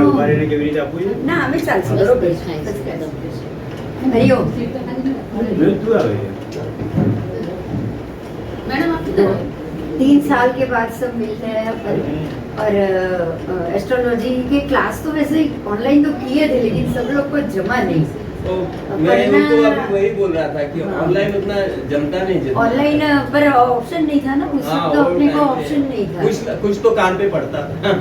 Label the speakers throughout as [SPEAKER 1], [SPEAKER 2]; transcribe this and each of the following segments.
[SPEAKER 1] ઉભારીને કેવી રીતે આપવું છે?
[SPEAKER 2] ના અમે ચાલશે બરોબર હરિઓમ
[SPEAKER 1] મૃત્યુ આવે છે.
[SPEAKER 3] मैडम आपकी
[SPEAKER 2] तो 3 साल के बाद सब मिलते हैं और एस्ट्रोलॉजी के क्लास तो वैसे ऑनलाइन तो किए थे लेकिन सब लोग को जमा नहीं
[SPEAKER 4] तो मैं उनको अभी वही बोल रहा था कि ऑनलाइन उतना जमता नहीं जल्दी।
[SPEAKER 2] ऑनलाइन पर ऑप्शन नहीं था ना उस वक्त तो अपने को ऑप्शन नहीं था
[SPEAKER 4] कुछ तो कान पे पड़ता था।
[SPEAKER 2] हाँ,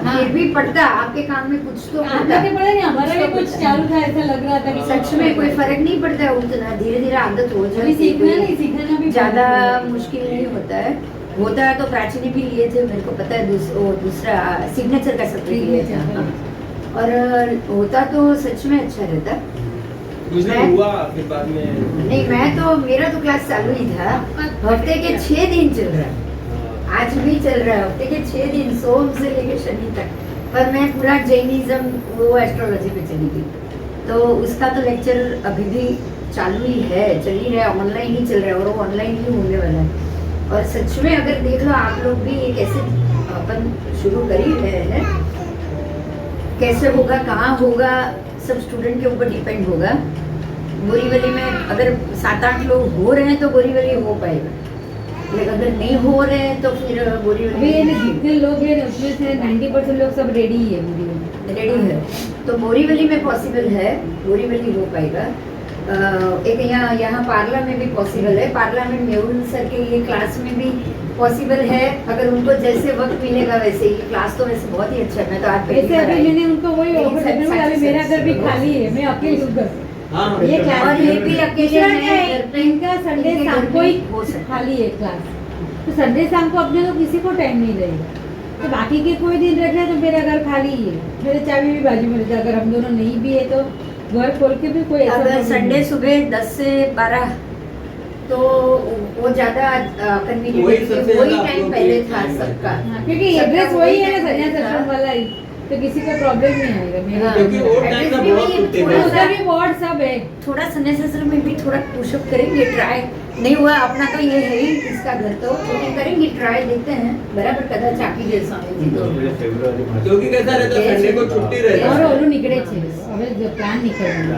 [SPEAKER 2] फिर भी पड़ता आपके कान में कुछ तो पड़ता
[SPEAKER 3] आपके पड़े नहीं हमारा भी कुछ चालू था ऐसा लग रहा था कि
[SPEAKER 2] सच में कोई फर्क नहीं पड़ता है उतना धीरे धीरे आदत हो
[SPEAKER 3] अभी
[SPEAKER 2] जाती
[SPEAKER 3] सीखना नहीं
[SPEAKER 2] है
[SPEAKER 3] सीखना भी
[SPEAKER 2] ज्यादा मुश्किल नहीं होता है तो प्राची ने भी लिए थे मेरे को पता है दूसरा सिग्नेचर का सर्टिफिकेट लिए थे हाँ। और होता तो सच में अच्छा रहता
[SPEAKER 4] कुछ दिन हुआ फिर बाद में
[SPEAKER 2] नहीं मैं तो मेरा तो क्लास चालू ही था हफ्ते के 6 दिन चल रहा है आज भी चल रहा है हफ्ते के 6 दिन सोम से लेकर शनि तक पर मैं पूरा जैनिज्म वो एस्ट्रोलॉजी पे चली गई तो उसका तो लेक्चर अभी भी चालू ही है चल ही रहा है ऑनलाइन ही चल रहा है और वो ऑनलाइन ही होने वाला है और सच में अगर देख लो आप लोग भी ये कैसे अपन शुरू कर ही रहे हैं कैसे होगा कहाँ होगा सब स्टूडेंट के ऊपर डिपेंड होगा बोरीवली में अगर 7-8 लोग हो रहे हैं तो बोरीवली हो पाएगा लेकिन अगर नहीं हो रहे हैं तो फिर बोरीवली
[SPEAKER 3] जितने लोग हैं उसमें से 90% लोग सब रेडी ही है
[SPEAKER 2] रेडी है तो बोरीवली में पॉसिबल है बोरीवली हो पाएगा एक यहाँ पार्ला में भी पॉसिबल है पार्ला में मेहुल सर के ये क्लास में भी पॉसिबल है अगर उनको जैसे वक्त मिलेगा वैसे ये क्लास तो वैसे बहुत ही अच्छा है मैं तो आज
[SPEAKER 3] वैसे अभी मैंने उनको वही ऑफर अभी मेरा घर भी खाली है मैं अकेले हूँ घर ये क्लास
[SPEAKER 2] और ये भी अकेले हैं
[SPEAKER 3] इनका संडे शाम को ही खाली है क्लास तो संडे शाम को अपने को किसी को टाइम नहीं रहेगा तो बाकी के कोई दिन रख रहे तो मेरा घर खाली ही है मेरे चाबी भी बाजू में रहता अगर हम दोनों नहीं भी है तो घर खोल के भी कोई
[SPEAKER 2] अगर संडे सुबह 10 से 12 तो वो ज्यादा कन्वीनियंट वही टाइम पहले था सबका
[SPEAKER 3] क्योंकि एड्रेस वही है ना संन्यास वाला ही तो किसी का प्रॉब्लम नहीं आएगा मेरा
[SPEAKER 4] क्योंकि वो टाइम ना बहुत कुत्ते में
[SPEAKER 3] उसका भी वार्ड सब है
[SPEAKER 2] थोड़ा संन्यास में भी थोड़ा पुशअप करेंगे ट्राई नहीं हुआ अपना तो ये है ही इसका घर तो लेकिन करेंगे ट्राई देखते हैं बराबर कदा चाकी जैसा
[SPEAKER 4] क्योंकि कैसा रहता संडे को छुट्टी रहती
[SPEAKER 3] और ओलू निकले छे હવે જો પ્લાન નીકળવાનો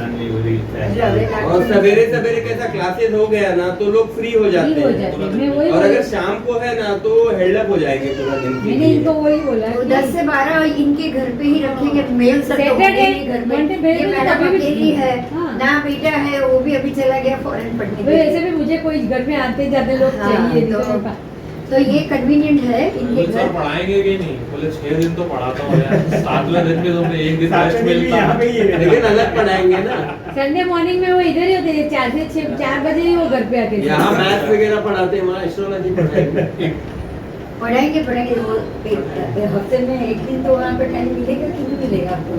[SPEAKER 4] और सवेरे सवेरे कैसा क्लासेस हो गया ना तो लोग फ्री हो जाते हैं और अगर शाम को है ना तो हेल्डअप हो जाएंगे पूरा दिन
[SPEAKER 3] मैंने इनको वही बोला
[SPEAKER 2] 10 से 12 इनके घर पे ही रखेंगे मेल सब घर में ये मैडम अकेली है ना बेटा है वो भी अभी चला गया फॉरेन पढ़ने के लिए
[SPEAKER 3] ऐसे भी मुझे कोई घर में आते जाते लोग चाहिए
[SPEAKER 2] तो ये कन्वीनियंट है इनके घर
[SPEAKER 5] पढ़ाएंगे कि नहीं बोले 6 दिन तो पढ़ाता हूँ यार 7वें दिन में तुम्हें एक दिन रेस्ट मिलता है
[SPEAKER 4] लेकिन अलग पढ़ाएंगे ना
[SPEAKER 3] संडे मॉर्निंग में वो इधर ही होते हैं 4 से 6 4 बजे ही वो घर पे आते हैं
[SPEAKER 4] यहाँ मैथ्स वगैरह पढ़ाते हैं वहाँ एस्ट्रोलॉजी पढ़ाएंगे
[SPEAKER 2] वो हफ्ते में एक दिन तो वहाँ पे टाइम मिलेगा कि नहीं मिलेगा आपको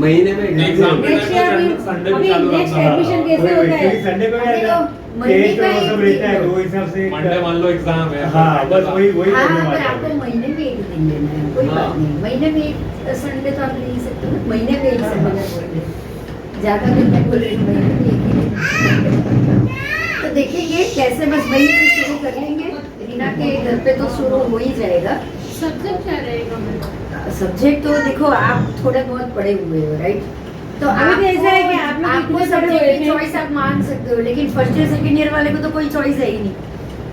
[SPEAKER 4] महीने में
[SPEAKER 5] एग्जाम के
[SPEAKER 3] नेक्स्ट
[SPEAKER 5] टाइम
[SPEAKER 3] ईयर
[SPEAKER 5] पे संडे भी चालू
[SPEAKER 3] नेक्स्ट
[SPEAKER 5] रहता
[SPEAKER 3] एडमिशन कैसे होता है
[SPEAKER 1] संडे पे
[SPEAKER 2] अभी
[SPEAKER 1] क्या
[SPEAKER 2] तो महीने का
[SPEAKER 1] टेस्ट और सब रहता है तो वो हिसाब से
[SPEAKER 5] मंडे मान लो एग्जाम है
[SPEAKER 1] हाँ बस वही वही
[SPEAKER 2] हाँ
[SPEAKER 1] करने
[SPEAKER 2] पर
[SPEAKER 1] वाला
[SPEAKER 2] आपको
[SPEAKER 1] है।
[SPEAKER 2] महीने में एक दिन लेना है कोई बात नहीं महीने में एक संडे तो आप ले ही सकते हो ना महीने में एक संडे बोल रहे ज्यादा दिन नहीं बोल रही महीने में एक ही दिन तो देखेंगे कैसे बस महीने में शुरू कर लेंगे रीना के घर पे तो शुरू हो ही जाएगा
[SPEAKER 3] सब्जेक्ट क्या रहेगा
[SPEAKER 2] सब्जेक्ट तो देखो आप थोड़े बहुत पढ़े हुए हो राइट तो
[SPEAKER 3] अभी तो ऐसा है कि आप लोग
[SPEAKER 2] आपको
[SPEAKER 3] इतने पढ़े
[SPEAKER 2] सब्जेक्ट
[SPEAKER 3] हुए
[SPEAKER 2] की
[SPEAKER 3] हैं।
[SPEAKER 2] चॉइस आप मान सकते हो लेकिन फर्स्ट ईयर सेकंड ईयर वाले को तो कोई चॉइस है ही नहीं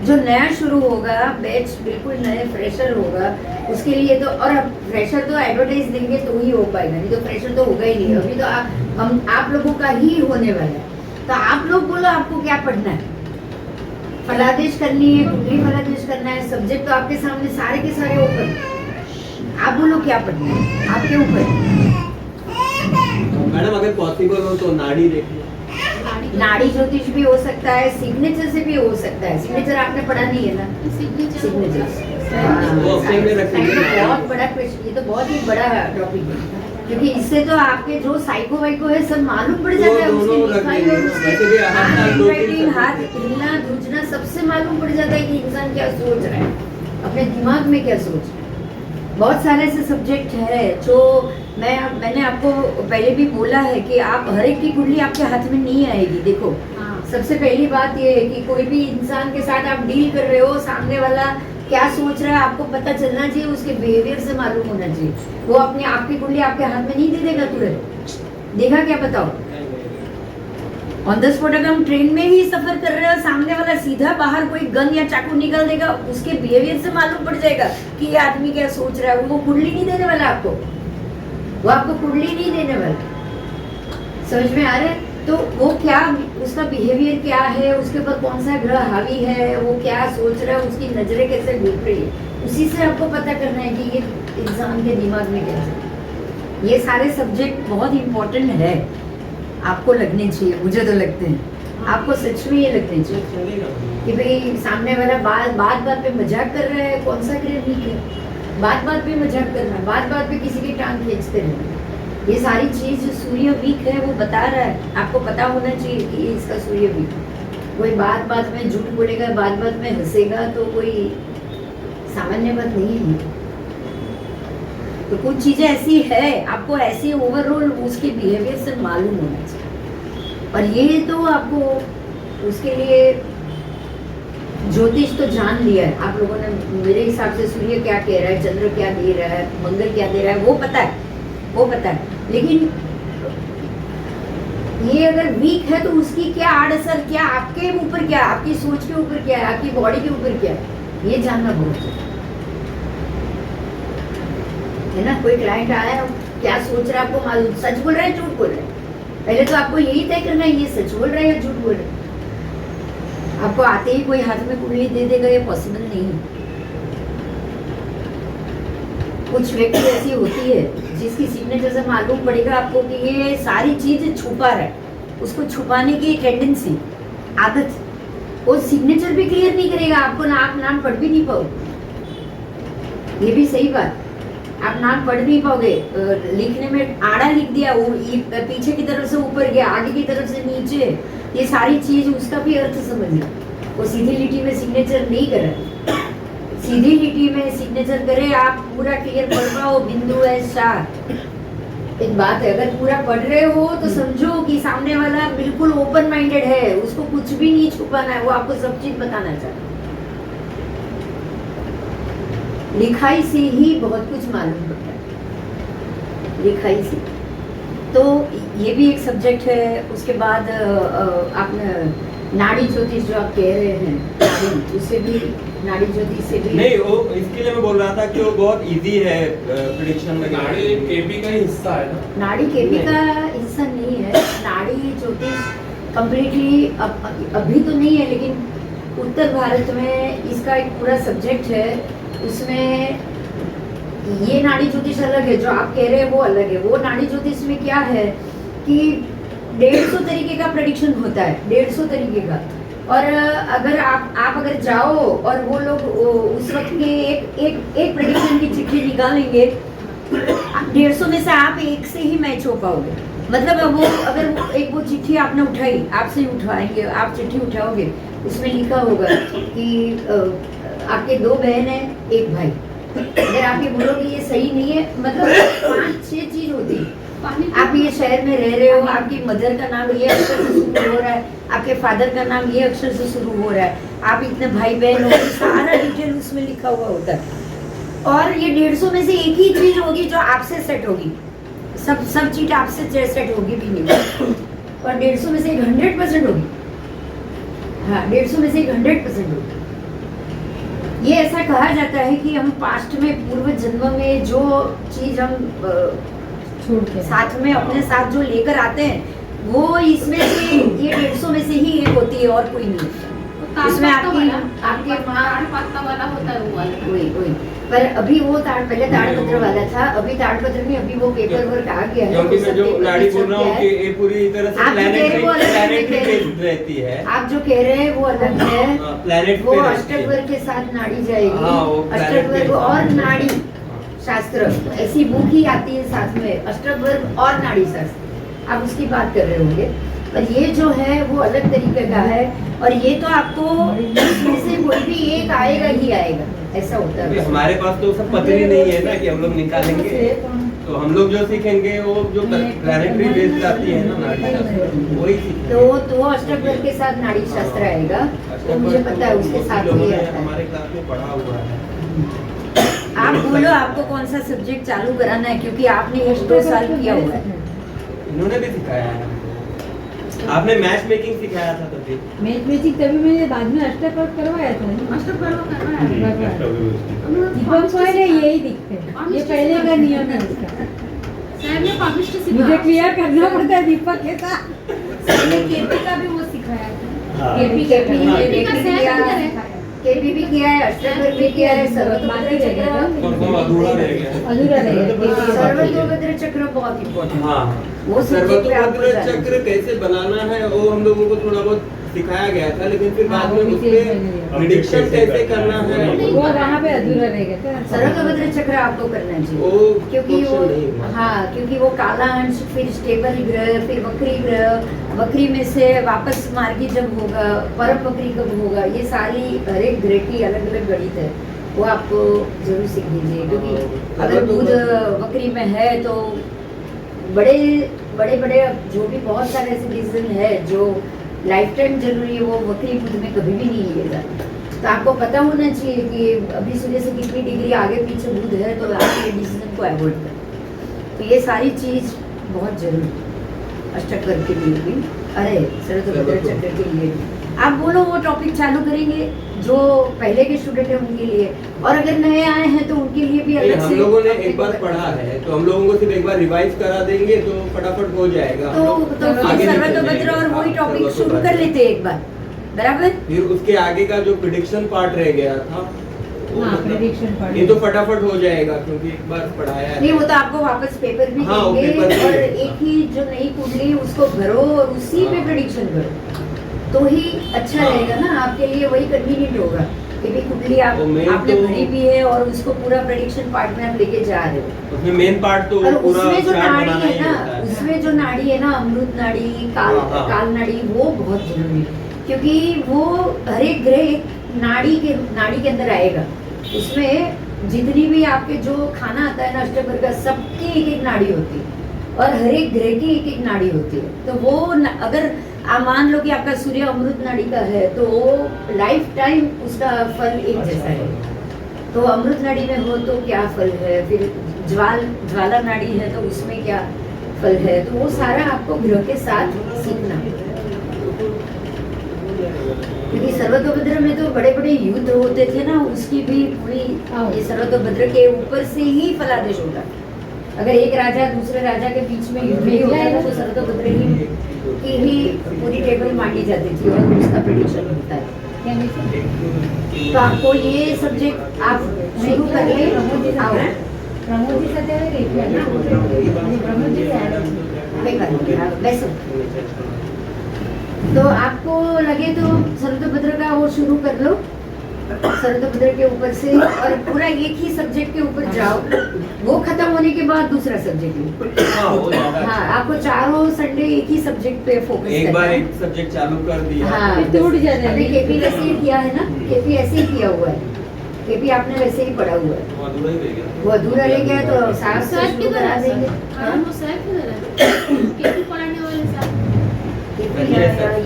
[SPEAKER 2] जो नया शुरू होगा बैच बिल्कुल नए फ्रेशर होगा उसके लिए तो और अब फ्रेशर तो एडवर्टाइज देंगे तो ही हो पाएगा नहीं तो फ्रेशर तो होगा ही नहीं अभी तो आप लोगों का ही होने वाला है तो आप लोग बोलो आपको क्या पढ़ना है फलादेश करनी है कुंडली फलादेश करना है सब्जेक्ट तो आपके सामने सारे के सारे ओपन आप बोलो क्या पढ़ना है आपके ऊपर
[SPEAKER 4] मैडम अगर पॉसिबल हो तो नाड़ी देखिए
[SPEAKER 2] नाड़ी ज्योतिष भी हो सकता है सिग्नेचर से भी हो सकता है सिग्नेचर आपने पढ़ा नहीं है ना सिग्नेचर
[SPEAKER 4] वो अपने में रखेंगे।
[SPEAKER 2] बहुत बड़ा क्वेश्चन ये तो बहुत ही बड़ा टॉपिक है क्योंकि इससे तो आपके जो साइको वाइको है सब मालूम पड़ जाता है
[SPEAKER 4] वो
[SPEAKER 2] उसकी
[SPEAKER 4] दोनों
[SPEAKER 2] लिखाई
[SPEAKER 4] रखेंगे।
[SPEAKER 2] और उसके
[SPEAKER 4] वैसे भी हर साल 2-3
[SPEAKER 2] हैंडराइटिंग हाथ हिलना दूजना सबसे मालूम पड़ जाता है कि इंसान क्या सोच रहा है अपने दिमाग में क्या सोच रहा है बहुत सारे ऐसे सब्जेक्ट है जो मैंने आपको पहले भी बोला है कि आप हर एक की कुंडली आपके हाथ में नहीं आएगी देखो सबसे पहली बात ये है कि कोई भी इंसान के साथ आप डील कर रहे हो सामने वाला क्या सोच रहा है आपको पता चलना चाहिए, उसके बिहेवियर से मालूम होना चाहिए। वो अपने आपकी कुंडली आपके हाथ में नहीं दे देगा तुरंत, देगा क्या बताओ? ऑन द स्पॉट अगर हम ट्रेन में ही सफर कर रहे हैं, सामने वाला सीधा बाहर कोई गन या चाकू निकाल देगा, उसके बिहेवियर से मालूम पड़ जाएगा कि ये आदमी क्या सोच रहा है। वो कुंडली नहीं देने वाला आपको, वो आपको कुंडली नहीं देने वाला। समझ में आ रहा है? तो वो क्या, उसका बिहेवियर क्या है, उसके ऊपर कौन सा ग्रह हावी है, वो क्या सोच रहा है, उसकी नजरें कैसे घूम रही है, उसी से आपको पता करना है कि ये इंसान के दिमाग में क्या है। ये सारे सब्जेक्ट बहुत इंपॉर्टेंट है, आपको लगने चाहिए, मुझे तो लगते हैं आपको सच में ये लगने चाहिए कि भाई सामने वाला बात बात पे मजाक कर रहा है, कौन सा ग्रह वीक है, बात बात पे मजाक करना, बात बात पे किसी की टांग खींचते रहना, ये सारी चीज जो सूर्य वीक है वो बता रहा है। आपको पता होना चाहिए कि ये इसका सूर्य वीक है। कोई बात बात में झूठ बोलेगा, बात बात में हंसेगा, तो कोई सामान्य बात नहीं है। तो कुछ चीजें ऐसी है, आपको ऐसे ओवरऑल उसके बिहेवियर से मालूम होना चाहिए। और ये तो आपको उसके लिए ज्योतिष तो जान लिया है आप लोगों ने, मेरे हिसाब से सूर्य क्या कह रहा है, चंद्र क्या दे रहा है, मंगल क्या दे रहा है, वो पता है, वो पता है। लेकिन ये अगर वीक है तो उसकी क्या आड़असर, क्या आपके ऊपर, क्या आपकी सोच के ऊपर, क्या है आपकी बॉडी के ऊपर, क्या है, ये जानना बहुत है ना। कोई क्लाइंट आया, क्या सोच रहा है आपको मालूम, सच बोल रहा है झूठ बोल रहा है, पहले तो आपको यही तय करना है ये सच बोल रहा है या झूठ बोल रहा है। आपको आते ही कोई हाथ में कुंडली दे देगा, ये पॉसिबल नहीं है। कुछ व्यक्ति ऐसी होती है जिसकी सिग्नेचर से मालूम पड़ेगा आपको कि ये सारी चीज छुपा रहा है, उसको छुपाने की टेंडेंसी, आदत, वो सिग्नेचर भी क्लियर नहीं करेगा आपको, ना आप नाम पढ़ भी नहीं पाओगे। ये भी सही बात, आप नाम पढ़ नहीं पाओगे, लिखने में आड़ा लिख दिया, वो पीछे की तरफ से ऊपर गया, आगे की तरफ से नीचे, ये सारी चीज उसका भी अर्थ समझिए। वो सीधी लिटी में सिग्नेचर नहीं कर रहा, सीधी लिटी में सिग्नेचर करे, आप पूरा क्लियर पढ़ पाओ, बिंदु है शार। एक बात है, अगर पूरा पढ़ रहे हो तो समझो कि सामने वाला बिल्कुल ओपन माइंडेड है, उसको कुछ भी नहीं छुपाना है, वो आपको सब चीज बताना चाहता है। लिखाई से ही बहुत कुछ मालूम पड़ता है, लिखाई से। तो ये भी एक सब्जेक्ट है। उसके बाद आपने नाड़ी ज्योतिष जो आप कह रहे हैं, नाड़ी, उससे भी, नाड़ी ज्योतिष से भी
[SPEAKER 4] नहीं, वो इसके लिए मैं बोल रहा था कि वो बहुत इजी है प्रेडिक्शन में।
[SPEAKER 5] नाड़ी केपी का ही हिस्सा है ना?
[SPEAKER 2] नाड़ी केपी का हिस्सा नहीं है, नाड़ी ज्योतिष कम्प्लीटली अभी तो नहीं है, लेकिन उत्तर भारत में इसका एक पूरा सब्जेक्ट है। उसमें ये नाड़ी ज्योतिष अलग है, जो आप कह रहे हैं वो अलग है। वो नाड़ी ज्योतिष में क्या है कि 150 तरीके का प्रेडिक्शन होता है, 150 तरीके का। और अगर आप अगर जाओ और वो लोग उस वक्त के एक प्रेडिक्शन की चिट्ठी निकालेंगे, 150 में से आप एक से ही मैच हो पाओगे। मतलब वो अगर वो चिट्ठी आपने उठाई, आपसे उठवाएंगे, आप चिट्ठी उठाओगे, उसमें लिखा होगा कि आपके 2 बहन है, 1 भाई। अगर आप ये बोलोगे ये सही नहीं है, मतलब 5-6 चीज होती है। आप ये शहर में रह रहे हो, आपकी मदर का नाम ये अक्षर से शुरू हो रहा है, आपके फादर का नाम ये अक्षर से शुरू हो रहा है, आप इतने भाई बहन हो, सारा डिटेल उसमें लिखा हुआ होता है। और ये 150 में से एक ही चीज होगी जो आपसे सेट होगी, सब चीज आपसे सेट होगी भी नहीं। और 150 में से 100% होगी। हाँ, 150 में से 100% होगी। ये ऐसा कहा जाता है कि हम पास्ट में, पूर्व जन्म में जो चीज हम
[SPEAKER 3] छोड़ के
[SPEAKER 2] साथ में अपने साथ जो लेकर आते हैं, वो इसमें से ये 150 में से ही एक होती है और कोई नहीं। उसमें आपके
[SPEAKER 6] पत्ता वाला होता है वो वाला।
[SPEAKER 2] वही पर अभी वो पहले ताड़पत्र वाला था, अभी ताड़पत्र में अभी वो पेपर वर्क आ गया है।
[SPEAKER 4] क्योंकि मैं जो नाड़ी बोल रहा हूँ कि ये पूरी तरह से प्लैनेटरी बेस्ड रहती है।
[SPEAKER 2] आप जो कह रहे हैं वो अलग है,
[SPEAKER 4] प्लैनेट
[SPEAKER 2] वो अष्टक वर्ग के साथ नाड़ी जाएगी। अष्टक वर्ग और नाड़ी शास्त्र ऐसी बुक ही आती है साथ में, अष्टक वर्ग और नाड़ी शास्त्र, आप उसकी बात कर रहे होंगे। पर ये जो है वो अलग तरीके का है, और ये तो आपको इसमें से कोई भी एक आएगा ही आएगा, ऐसा होता है।
[SPEAKER 4] हमारे पास तो सब पता ही नहीं है ना कि हम लोग निकालेंगे, तो हम लोग जो सीखेंगे वो जो प्लैनेटरी बेस्ड आती है ना नाड़ी शास्त्र, वही
[SPEAKER 2] तो अष्टक वर्ग के साथ नाड़ी शास्त्र आएगा। वो मुझे पता है, उसके साथ
[SPEAKER 4] लोगों
[SPEAKER 2] ही
[SPEAKER 4] ने
[SPEAKER 2] आता है।
[SPEAKER 4] हमारे क्लास में पढ़ा हुआ है।
[SPEAKER 2] आप बोलो आपको कौन सा सब्जेक्ट चालू कराना है, क्योंकि आपने ये 2 साल किया हुआ है।
[SPEAKER 4] इन्होंने भी सिखाया है। आपने मैच मेकिंग सिखाया था तभी।
[SPEAKER 3] मैच मैचिंग तभी मैंने बाद में अष्टक करवाया था ना।
[SPEAKER 6] मास्टर पर्व करवाया है।
[SPEAKER 3] दीपक को है ना यही दिखते हैं, ये पहले का नियम है इसका।
[SPEAKER 6] सर ने पब्लिश सिखाया।
[SPEAKER 3] मुझे क्लियर करना पड़ता है दीपक के साथ।
[SPEAKER 6] सर ने केपी का भी वो सिखाया था।
[SPEAKER 1] हाँ।
[SPEAKER 2] केपी
[SPEAKER 6] केपी का सर
[SPEAKER 2] किया
[SPEAKER 6] किधर
[SPEAKER 2] है,
[SPEAKER 6] है?
[SPEAKER 2] केपी भी किया है, अष्टक भी किया है, सर्वतोभद्र चक्र
[SPEAKER 5] अधूरा रह गया।
[SPEAKER 3] अधूरा रहेगा।
[SPEAKER 2] सर्वतोभद्र चक्र बहुत इम्पोर्टेंट है।
[SPEAKER 4] हाँ,
[SPEAKER 2] वो subject पे आपको
[SPEAKER 4] सर्वतोभद्र
[SPEAKER 2] जाना
[SPEAKER 4] चक्र कैसे बनाना है वो हम लोगों को थोड़ा बहुत सिखाया गया था, लेकिन फिर बाद में उसपे प्रिडिक्शन कैसे करना है
[SPEAKER 3] वो वहाँ पे अधूरा रहेगा क्या?
[SPEAKER 2] सर्वतोभद्र चक्र आपको करना
[SPEAKER 4] वो
[SPEAKER 2] चाहिए, क्योंकि वो
[SPEAKER 4] question नहीं हुआ।
[SPEAKER 2] हाँ, क्योंकि वो काला अंश, फिर स्टेबल ग्रह, फिर वक्री ग्रह, वक्री में से वापस मार्गी जब होगा, परम वक्री कब होगा, ये सारी हर एक ग्रह की अलग अलग गणित है, वो आपको जरूर सीख लीजिए। क्योंकि अगर बुध वक्री में है तो बड़े बड़े बड़े जो भी बहुत सारे ऐसे डिसीजन है जो लाइफ टाइम जरूरी है, वो वक्री बुध में कभी भी नहीं लिए जाते। तो आपको पता होना चाहिए कि अभी सूर्य से कितनी डिग्री आगे पीछे बुध है, तो आप ये डिसीजन को अवॉइड करें। तो ये सारी चीज बहुत जरूरी है अष्टकर के लिए भी, अरे सर्वतोभद्र चक्र के लिए भी। आप बोलो वो टॉपिक चालू करेंगे जो पहले के स्टूडेंट हैं उनके लिए, और अगर नए आए हैं तो उनके लिए भी अलग
[SPEAKER 4] हम
[SPEAKER 2] से
[SPEAKER 4] लोगों ने एक बार पढ़ा है, तो हम लोगों को सिर्फ एक बार रिवाइज करा देंगे तो फटाफट हो जाएगा।
[SPEAKER 2] तो
[SPEAKER 4] आगे
[SPEAKER 2] फिर
[SPEAKER 4] निकल
[SPEAKER 2] सर्वतोभद्र
[SPEAKER 4] जाएंगे।
[SPEAKER 2] और वही
[SPEAKER 4] हाँ,
[SPEAKER 2] टॉपिक शुरू
[SPEAKER 4] सर्वतोभद्र।
[SPEAKER 2] कर लेते हैं एक बार, बराबर।
[SPEAKER 4] फिर उसके आगे का जो प्रिडिक्शन पार्ट रह गया था वो
[SPEAKER 3] हाँ,
[SPEAKER 4] मतलब
[SPEAKER 3] prediction part।
[SPEAKER 4] ये तो फटाफट हो जाएगा क्योंकि एक बार पढ़ाया है।
[SPEAKER 2] नहीं, वो तो आपको वापस पेपर भी
[SPEAKER 4] हाँ, वो
[SPEAKER 2] देंगे,
[SPEAKER 4] पेपर भी
[SPEAKER 2] और
[SPEAKER 4] देंगे।
[SPEAKER 2] एक ही जो नई कुंडली उसको भरो और उसी पे
[SPEAKER 4] हाँ।
[SPEAKER 2] प्रेडिक्शन करो, तो ही अच्छा
[SPEAKER 4] हाँ।
[SPEAKER 2] रहेगा ना आपके लिए, वही कन्वीनियंट होगा कि भी कुंडली आप
[SPEAKER 4] वो main
[SPEAKER 2] आपने
[SPEAKER 4] तो-
[SPEAKER 2] भरी भी है और उसको पूरा प्रेडिक्शन पार्ट में आप लेके जा रहे हो।
[SPEAKER 4] उसमें मेन पार्ट तो
[SPEAKER 2] और
[SPEAKER 4] पूरा
[SPEAKER 2] उसमें जो
[SPEAKER 4] चार्ट
[SPEAKER 2] नाड़ी
[SPEAKER 4] बनाना
[SPEAKER 2] है
[SPEAKER 4] ही
[SPEAKER 2] ना,
[SPEAKER 4] होता है।
[SPEAKER 2] उसमें जो नाड़ी है ना, अमृत नाड़ी, काल
[SPEAKER 4] हाँ, हाँ।
[SPEAKER 2] काल नाड़ी, वो बहुत जरूरी है, क्योंकि वो हर एक ग्रह एक नाड़ी के अंदर आएगा। उसमें जितनी भी आपके जो खाना आता है ना अष्टकर का, सबकी एक एक नाड़ी होती है, और हर एक ग्रह की एक एक नाड़ी होती है। तो वो अगर आप मान लो कि आपका सूर्य अमृत नाड़ी का है, तो वो लाइफ टाइम उसका फल एक जैसा है। तो अमृत नाड़ी में हो तो क्या फल है, फिर ज्वाला नाड़ी है तो उसमें क्या फल है, तो वो सारा आपको ग्रह के साथ सीखना है। क्योंकि सर्वतोभद्र में तो बड़े बड़े युद्ध होते थे ना, उसकी भी पूरी ये सर्वतोभद्र के ऊपर से ही फलादेश होता है। अगर एक राजा दूसरे राजा के बीच में युद्ध नहीं होता है तो सर्वतोभद्र की ही पूरी टेबल मांगी जाती थी और उसका प्रेडिक्शन होता है। तो आपको ये सब्जेक्ट आप शुरू करिए। आओ,
[SPEAKER 3] प्रमोद जी सध्या प्रमोद जी
[SPEAKER 2] मैं करूँगी, आप बैसो। तो आपको लगे तो सर्वतोभद्र का वो शुरू कर लो, सर्वतोभद्र के ऊपर से, और पूरा एक ही सब्जेक्ट के ऊपर जाओ। वो खत्म होने के बाद दूसरा सब्जेक्ट लो।
[SPEAKER 4] हाँ, वो ज्यादा अच्छा
[SPEAKER 2] हाँ,
[SPEAKER 4] है।
[SPEAKER 2] आपको चारों संडे एक ही सब्जेक्ट पे फोकस
[SPEAKER 4] एक
[SPEAKER 2] करना
[SPEAKER 4] बार
[SPEAKER 2] है।
[SPEAKER 4] एक सब्जेक्ट चालू कर दिया
[SPEAKER 2] हाँ,
[SPEAKER 3] फिर टूट जाता है।
[SPEAKER 2] अभी केपी वैसे ही किया है ना, केपी ऐसे ही किया हुआ है, केपी आपने वैसे ही पढ़ा हुआ है।
[SPEAKER 5] वो अधूरा ही रह गया।
[SPEAKER 2] वो अधूरा रह गया तो साफ से
[SPEAKER 6] सर
[SPEAKER 2] शुरू
[SPEAKER 6] किधर
[SPEAKER 2] करा
[SPEAKER 6] है
[SPEAKER 2] देंगे।
[SPEAKER 6] सर?
[SPEAKER 2] हाँ?
[SPEAKER 6] वो सर किधर है? केपी पढ़ाने वाले सर?
[SPEAKER 2] केपी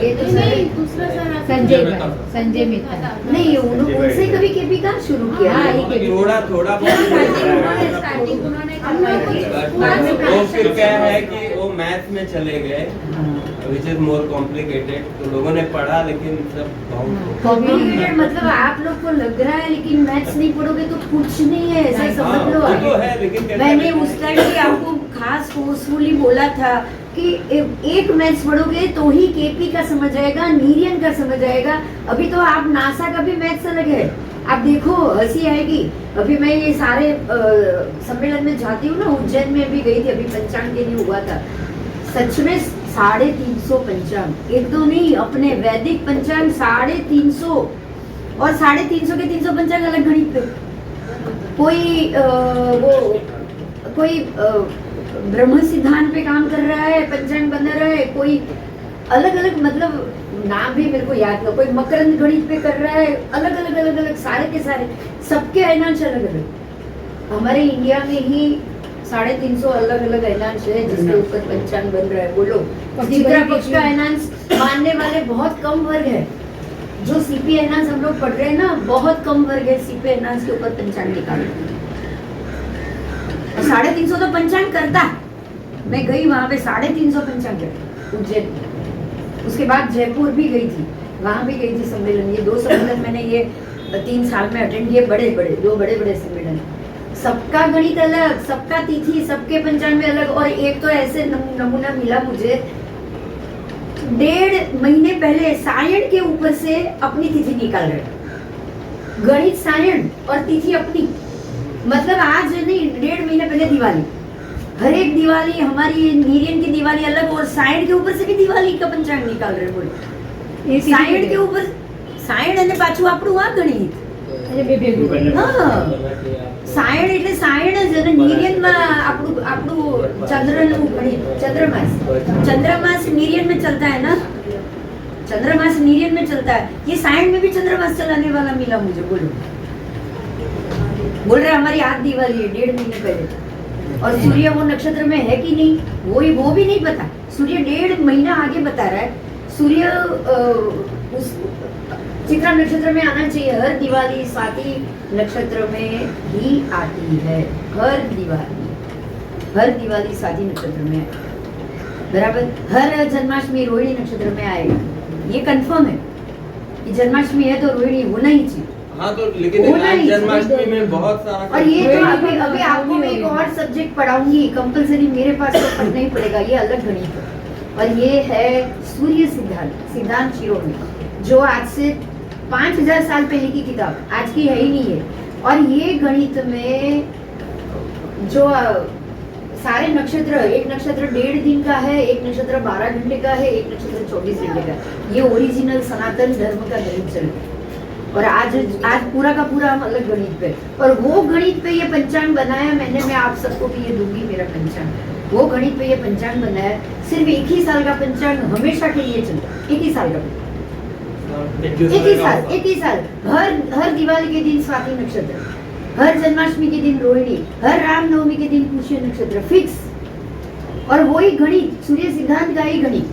[SPEAKER 2] ये तो
[SPEAKER 6] नहीं,
[SPEAKER 2] सर
[SPEAKER 6] दूसरा सर आता है।
[SPEAKER 3] संजय
[SPEAKER 5] मेहता।
[SPEAKER 3] संजय मेहता।
[SPEAKER 2] नहीं, उनसे कभी केपी का शुरू किया
[SPEAKER 3] हाँ,
[SPEAKER 2] है?
[SPEAKER 3] ये
[SPEAKER 4] थोड़ा थोड़ा
[SPEAKER 6] स्टार्टिंग उन्होंने
[SPEAKER 2] हम लोग को
[SPEAKER 4] वो फिर क्या है कि वो मैथ में चले गए,
[SPEAKER 2] हाँ।
[SPEAKER 4] विच इज मोर कॉम्प्लिकेटेड, तो लोगों ने पढ़ा लेकिन सब बहुत
[SPEAKER 2] कॉम्प्लिकेटेड मतलब आप लोग को लग रहा है, लेकिन मैथ्स नहीं पढ़ोगे तो कुछ नहीं है, ऐसा
[SPEAKER 4] हाँ,
[SPEAKER 2] समझ लो।
[SPEAKER 4] वो तो है, लेकिन कैसा
[SPEAKER 2] मैंने
[SPEAKER 4] रहता
[SPEAKER 2] उस
[SPEAKER 4] है?
[SPEAKER 2] टाइम भी आपको खास फोर्सफुली बोला था कि एक मैथ्स पढ़ोगे तो ही केपी का समझ आएगा, नीरियन का समझ आएगा। अभी तो आप नासा का भी मैथ्स अलग है, आप देखो हंसी आएगी। अभी मैं ये सारे सम्मेलन में जाती हूँ ना, उज्जैन में भी गई थी, अभी पंचांग के लिए हुआ था। सच में 350 पंचांग, एक दो नहीं, अपने वैदिक पंचांग 350, और 350 के 300 पंचांग अलग गणित पे। कोई ब्रह्म सिद्धांत पे काम कर रहा है, पंचांग बना रहा है, कोई अलग अलग, मतलब नाम भी मेरे को याद नहीं, कोई मकरंद गणित पे कर रहा है, अलग अलग अलग अलग सारे के सारे, सबके अयनांश अलग अलग। हमारे इंडिया में ही 350 अलग अलग अयनांश है जिसके ऊपर पंचांग बन रहा है। बोलो, चित्रा पक्ष का अयनांश मानने वाले बहुत कम वर्ग है, जो CPNAs हम लोग पढ़ रहे हैं ना, बहुत कम वर्ग है CPNAs के ऊपर पंचांग निकाल रहे हैं। और 350 तो पंचांग करता है। मैं गई वहां पे 350 पंचांग है उज्जैन। उसके बाद जयपुर भी गई थी, वहां भी गई थी सम्मेलन। ये 2 सम्मेलन मैंने ये 3 साल में अटेंड किए, बड़े बड़े 2 बड़े बड़े सम्मेलन। सबका गणित अलग, सबका तिथि, सबके पंचांग में अलग। और एक तो ऐसे नमूना मिला मुझे, 1.5 महीने पहले सायण के ऊपर से अपनी तिथि निकाल रहे। गणित सायण और तिथि अपनी, मतलब आज नहीं 1.5 महीने पहले दिवाली। हर एक दिवाली हमारी नीरियन की दिवाली अलग, और सायण के ऊपर से भी दिवाली का पंचांग निकाल रहे बोले। सायण के ऊपर सायण અને પાછું આપણું આ ગણિત સાયણ એટલે સાયણ જ, અને નિર્યનમાં આપણું ચંદ્રનું ગણિત, चंद्रमास निर्यन में चलता है ना, चंद्रमास निर्यन में चलता है। ये सायण में भी चंद्रमास चलाने वाला मिला मुझे। बोल रहे हमारी आज दिवाली है 1.5 महीने पहले, और सूर्य वो नक्षत्र में है कि नहीं वो भी नहीं पता। सूर्य 1.5 महीना आगे बता रहा है। सूर्य उस चित्रा नक्षत्र में आना चाहिए। हर दिवाली स्वाति नक्षत्र में ही आती है। हर दिवाली स्वाति नक्षत्र में है, बराबर। हर जन्माष्टमी रोहिणी नक्षत्र में आएगा, ये कंफर्म है कि जन्माष्टमी है तो रोहिणी होना ही चाहिए।
[SPEAKER 4] हाँ, तो लेकिन जन्माष्टमी में बहुत सारा,
[SPEAKER 2] और ये तो अभी आपको मैं एक और सब्जेक्ट पढ़ाऊंगी कंपलसरी, मेरे पास तो पढ़ना ही पड़ेगा, ये अलग गणित है। और ये है सूर्य सिद्धांत शिरोमणि, जो आज से 5000 साल पहले की किताब, आज की है ही नहीं है। और ये गणित में जो सारे नक्षत्र, एक नक्षत्र 1.5 दिन का है, एक नक्षत्र 12 घंटे का है, एक नक्षत्र 24 घंटे का है। ये ओरिजिनल सनातन धर्म का गणित चल रहा है। और आज पूरा का पूरा हम अलग गणित पे, और वो गणित पे ये पंचांग बनाया मैंने। मैं आप सबको भी ये दूंगी मेरा पंचांग, वो गणित पे ये पंचांग बनाया। सिर्फ 1 ही साल का पंचांग हमेशा के लिए चलता, 1 ही साल का, एक ही साल। हर दिवाली के दिन स्वाति नक्षत्र, हर जन्माष्टमी के दिन रोहिणी, हर रामनवमी के दिन पुष्य नक्षत्र, फिक्स। और वही गणित, सूर्य सिद्धांत का ही गणित,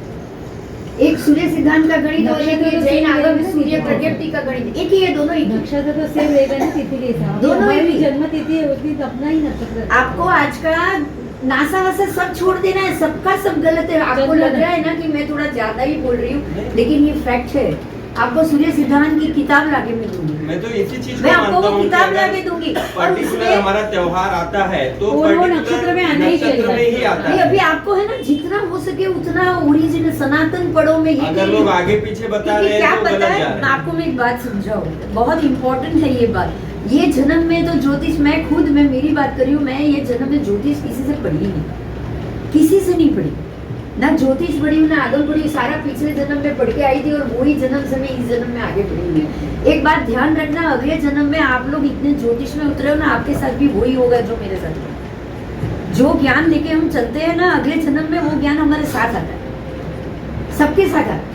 [SPEAKER 2] एक सूर्य सिद्धांत का गणित और एक जैन आगम सूर्य प्रज्ञप्ति का गणित, एक ही है, दोनों ही।
[SPEAKER 3] नक्षत्र तो सेम रहेगा ना तिथि के हिसाब,
[SPEAKER 2] दोनों ही
[SPEAKER 3] जन्म तिथि है उसी अपना ही नक्षत्र।
[SPEAKER 2] आपको आज का नासा वासा सब छोड़ देना है, सबका सब गलत है। आपको लग रहा है ना कि मैं थोड़ा ज्यादा ही बोल रही हूँ, लेकिन ये फैक्ट है। आपको सूर्य सिद्धांत की किताब लाके मैं दूंगी।
[SPEAKER 4] मैं तो इसी चीज
[SPEAKER 2] मैं आपको वो किताब लाके दूंगी।
[SPEAKER 4] पर्टिकुलर हमारा त्योहार आता है तो
[SPEAKER 3] वो नक्षत्र में आना ही चाहिए।
[SPEAKER 4] में ही आता है।
[SPEAKER 2] अभी आपको है ना, जितना हो सके उतना ओरिजिनल सनातन पढ़ो। में
[SPEAKER 4] अगर लोग आगे पीछे बता रहे हैं
[SPEAKER 2] क्या
[SPEAKER 4] तो
[SPEAKER 2] पता
[SPEAKER 4] गलत जा
[SPEAKER 2] है,
[SPEAKER 4] रहे हैं।
[SPEAKER 2] आपको मैं एक बात समझाऊं, बहुत इंपॉर्टेंट है ये बात। ये जन्म में तो ज्योतिष, मैं मेरी बात कर रही हूँ, मैं ये जन्म में ज्योतिष किसी से पढ़ी नहीं, किसी से नहीं पढ़ी, ना ज्योतिष पढ़ी हूँ ना आगम पढ़ी। सारा पिछले जन्म में पढ़ के आई थी, और वही जन्म से मैं इस जन्म में आगे बढ़ी हुई है। एक बात ध्यान रखना, अगले जन्म में आप लोग इतने ज्योतिष में उतरे हो ना, आपके साथ भी वही होगा जो मेरे साथ है। जो ज्ञान लेके हम चलते हैं ना, अगले जन्म में वो ज्ञान हमारे साथ आता है, सबके साथ आता है,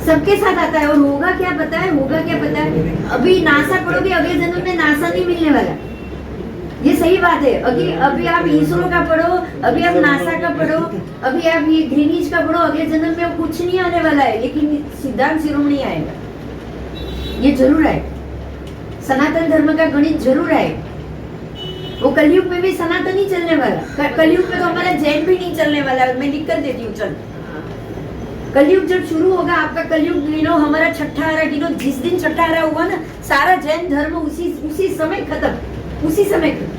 [SPEAKER 2] सबके साथ आता है। और होगा क्या पता है, अभी नासा पढ़ोगे, अगले जन्म में नासा नहीं मिलने वाला। ये सही बात है। अभी आप इसरो का पढ़ो, अभी आप नासा का पढ़ो, अभी आप ये ग्रीनिज का पढ़ो, अगले जन्म में कुछ नहीं आने वाला है, लेकिन सिद्धांत शिरोमणि आएगा, ये जरूर आएगा। सनातन धर्म का गणित जरूर आएगा। वो कलयुग में भी सनातन ही चलने वाला। कलयुग में तो हमारा जैन भी नहीं चलने वाला। मैं लिख कर देती हूँ, चल। कलयुग जब शुरू होगा, आपका कलयुग गिनो, हमारा छठा आरा गिनो। जिस दिन छठा आरा हुआ ना, सारा जैन धर्म उसी समय खत्म, उसी समय खत्म।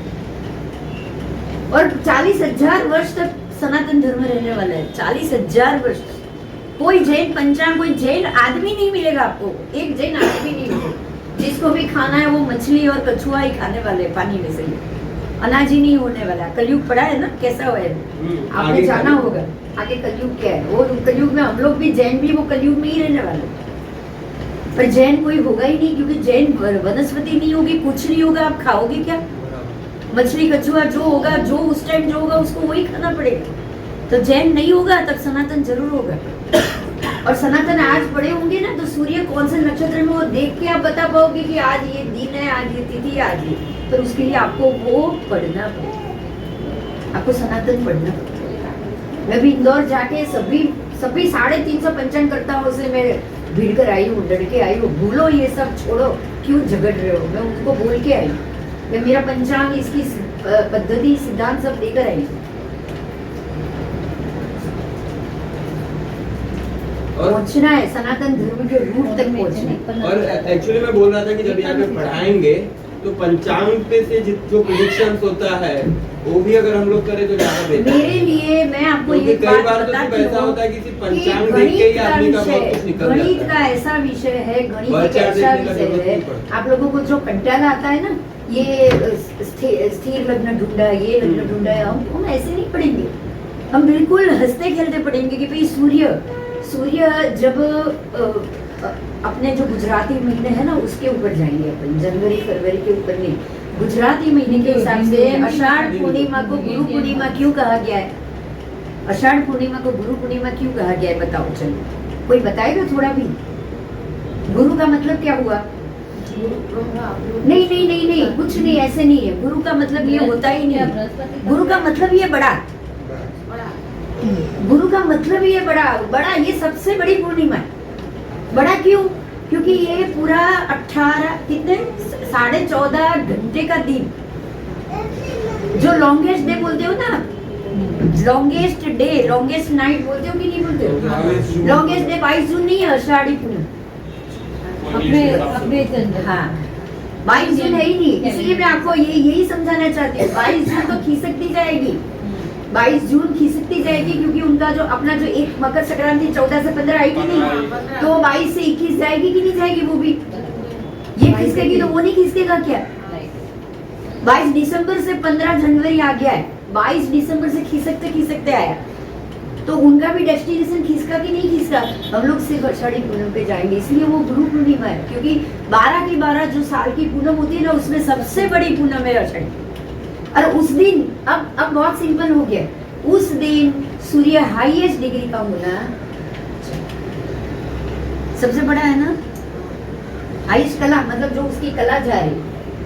[SPEAKER 2] और 40,000 वर्ष तक सनातन धर्म रहने वाला है। 40,000 वर्ष तक कोई जैन पंचांग, कोई जैन आदमी नहीं मिलेगा आपको। एक जैन आदमी नहीं मिलेगा। जिसको भी खाना है वो मछली और कछुआ ही खाने वाले, पानी में से अनाज ही नहीं होने वाला। कलयुग पड़ा है ना, कैसा हुआ है, आपने जाना होगा आगे कलयुग क्या है। वो कलयुग में हम लोग भी, जैन भी वो कलयुग में ही रहने वाले। पर जैन कोई होगा ही नहीं, क्योंकि जैन वनस्पति नहीं होगी, कुछ नहीं होगा। आप खाओगे क्या? मछली कछुआ जो होगा, जो उस टाइम जो होगा उसको वही खाना पड़ेगा। तो जैन नहीं होगा तब सनातन जरूर होगा। और सनातन आज पढ़े होंगे ना, तो सूर्य कौन से नक्षत्र में, वो देख के आप बता पाओगे कि आज ये दिन है, आज ये तिथि है, आज ये। पर उसके लिए आपको वो पढ़ना पड़ेगा, आपको सनातन पढ़ना पड़ेगा। मैं भी इंदौर जाके सभी 350 पंचांग करता हूँ से मैं भिड़ कर आई हूँ, लड़ के आई हूँ, भूलो ये सब, छोड़ो, क्यों झगड़ रहे हो। मैं उनको बोल के आई, मैं मेरा पंचांग, इसकी पद्धति, सिद्धांत सब लेकर आई हूँ।
[SPEAKER 4] और
[SPEAKER 2] पहुंचना है सनातन धर्म के रूट तक पहुंचना है।
[SPEAKER 4] और एक्चुअली मैं बोल रहा था कि जब यहाँ पे पढ़ाएंगे तो पंचांग पे से जो प्रेडिक्शंस होता है वो भी अगर हम लोग करें तो ज्यादा बेहतर है।
[SPEAKER 2] मेरे लिए मैं आपको
[SPEAKER 4] क्योंकि
[SPEAKER 2] ये
[SPEAKER 4] कई
[SPEAKER 2] बात
[SPEAKER 4] बार तो
[SPEAKER 2] बताती
[SPEAKER 4] सिर्फ ऐसा
[SPEAKER 2] हूँ
[SPEAKER 4] होता है कि सिर्फ
[SPEAKER 2] कि
[SPEAKER 4] पंचांग देख के ही आदमी का बहुत कुछ
[SPEAKER 2] गणित
[SPEAKER 4] निकल
[SPEAKER 2] गणित
[SPEAKER 4] जाता
[SPEAKER 2] का
[SPEAKER 4] है।
[SPEAKER 2] ऐसा विषय है, गणित एक
[SPEAKER 4] वर्चार
[SPEAKER 2] ऐसा
[SPEAKER 4] देखने का
[SPEAKER 2] विषय
[SPEAKER 4] जरूरत
[SPEAKER 2] है,
[SPEAKER 4] नहीं पड़ता।
[SPEAKER 2] आप लोगों को जो कंटाला आता है ना, ये स्थिर लग्न ढूंढा, ये लग्न ढूंढा है, हम ऐसे नहीं पढ़ेंगे, हम बिल्कुल हंसते खेलते पढ़ेंगे कि भाई सूर्य जब अपने जो गुजराती महीने है ना उसके ऊपर जाएंगे अपन, जनवरी फरवरी के ऊपर नहीं, गुजराती महीने के हिसाब से आषाढ़ पूर्णिमा को गुरु पूर्णिमा क्यों कहा गया है? आषाढ़ पूर्णिमा को गुरु पूर्णिमा क्यों कहा गया है, बताओ चलो, कोई बताएगा थोड़ा भी? गुरु का मतलब क्या हुआ? नहीं नहीं नहीं नहीं, कुछ नहीं, ऐसे नहीं है। गुरु का मतलब ये होता ही नहीं। गुरु का मतलब ये बड़ा, गुरु का मतलब ये बड़ा, ये सबसे बड़ी पूर्णिमा है। बड़ा क्यों? क्योंकि ये पूरा 18 कितने 14.5 घंटे का दिन, जो लॉन्गेस्ट डे बोलते हो ना, लॉन्गेस्ट डे, लॉन्गेस्ट नाइट बोलते हो कि नहीं बोलते हो? लॉन्गेस्ट डे 22 जून नहीं है, आषाढ़ी पूर्णिमा।
[SPEAKER 3] अपने चंद्र।
[SPEAKER 2] हाँ, 22 जून है ही नहीं, इसलिए मैं आपको यही समझाना चाहती हूँ। 22 जून तो खिसकती जाएगी, 22 जून खिसकती जाएगी, क्योंकि उनका जो अपना जो एक मकर संक्रांति 14 से 15 आई कि नहीं, तो 22 से 21 जाएगी कि नहीं जाएगी? वो भी ये खिसकेगी, तो वो नहीं खिसकेगा क्या? 22 दिसंबर से 15 जनवरी आ गया है, 22 दिसंबर से खिसकते आया, तो उनका भी डेस्टिनेशन खिसका कि नहीं खिसका? हम लोग सिर्फ आषाढ़ी पूनम पे जाएंगे, इसलिए वो गुरु पूर्णिमा है, क्योंकि 12 की 12 जो साल की पूनम होती है ना, उसमें सबसे बड़ी पूनम है आषाढ़ी। और उस दिन अब बहुत सिंपल हो गया, उस दिन सूर्य हाईएस्ट डिग्री का होना सबसे बड़ा है ना, हाईएस्ट कला, मतलब जो उसकी कला जा रही।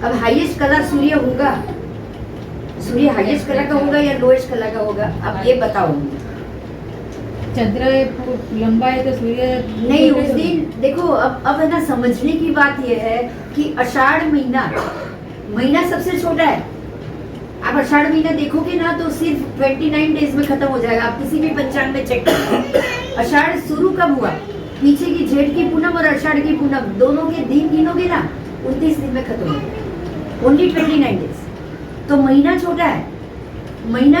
[SPEAKER 2] अब हाईएस्ट कला सूर्य होगा, सूर्य हाईएस्ट कला का होगा या लोएस्ट कला का होगा? अब ये बताओ।
[SPEAKER 3] चंद्र लंबा है तो सूर्य
[SPEAKER 2] नहीं, उस दिन देखो, अब है ना, समझने की बात यह है कि आषाढ़ महीना सबसे छोटा है। आप आषाढ़ महीना देखोगे ना तो सिर्फ 29 डेज में खत्म हो जाएगा, आप किसी भी पंचांग में चेक करो। आषाढ़ शुरू कब हुआ? पीछे की जेठ की पूनम और आषाढ़ की पूनम दोनों के दिन गिनोगे ना, 29 दिन में खत्म हो गया, ओनली 29 डेज। तो महीना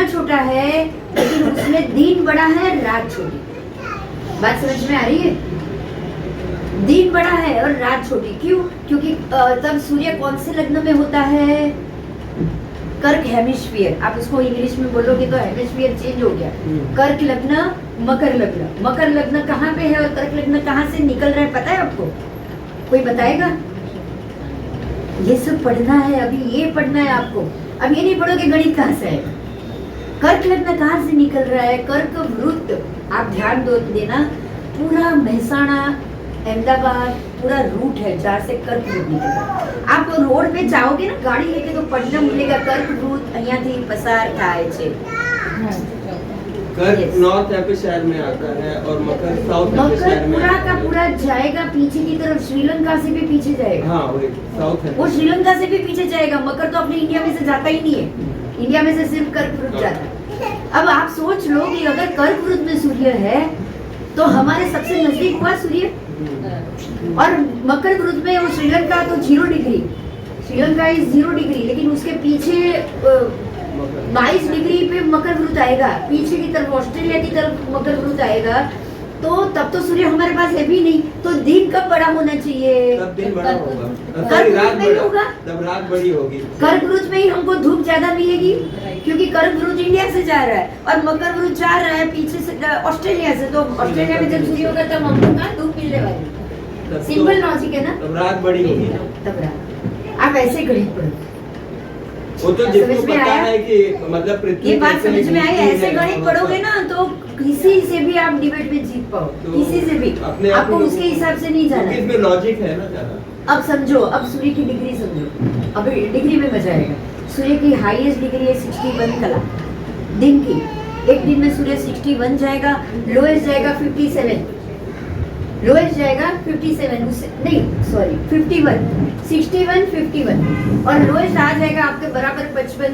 [SPEAKER 2] छोटा है, लेकिन उसमें दिन बड़ा है, रात छोटी। बात समझ में आ रही है? दिन बड़ा है और रात छोटी, क्यों? क्योंकि तब सूर्य कौन से लग्न में होता है? कर्क हेमिस्फीयर। आप उसको इंग्लिश में बोलोगे तो हेमिस्फीयर चेंज हो गया। कर्क लग्न, मकर लग्न कहाँ पे है और कर्क लग्न कहाँ से निकल रहा है, पता है आपको? कोई बताएगा? ये सब पढ़ना है, अभी ये पढ़ना है आपको। अब ये नहीं पढ़ोगे गणित कहाँ से आएगा, कर्क लग्न कहाँ से निकल रहा है, कर्क वृत्त। आप ध्यान देना, पूरा महसाणा, अहमदाबाद पूरा रूट है जहाँ से कर्क वृत्त निकलता है। आप रोड पे जाओगे ना गाड़ी लेके तो पढ़ना मिलेगा, कर्क वृत्त અહીંયાથી પસાર થાય છે।
[SPEAKER 4] कर्क नॉर्थ एम्पशायर में आता है और मकर साउथ एम्पशायर
[SPEAKER 2] मकर
[SPEAKER 4] में
[SPEAKER 2] पूरा
[SPEAKER 4] आता
[SPEAKER 2] का
[SPEAKER 4] है।
[SPEAKER 2] पूरा जाएगा पीछे की तरफ, श्रीलंका से भी पीछे जाएगा।
[SPEAKER 4] हाँ, वही साउथ है।
[SPEAKER 2] वो श्रीलंका से भी पीछे जाएगा। मकर तो अपने इंडिया में से जाता ही नहीं है, इंडिया में से सिर्फ कर्क वृत्त जाता है। अब आप सोच लो कि अगर कर्क वृत्त में सूर्य है तो हमारे सबसे नजदीक हुआ सूर्य, और मकर वृत्त में वो श्रीलंका तो 0 डिग्री, श्रीलंका इज 0 डिग्री, लेकिन उसके पीछे 22 डिग्री पे मकर वृत्त आएगा, पीछे की तरफ ऑस्ट्रेलिया की तरफ मकर वृत्त आएगा, तो तब तो सूर्य हमारे पास है भी नहीं, तो दिन कब बड़ा होना चाहिए?
[SPEAKER 4] तब दिन बड़ा होगा,
[SPEAKER 2] कर्क
[SPEAKER 4] रात
[SPEAKER 2] वृत्त में ही
[SPEAKER 4] बड़ा
[SPEAKER 2] होगा,
[SPEAKER 4] तब रात बड़ी होगी।
[SPEAKER 2] कर्क वृत्त में ही हमको धूप ज्यादा मिलेगी, क्योंकि कर्क वृत्त इंडिया से जा रहा है और मकर वृत्त जा रहा है पीछे से ऑस्ट्रेलिया से, तो ऑस्ट्रेलिया में जब सूर्य होगा तब हमको कहाँ धूप मिलने वाली। सिंपल लॉजिक है ना,
[SPEAKER 4] तब रात बड़ी होगी।
[SPEAKER 2] तब रात। आप ऐसे गणित पढ़ो,
[SPEAKER 4] वो तो जिसको
[SPEAKER 2] समझ में
[SPEAKER 4] पता
[SPEAKER 2] आया?
[SPEAKER 4] है कि मतलब पृथ्वी
[SPEAKER 2] ये बात
[SPEAKER 4] कैसे
[SPEAKER 2] समझ में आई?
[SPEAKER 4] घूमती
[SPEAKER 2] ऐसे
[SPEAKER 4] है,
[SPEAKER 2] गणित पढ़ोगे ना तो किसी से भी आप डिबेट में जीत पाओ,
[SPEAKER 4] तो
[SPEAKER 2] किसी से भी।
[SPEAKER 4] अपने आप
[SPEAKER 2] आपको
[SPEAKER 4] ही
[SPEAKER 2] उसके हिसाब से नहीं जाना
[SPEAKER 4] क्योंकि
[SPEAKER 2] है।
[SPEAKER 4] इसमें लॉजिक है ना ज्यादा।
[SPEAKER 2] अब समझो, अब सूर्य की डिग्री समझो, अब डिग्री में मजा आएगा। सूर्य की हाईएस्ट डिग्री है 61 कला दिन की, एक दिन में सूर्य 61 जाएगा, लोएस्ट जाएगा 57। लोएस्ट जाएगा 57, उससे नहीं सॉरी 51, 61, 51 और लोएस्ट आ जाएगा आपके बराबर 55,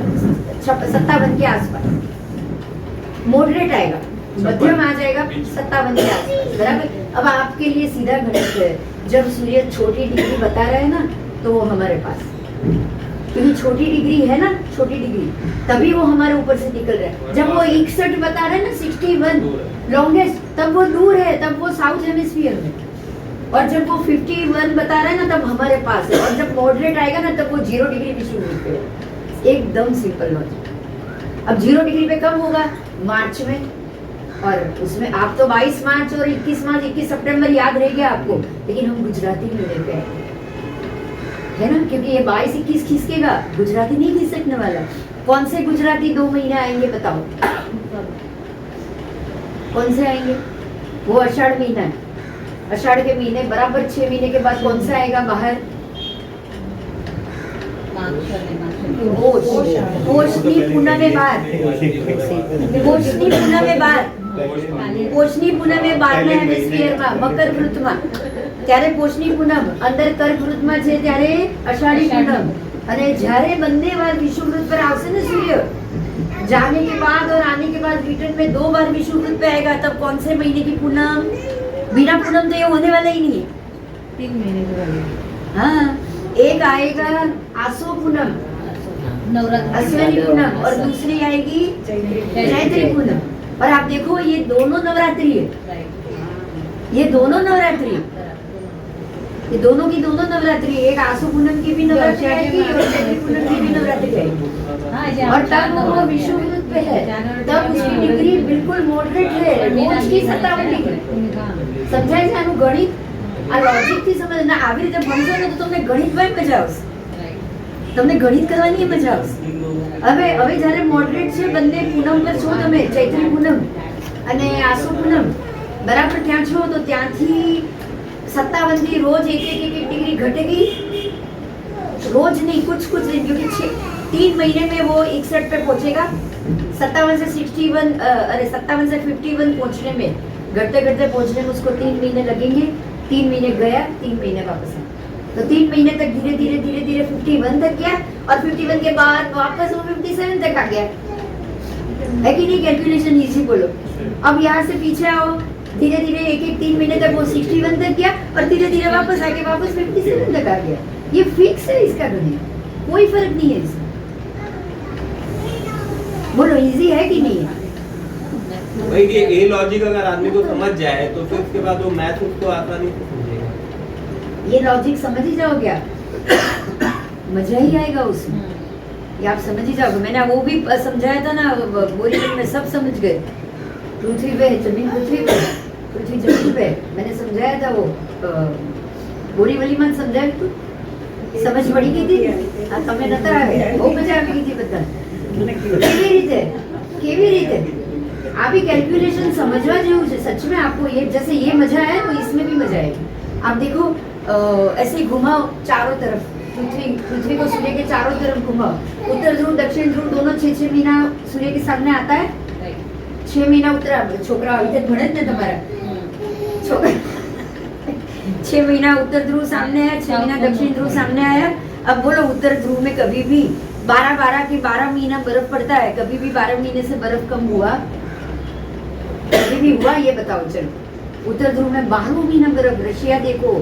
[SPEAKER 2] 57 के आसपास। मॉडरेट आएगा, मध्यम आ जाएगा 57 के आसपास, बराबर। अब आपके लिए सीधा गणित है, जब सूर्य छोटी डिग्री बता रहा है ना तो वो हमारे पास, क्योंकि छोटी डिग्री है ना, छोटी डिग्री, तभी वो हमारे ऊपर से निकल रहा है। जब वो 61 बता रहा है ना, 61 लॉन्गेस्ट, तब वो दूर है, तब वो साउथ हेमिस्फीयर में। और जब वो 51 बता रहा है ना तब हमारे पास है। और जब मॉडरेट आएगा ना तब वो 0 डिग्री विषुववृत्त पे है। एकदम सिंपल लॉजिक। अब 0 डिग्री पे कब होगा? मार्च में। और उसमें आप तो 22 मार्च और 21 मार्च 21 सितंबर याद रहेगा आपको, लेकिन हम गुजराती में लेते हैं, है ना, क्योंकि ये 22-21 खिसकेगा, गुजराती नहीं खिसकने वाला। कौन से गुजराती 2 महीने आएंगे बताओ? कौन से आएंगे? वो आषाढ़ महीना है, आषाढ़ के महीने बराबर 6 महीने के बाद कौन सा आएगा बाहर? पोषनी पूनम में बार, पोषनी पूनम में बार, પોષની પૂનમે 12મા હેમિસ્ફિયરમાં મકર વૃત્તમાં, ત્યારે પોષની પૂનમ અંદર કર્ક વૃત્તમાં છે ત્યારે અષાઢી પૂનમ, અને જ્યારે બંને વાર વિષુવવૃત્ત પર આવશે ને सूर्य, जाने के बाद और आने के बाद रिटर्न में 2 बार विषुववृत्त पे आएगा, तब कौन से महीने की पूनम? बिना पूनम तो ये होने वाला ही नहीं है।
[SPEAKER 3] 3 महीने के बाद
[SPEAKER 2] हाँ, एक आएगा आसो पूनम,
[SPEAKER 3] नवरात्रि,
[SPEAKER 2] अश्विनी पूनम, और दूसरी आएगी चैत्री पूनम। और आप देखो ये दोनों नवरात्रि है, ये दोनों नवरात्रि, ये दोनों की दोनों नवरात्रि, एक आसो पूनम की भी नवरात्रि आएगी और चैत्री पूनम की भी नवरात्रि आएगी। और तब वो विषुववृत्त पे है, तब उसकी डिग्री बिल्कुल मॉडरेट है, मोच की 57 डिग्री। समझाય છે આનું ગણિત? આ લોજિક થી સમજ ના આવી રીતે ભણશો ને તો તમને ગણિતમાં મજા આવશે, તમને ગણિત કરવાની મજા આવશે। હવે જ્યારે મોડરેટ છે બંને પૂનમ પર છો તમે, ચૈત્રી પૂનમ અને આસો પૂનમ બરાબર ત્યાં છો, તો ત્યાંથી 57 થી રોજ એક डिग्री घटेगी, रोज नहीं, कुछ दिन, क्योंकि 3 महीने में वो 61 पे पहुंचेगा। 57 से 61 अरे 57 से 51 पहुंचने में, घटते पहुंचने में उसको 3 महीने लगेंगे। 3 महीने गया, 3 महीने वापस आया, तो 3 महीने तक धीरे धीरे 51 तक गया, और 51 के बाद वापस वो 57 तक आ गया, है कि नहीं? कैलकुलेशन इजी बोलो। अब यहाँ से पीछे आओ, धीरे धीरे 3 महीने तक वो 61 तक गया, और धीरे धीरे वापस आके वापस 57 तक आ गया। ये फिक्स है इसका गणित, कोई फर्क नहीं है इसमें। बोलो इजी है कि नहीं है?
[SPEAKER 4] भाई ये लॉजिक अगर आदमी को समझ जाए तो फिर उसके बाद वो मैथ उसको आसानी से समझेगा।
[SPEAKER 2] ये लॉजिक समझ ही जाओगे आप, मजा ही आएगा उसमें, ये आप समझ ही जाओगे। मैंने वो भी समझाया था ना, बोरी में सब समझ गए। पृथ्वी पे जमीन, पृथ्वी पे, पृथ्वी जमीन पे, मैंने समझाया था वो बोरी वाली मत समझाया तू, समझ पड़ी गई थी? हाँ, તમે નતા આવ્યા, બહુ મજા આવી ગઈ थी બધા। કેવી રીતે આ भी कैलकुलेशन समझवा જેવું છે सच में। आपको ये जैसे ये मजा आया तो इसमें भी मजा आएगी। आप देखो ऐसे ही घुमाओ चारों तरफ, पृथ्वी को सूर्य के चारों तरफ घुमाओ, उत्तर ध्रुव दक्षिण ध्रुव दोनों 6 महीना सूर्य के सामने आता है। 6 महीना उत्तर, छोकरा इधर भणे જ ને તમારા છોકરા 6 महीना उत्तर ध्रुव सामने आया, 6 महीना दक्षिण ध्रुव सामने आया। अब बोलो उत्तर ध्रुव में कभी भी 12 के 12 महीना बर्फ पड़ता है? कभी भी 12 महीने से बर्फ कम हुआ? कभी भी हुआ? ये बताओ चलो। उत्तर ध्रुव में 12 महीना बर्फ, रशिया देखो,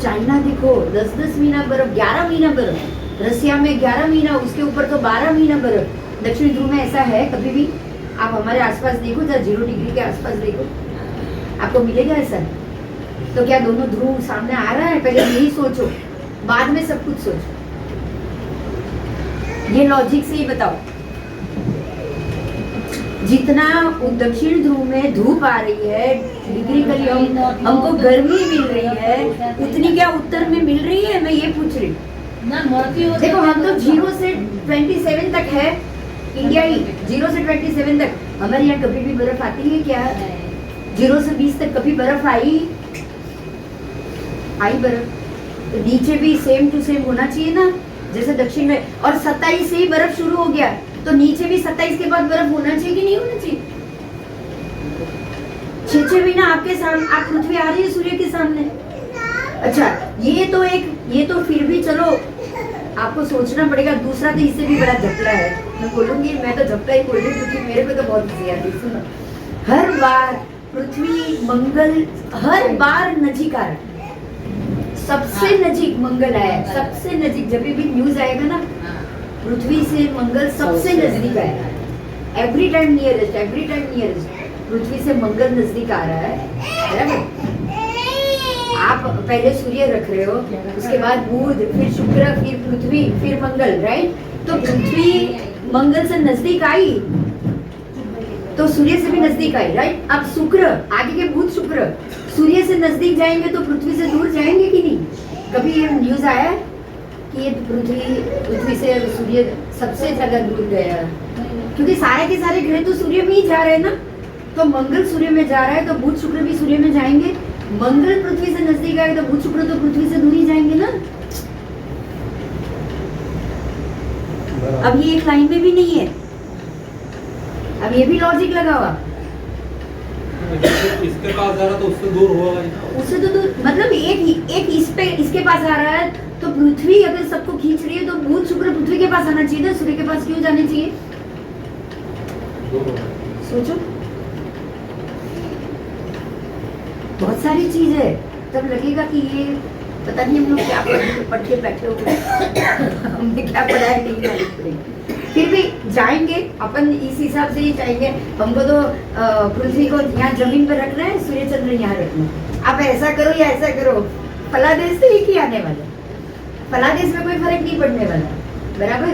[SPEAKER 2] चाइना देखो, 10-10 महीना बर्फ, 11 महीना बर्फ, रसिया में 11 महीना, उसके ऊपर तो 12 महीना बर्फ। दक्षिण ध्रुव में ऐसा है कभी भी? आप हमारे आसपास देखो, जरा 0 डिग्री के आसपास देखो, आपको मिलेगा ऐसा? तो क्या दोनों ध्रुव सामने आ रहा है? पहले यही सोचो, बाद में सब कुछ सोचो। ये लॉजिक से ही बताओ, जितना दक्षिण ध्रुव में धूप आ रही है, डिग्री कली हमको गर्मी मिल रही है, उतनी क्या उत्तर में मिल रही है? मैं ये पूछ रही हूँ। देखो हम तो 0 से 27 तक है, इंडिया ही 0 से 27 तक। हमारे यहाँ कभी भी बर्फ आती है क्या? 0 से 20 तक कभी बर्फ आई बर्फ? तो नीचे भी सेम टू सेम होना चाहिए ना, जैसे दक्षिण में। और 27 से ही बर्फ शुरू हो गया, तो नीचे भी 27 के बाद बर्फ होना चाहिए कि नहीं होना चाहिए? 6 महीना आपके सामने, आप पृथ्वी आ रही है सूर्य के सामने। अच्छा ये तो फिर भी चलो आपको सोचना पड़ेगा। दूसरा तो इससे भी बड़ा झपला है, मैं बोलूंगी, मैं तो झपला ही बोल रही हूँ क्योंकि मेरे को तो बहुत हंसी आती है। सुनो, हर बार पृथ्वी मंगल हर बार नजीक आ रहा है, सबसे नजीक मंगल आया है, सबसे नजीक। जब भी न्यूज आएगा ना पृथ्वी से मंगल सबसे नजदीक आएगा, एवरी टाइम नियरेस्ट पृथ्वी से मंगल नजदीक आ रहा है, बराबर। आप पहले सूर्य रख रहे हो, उसके बाद बुध, फिर शुक्र, फिर पृथ्वी, फिर मंगल, राइट। तो पृथ्वी मंगल से नजदीक आई तो सूर्य से भी नजदीक आई, राइट। अब शुक्र, आगे के बुध शुक्र सूर्य से नजदीक जाएंगे तो पृथ्वी से दूर जाएंगे कि नहीं? कभी ये न्यूज आया है कि ये पृथ्वी से सूर्य सबसे ज्यादा दूर गया? क्योंकि सारे के सारे ग्रह तो सूर्य में ही जा रहे हैं ना। तो मंगल सूर्य में जा रहा है तो बुध शुक्र भी सूर्य में जाएंगे। मंगल पृथ्वी से नजदीक आएगा तो बुध शुक्र तो पृथ्वी से दूर ही जाएंगे ना। अब ये एक लाइन में भी नहीं है, अब ये भी लॉजिक लगाओ।
[SPEAKER 5] इसके पास जा रहा तो उससे दूर होगा ही।
[SPEAKER 2] उससे तो दूर मतलब एक इसके पास आ रहा है तो पृथ्वी अगर सबको खींच रही है तो बुध शुक्र पृथ्वी के पास आना चाहिए, सूर्य के पास क्यों जाने चाहिए? सोचो, बहुत सारी चीज है। तब लगेगा कि ये पता नहीं हम लोग क्या पढ़ के बैठे हो हमने क्या पढ़ा है नहीं मालूम। फिर भी जाएंगे अपन इस हिसाब से ही जाएंगे। हमको तो पृथ्वी को यहाँ जमीन पर रखना है, सूर्य चंद्र यहाँ रखना है। आप ऐसा करो या ऐसा करो, फलादेश से एक ही आने वाला, फलादेश में कोई फर्क नहीं पड़ने वाला, बराबर।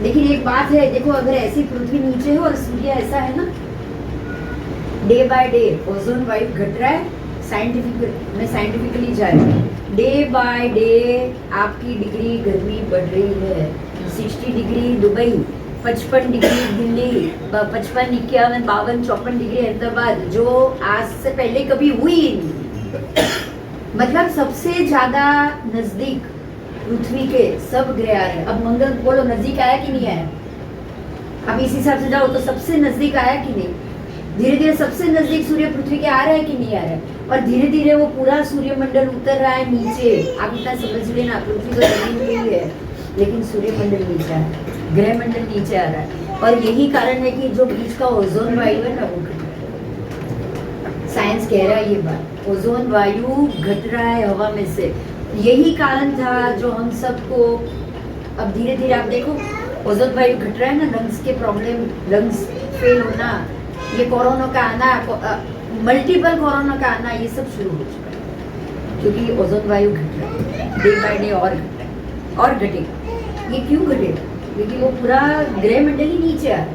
[SPEAKER 2] लेकिन एक बात है, देखो अगर ऐसी पृथ्वी नीचे हो और सूर्य ऐसा है ना, डे बाय डे ओजोन वायु घट रहा है। साइंटिफिकली जा रही है, डे बाय डे आपकी डिग्री गर्मी बढ़ रही है। 60 degree Dubai, 55 degree Delhi, 55, 51, 52, 54 degree Hyderabad, जो आज से पहले कभी हुई ही नहीं। मतलब सबसे ज्यादा नजदीक पृथ्वी के सब ग्रह आ रहे हैं। अब मंगल बोलो नजदीक आया कि नहीं आया? अब इस हिसाब से जाओ तो सबसे नजदीक आया कि नहीं? धीरे धीरे सबसे नजदीक सूर्य पृथ्वी के आ रहा है कि नहीं आ रहा है? और धीरे धीरे वो पूरा सूर्य मंडल उतर रहा है नीचे। आप इतना समझ लेना, पृथ्वी तो जमीन पे ही है लेकिन सूर्य मंडल नीचे है, ग्रह मंडल नीचे आ रहा है। और यही कारण है कि जो बीच का ओजोन वायु है ना वो घट रहा है। साइंस कह रहा है ये बात, ओजोन वायु घट रहा है हवा में से। यही कारण था जो हम सबको अब धीरे धीरे आप देखो ओजोन वायु घट रहा है ना, लंग्स के प्रॉब्लम, लंग्स फेल होना, ये कोरोना का आना, मल्टीपल कोरोना का आना, ये सब शुरू हो चुका है क्योंकि ओजोन वायु घट रहा है, डे बाय डे और घट रहा है और घटेगा। ये क्यों घटेगा? क्योंकि वो पूरा ग्रह मंडल ही नीचे आ रहा है।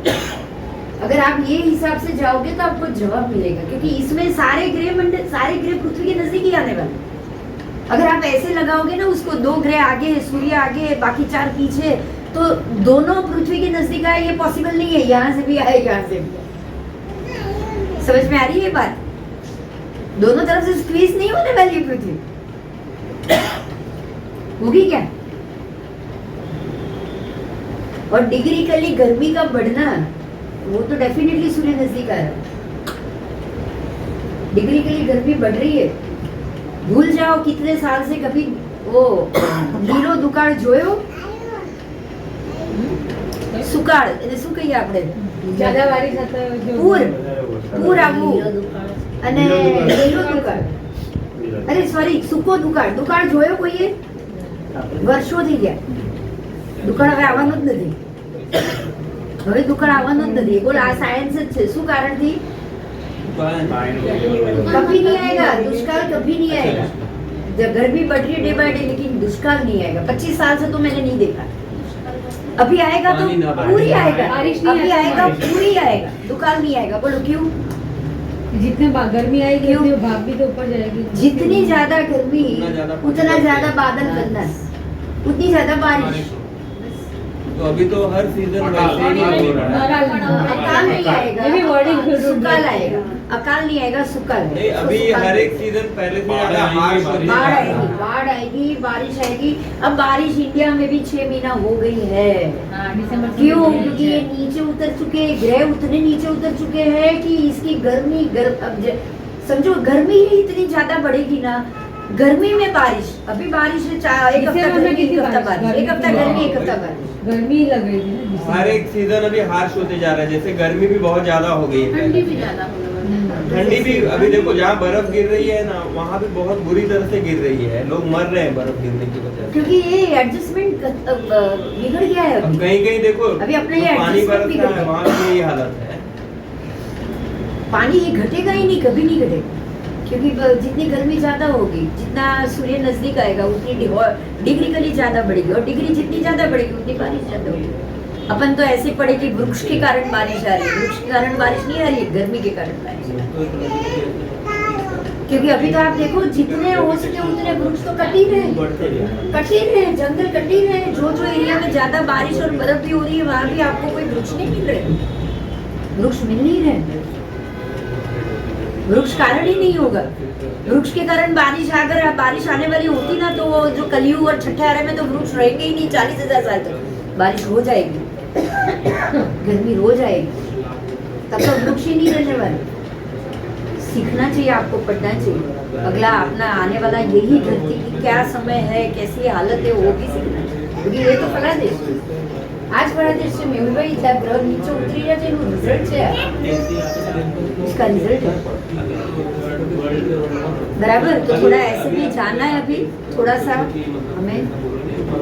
[SPEAKER 2] अगर आप ये हिसाब से जाओगे तो आपको जवाब मिलेगा, क्योंकि इसमें सारे ग्रह मंडल, सारे ग्रह पृथ्वी के नजदीक ही आने वाले। अगर आप ऐसे लगाओगे ना उसको, 2 ग्रह आगे, सूर्य आगे, बाकी 4 पीछे, तो दोनों पृथ्वी के नजदीक आए, ये पॉसिबल नहीं है। यहाँ से भी आए, यहाँ से भी आए। समझ में आ रही है ये बात? दोनों तरफ से स्क्वीज नहीं होने वाली है पृथ्वी, होगी क्या? और डिग्रिकली गर्मी का बढ़ना, वो तो डेफिनेटली सूर्य नजदीक आ रहा है। डिग्रिकली गर्मी बढ़ रही है। भूल जाओ कितने साल से कभी वो लीलो दुकाळ જોયો? સુકાળ એટલે શું કહીએ આપણે?
[SPEAKER 3] જ્યાદા વારી સાથે જો
[SPEAKER 2] પૂર આવવું અને લીલો દુકાળ, અરે સોરી સૂકો દુકાળ જોયો કોઈએ? વર્ષો થઈ ગયા, દુકાળ હવે આવવાનું જ નથી। હવે દુકાળ આવવાનું જ નથી, બોલ આ સાયન્સ જ છે। શું કારણથી? कभी नहीं आएगा दुष्काल, कभी नहीं आएगा। जब गर्मी बढ़ रही है डे बाय डे, लेकिन दुष्काल नहीं आएगा। 25 साल से तो मैंने नहीं देखा। अभी आएगा तो पूरी आएगा, अभी आएगा पूरी आएगा, दुष्काल नहीं आएगा। बोलो क्यों?
[SPEAKER 3] जितने गर्मी आएगी उतनी भाप भी तो ऊपर जाएगी।
[SPEAKER 2] जितनी ज्यादा गर्मी उतना ज्यादा बादल बनना, उतनी ज्यादा बारिश।
[SPEAKER 4] तो अभी तो हर सीजन वैसे ही हो रहा है।
[SPEAKER 2] अकाल नहीं आएगा, सुकाल आएगा। अकाल नहीं आएगा, सुकाल।
[SPEAKER 4] नहीं, अभी हर एक सीजन पहले से
[SPEAKER 5] बाढ़
[SPEAKER 2] आएगी, बारिश आएगी। अब बारिश इंडिया में भी 6 महीना हो गई है। क्यों? क्योंकि ये नीचे उतर चुके, ग्रह उतने नीचे उतर चुके हैं कि इसकी गर्मी अब समझो गर्मी ही इतनी ज्यादा बढ़ेगी ना, गर्मी में बारिश, अभी बारिश है, एक हफ्ता
[SPEAKER 3] दिसंबर में
[SPEAKER 2] गर्मी, एक
[SPEAKER 3] कितनी
[SPEAKER 2] हफ्ता
[SPEAKER 3] बारिश?
[SPEAKER 2] बारिश, एक हफ्ता गर्मी, एक हफ्ता बारिश।
[SPEAKER 3] गर्मी लग रही थी ना दिसंबर
[SPEAKER 4] हर एक सीजन अभी हार्श होते जा रहा है, जैसे गर्मी भी बहुत ज्यादा हो गई है।
[SPEAKER 6] ठंडी भी ज्यादा होने वाली है।
[SPEAKER 4] ठंडी भी अभी देखो जहाँ बर्फ गिर रही है ना, वहाँ भी बहुत बुरी तरह से गिर रही है, लोग मर रहे हैं बर्फ गिरने की वजह से।
[SPEAKER 2] क्योंकि ये एडजस्टमेंट बिगड़ गया है
[SPEAKER 4] अब
[SPEAKER 2] अभी।
[SPEAKER 4] कहीं कहीं देखो
[SPEAKER 2] अभी अपने ये
[SPEAKER 4] तो पानी
[SPEAKER 2] adjustment
[SPEAKER 4] बरस
[SPEAKER 2] भी
[SPEAKER 4] रहा
[SPEAKER 2] कर
[SPEAKER 4] है,
[SPEAKER 2] रहे
[SPEAKER 4] वहाँ भी यही हालत है।
[SPEAKER 2] पानी ये घटेगा ही नहीं, कभी नहीं घटेगा, क्योंकि जितनी गर्मी ज्यादा होगी, जितना सूर्य नजदीक आएगा उतनी डिग्री कली ज्यादा बढ़ेगी, और डिग्री जितनी ज्यादा बढ़ेगी उतनी बारिश ज्यादा होगी। अपन तो ऐसे पड़े कि वृक्ष के कारण बारिश आ रही है, वृक्ष के कारण बारिश नहीं आ रही है, गर्मी के कारण बारिश आ रही है। क्योंकि अभी तो आप देखो जितने हो सके उतने वृक्ष तो कट ही रहे हैं,
[SPEAKER 1] बढ़ते जा रहे हैं।
[SPEAKER 2] कट ही रहे हैं, जंगल कट ही रहे हैं। जो जो एरिया में ज्यादा बारिश और बर्फ भी हो रही है वहां भी आपको कोई वृक्ष नहीं मिल रहे, वृक्ष मिल नहीं रहे, वृक्ष कारण ही नहीं होगा। वृक्ष के कारण बारिश, अगर बारिश आने वाली होती ना तो वो जो कलयुग और छठे आरे में तो वृक्ष रहेंगे ही नहीं, 40,000 साल तक बारिश हो जाएगी, गर्मी हो जाएगी, तब तो वृक्ष ही नहीं रहने वाले। सीखना चाहिए, आपको पढ़ना चाहिए, अगला अपना आने वाला यही धरती की क्या समय है, कैसी हालत है वो भी सीखना चाहिए, क्योंकि ये तो फला देश है। आज बड़ा देश से मेहुलभाई था ग्रह नीचे उतरी રહ્યા છે એનું રિઝલ્ટ છે इसका रिजल्ट है बराबर। तो थोड़ा ऐसे भी जानना है अभी, थोड़ा सा हमें,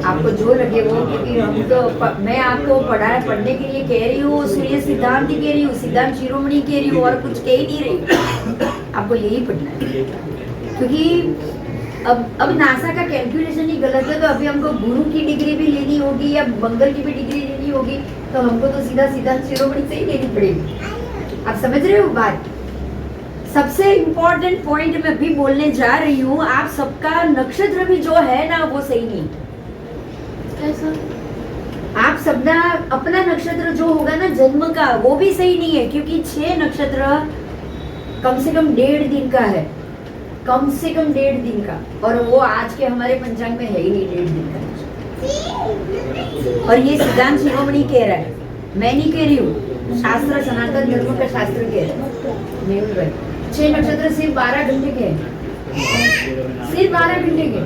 [SPEAKER 2] आपको जो लगे वो, क्योंकि हम तो मैं आपको पढ़ने के लिए कह रही हूँ, सूर्य सिद्धांत ही कह रही हूँ, सिद्धांत शिरोमणि कह रही हूँ, और कुछ कह ही नहीं रही। आपको यही पढ़ना है, क्योंकि अब नासा का कैलकुलेशन ही गलत है, तो अभी हमको गुरु की डिग्री भी लेनी होगी या मंगल की भी डिग्री लेनी होगी, तो हमको तो सीधा सिद्धांत शिरोमणि से ही लेनी पड़ेगी। आप समझ रहे हो बात? सबसे इम्पोर्टेंट पॉइंट मैं भी बोलने जा रही हूँ, आप सबका नक्षत्र भी जो है ना वो सही नहीं।
[SPEAKER 6] कैसा?
[SPEAKER 2] आप सबका अपना नक्षत्र जो होगा ना जन्म का, वो भी सही नहीं है, क्योंकि 6 नक्षत्र कम से कम 1.5 दिन का है, कम से कम 1.5 दिन का, और वो आज के हमारे पंचांग में है ही नहीं 1.5 दिन का। और ये सिद्धांत शिरोमणि कह रहा है, मैं नहीं कह रही हूँ, शास्त्र सनातन धर्म का शास्त्र कह रहा है। मेहुल भाई 6 नक्षत्र सिर्फ 12 घंटे के हैं, सिर्फ 12 घंटे के।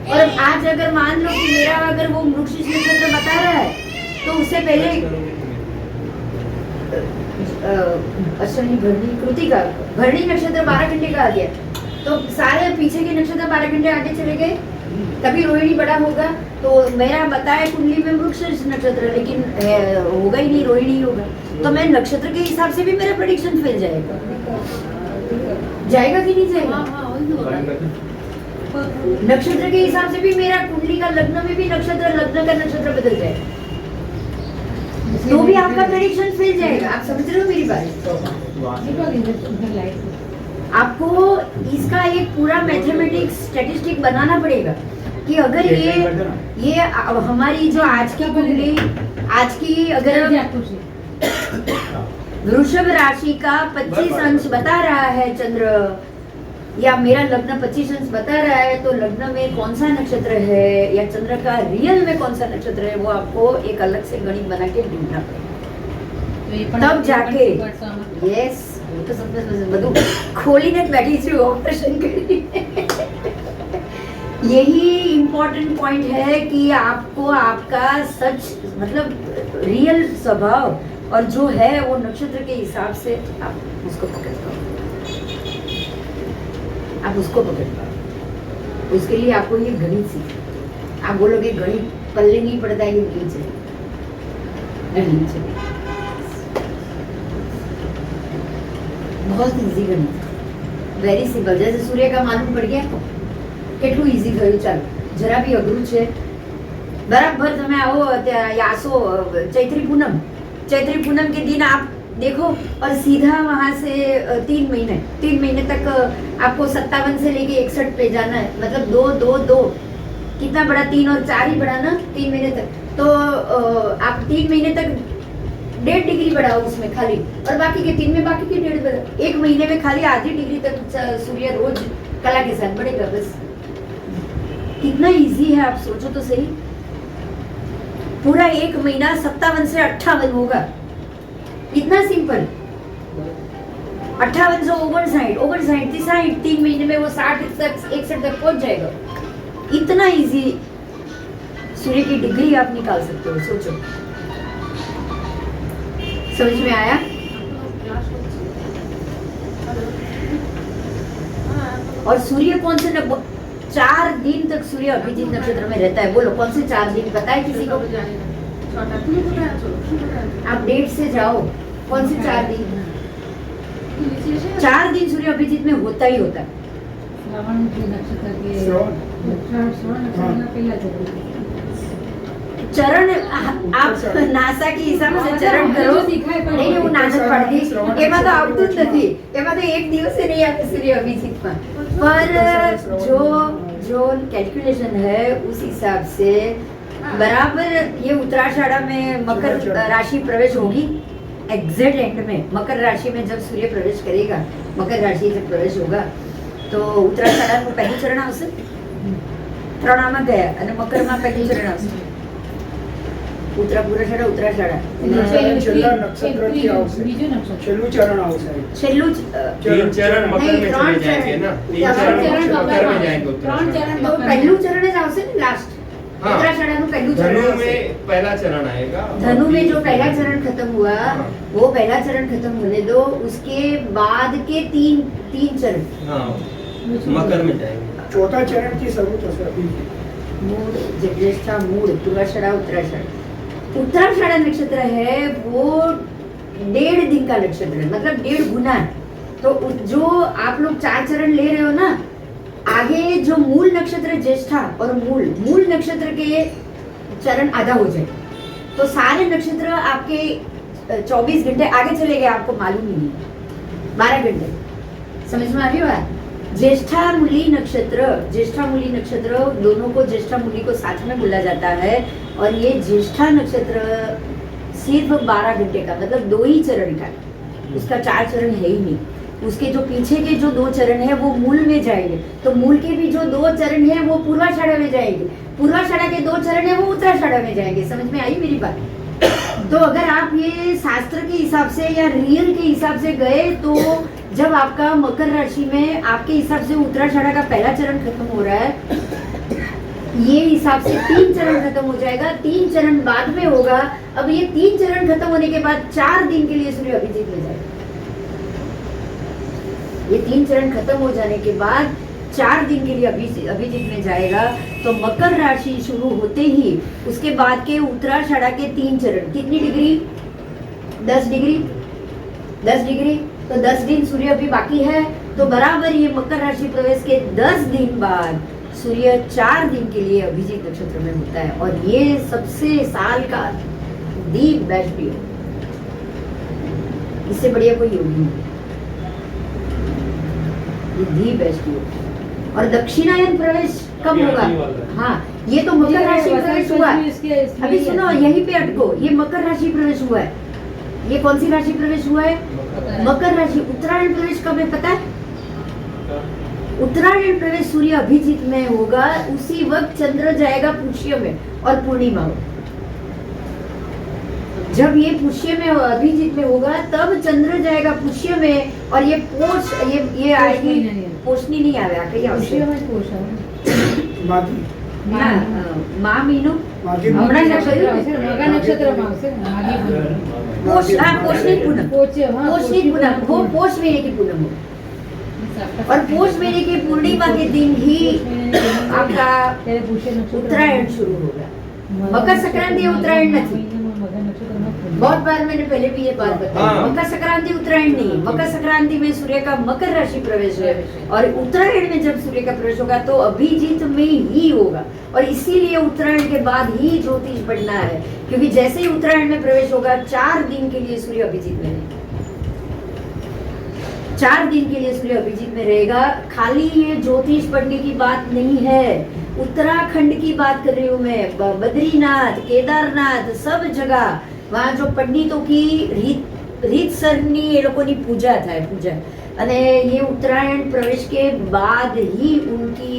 [SPEAKER 2] और आज अगर मान लो कि मेरा अगर वो मृगशीर्ष नक्षत्र बता रहा है, तो उससे पहले अश्विनी भरणी कृतिका भरणी नक्षत्र 12 घंटे का आ गया, तो सारे पीछे के नक्षत्र 12 घंटे आगे चले गए, तभी रोहिणी बड़ा होगा। तो मेरा बताया कुंडली में मृगशीर्ष नक्षत्र, लेकिन होगा ही नहीं, रोहिणी ही होगा, तो मैं नक्षत्र के हिसाब से भी मेरा प्रेडिक्शन फेल जाएगा, जाएगा कि नहीं जाएगा?
[SPEAKER 6] हाँ, वही हो रहा है।
[SPEAKER 2] नक्षत्र के हिसाब से भी मेरा कुंडली का लग्न में भी नक्षत्र, लग्न का नक्षत्र बदल जाएगा, तो भी आपका प्रेडिक्शन फेल जाएगा। आप समझ रहे हो मेरी बात? आपको इसका एक पूरा मैथमेटिक्स स्टैटिस्टिक बनाना पड़ेगा कि अगर ये हमारी जो आज की कुंडली, आज की अगर वृषभ राशि का 25 अंश बता रहा है चंद्र, या मेरा लग्न 25 अंश बता रहा है, तो लग्न में कौन सा नक्षत्र है या चंद्र का रियल में कौन सा नक्षत्र है, वो आपको एक अलग से गणित बना के ढूंढना पड़ेगा, तब जाके। यस, तो બધું ખોલીને જ બેઠી છું ઓપરેશન કરી। यही इम्पोर्टेंट पॉइंट है कि आपको आपका सच मतलब रियल स्वभाव और जो है वो नक्षत्र के हिसाब से आप उसको पकड़ पाओ, आप उसको पकड़ पाओ। उसके लिए आपको ये गणित सीखना। आप बोलोगे गणित पल्ले नहीं पड़ता, ये नहीं चाहिए, नहीं चाहिए, बहुत इजी गणित, वेरी सिंपल। जैसे सूर्य का मालूम पड़ गया, કેટલું ઈઝી થયું, ચાલો જરા બી અઘરું છે, બરાબર। તમે આવો આસો ચૈત્રી પૂનમ के दिन आप देखो और सीधा वहाँ से 3 महीने तक आपको 57 से लेके 61 पे जाना है, मतलब 2 कितना बड़ा, 3 और 4 ही बड़ा ना, 3 महीने तक। तो आप 3 महीने तक 1.5 डिग्री बढ़ाओ उसमें खाली, और बाकी के 3 में बाकी के 1.5 बढ़ाओ। 1 महीने में खाली आधी डिग्री तक सूर्य रोज कला के साथ बढ़ेगा, बस। कितना इजी है, आप सोचो तो सही। पूरा 1 महीना 57 से 58 होगा, इतना सिंपल। 58 थी 60 3 महीने में वो 60 तक 61 तक पहुंच जाएगा। इतना इजी सूर्य की डिग्री आप निकाल सकते हो, सोचो। समझ में आया? और सूर्य कौन से 4 दिन तक सूर्य अभिजीत नक्षत्र में रहता है? बोलो कौन से 4 दिन पता है किसी को? आप डेट से जाओ, कौन से 4 दिन? 4 दिन सूर्य अभिजीत में होता ही होता है।
[SPEAKER 3] श्रवण के नक्षत्र के श्रवण नक्षत्र में पहला
[SPEAKER 2] चरण आप नासा के हिसाब से चरण करो। नहीं वो नानक पढ़ती એમાં તો આવતું જ નથી, એમાં તો એક દિવસે નહીં આવે सूर्य अभिजीत में। पर जो कैलकुलेशन है उस हिसाब से बराबर ये उत्तराषाढ़ा में मकर राशि प्रवेश होगी। एग्जैक्ट एंड में मकर राशि में जब सूर्य प्रवेश करेगा, मकर राशि जब प्रवेश होगा तो उत्तराषाढ़ा में पहली चरण આવશે, ત્રણામાં ગયા અને મકરમાં પહેલી ચરણ આવશે। उत्तराषाढ़ा
[SPEAKER 7] છેલ્લા નક્ષત્રથી આવશે,
[SPEAKER 3] બીજું નક્ષત્ર
[SPEAKER 7] છેલ્લું ચરણ આવશે।
[SPEAKER 2] છેલ્લું
[SPEAKER 4] 3 चरण मकर में चले जाएंगे ना, 3 चरण मकर में जाएंगे।
[SPEAKER 3] ત્રણ ચરણ
[SPEAKER 2] તો પહેલું ચરણ જ આવશે ને લાસ્ટ।
[SPEAKER 4] हाँ।
[SPEAKER 2] उत्तराषाढ़ा પહેલું
[SPEAKER 4] धनु
[SPEAKER 2] चरण આવશે।
[SPEAKER 4] में पहला चरण आएगा।
[SPEAKER 2] धनु में जो पहला चरण खत्म हुआ
[SPEAKER 4] हाँ।
[SPEAKER 2] वो पहला चरण खत्म होने दो, उसके बाद के तीन चरण
[SPEAKER 4] हाँ, मकर में जाएंगे।
[SPEAKER 7] ચોથા ચરણથી શરૂ થશે અભિજીત।
[SPEAKER 2] मूड ज्येष्ठा मूड पूर्वाषाढ़ा उत्तराषाढ़ा। उत्तराषाढ़ा नक्षत्र है वो 1.5 दिन का नक्षत्र है, मतलब 1.5 गुना। तो जो आप लोग 4 चरण ले रहे हो ना, आगे जो मूल नक्षत्र ज्येष्ठा और मूल नक्षत्र के चरण आधा हो जाए तो सारे नक्षत्र आपके 24 घंटे आगे चले गए, आपको मालूम ही नहीं। 12 घंटे समझ में आ रही बात? ज्येष्ठा मूली नक्षत्र दोनों को ज्येष्ठा मूली को साथ में बोला जाता है। और ये ज्येष्ठा नक्षत्र सिर्फ 12 घंटे का, मतलब 2 ही चरण का, उसका 4 चरण है ही नहीं। उसके जो पीछे के जो 2 चरण है वो मूल में जाएंगे, तो मूल के भी जो 2 चरण है वो पूर्वाषाढ़ा में जाएंगे, पूर्वाषाढ़ा के 2 चरण है वो उत्तराषाढ़ा में जाएंगे। समझ में आई मेरी बात? तो अगर आप ये शास्त्र के हिसाब से या रियल के हिसाब से गए तो जब आपका मकर राशि में आपके हिसाब से उत्तराषाढ़ा का पहला चरण खत्म हो रहा है, ये हिसाब से 3 चरण खत्म हो जाएगा, 3 चरण बाद में होगा। अब ये 3 चरण खत्म होने के बाद 4 दिन के लिए सूर्य अभिजीत में जाएगा। ये 3 चरण खत्म हो जाने के बाद 4 दिन के लिए अभिजीत में जाएगा। तो मकर राशि शुरू होते ही उसके बाद के उत्तराषाढ़ा के 3 चरण कितनी डिग्री? 10 डिग्री। तो 10 दिन सूर्य अभी बाकी है, तो बराबर ये मकर राशि प्रवेश के 10 दिन बाद सूर्य 4 दिन के लिए अभिजीत नक्षत्र में होता है। और ये सबसे साल का दी बेस्ट योग, इससे बढ़िया कोई योग नहीं, ये दी बेस्ट योग। और दक्षिणायन प्रवेश कब होगा? हाँ, ये तो मकर राशि प्रवेश हुआ है। अभी सुनो, यहीं पे अटको, ये मकर राशि प्रवेश हुआ है। ये कौन सी राशि प्रवेश हुआ है? मकर राशि। उत्तरायण प्रवेश कब है पता है? उत्तरायण प्रवेश सूर्य अभिजीत में होगा, उसी वक्त चंद्र जाएगा पुष्य में और पूर्णिमा हो। जब ये पुष्य में अभिजीत में होगा तब चंद्र जाएगा पुष्य में, और ये पोष ये आएगी, पोषनी नहीं आवे, कहीं आवश्यक
[SPEAKER 7] માઘી
[SPEAKER 2] माँ मीनू
[SPEAKER 7] માઘી
[SPEAKER 3] હમણાં નક્ષત્ર આવશે, મગા નક્ષત્રમાં આવશે ને, માઘી પૂનમ।
[SPEAKER 2] पोष, हाँ पोषनी पूनम,
[SPEAKER 3] हाँ,
[SPEAKER 2] पोषनी पूनम, वो पोष महीने की पूनम हो। और पोष महीने की पूर्णिमा के दिन ही आपका
[SPEAKER 3] ત્યારે પુષ્ય નક્ષત્ર
[SPEAKER 2] उत्तरायण शुरू होगा। मकर संक्रांति उत्तरायण नहीं।
[SPEAKER 3] મગા નક્ષત્રમાં પૂનમ।
[SPEAKER 2] बहुत बार मैंने पहले भी ये बात बताई,
[SPEAKER 4] हाँ।
[SPEAKER 2] मकर संक्रांति उत्तरायण नहीं है। मकर संक्रांति में सूर्य का मकर राशि प्रवेश है, और उत्तरायण में जब सूर्य का प्रवेश होगा तो अभिजीत में ही होगा। और इसीलिए उत्तरायण के बाद ही ज्योतिष पढ़ना है, क्योंकि जैसे ही उत्तरायण में प्रवेश होगा 4 दिन के लिए सूर्य अभिजीत में रहेगा। 4 दिन के लिए सूर्य अभिजीत में रहेगा। खाली ये ज्योतिष पढ़ने की बात नहीं है, उत्तराखंड की बात कर रही हूँ मैं। बद्रीनाथ, केदारनाथ, सब जगह वहाँ जो पंडितों की રીતસરની એ લોકોની પૂજા થાય, પૂજા। અને ये उत्तरायण प्रवेश के बाद ही उनकी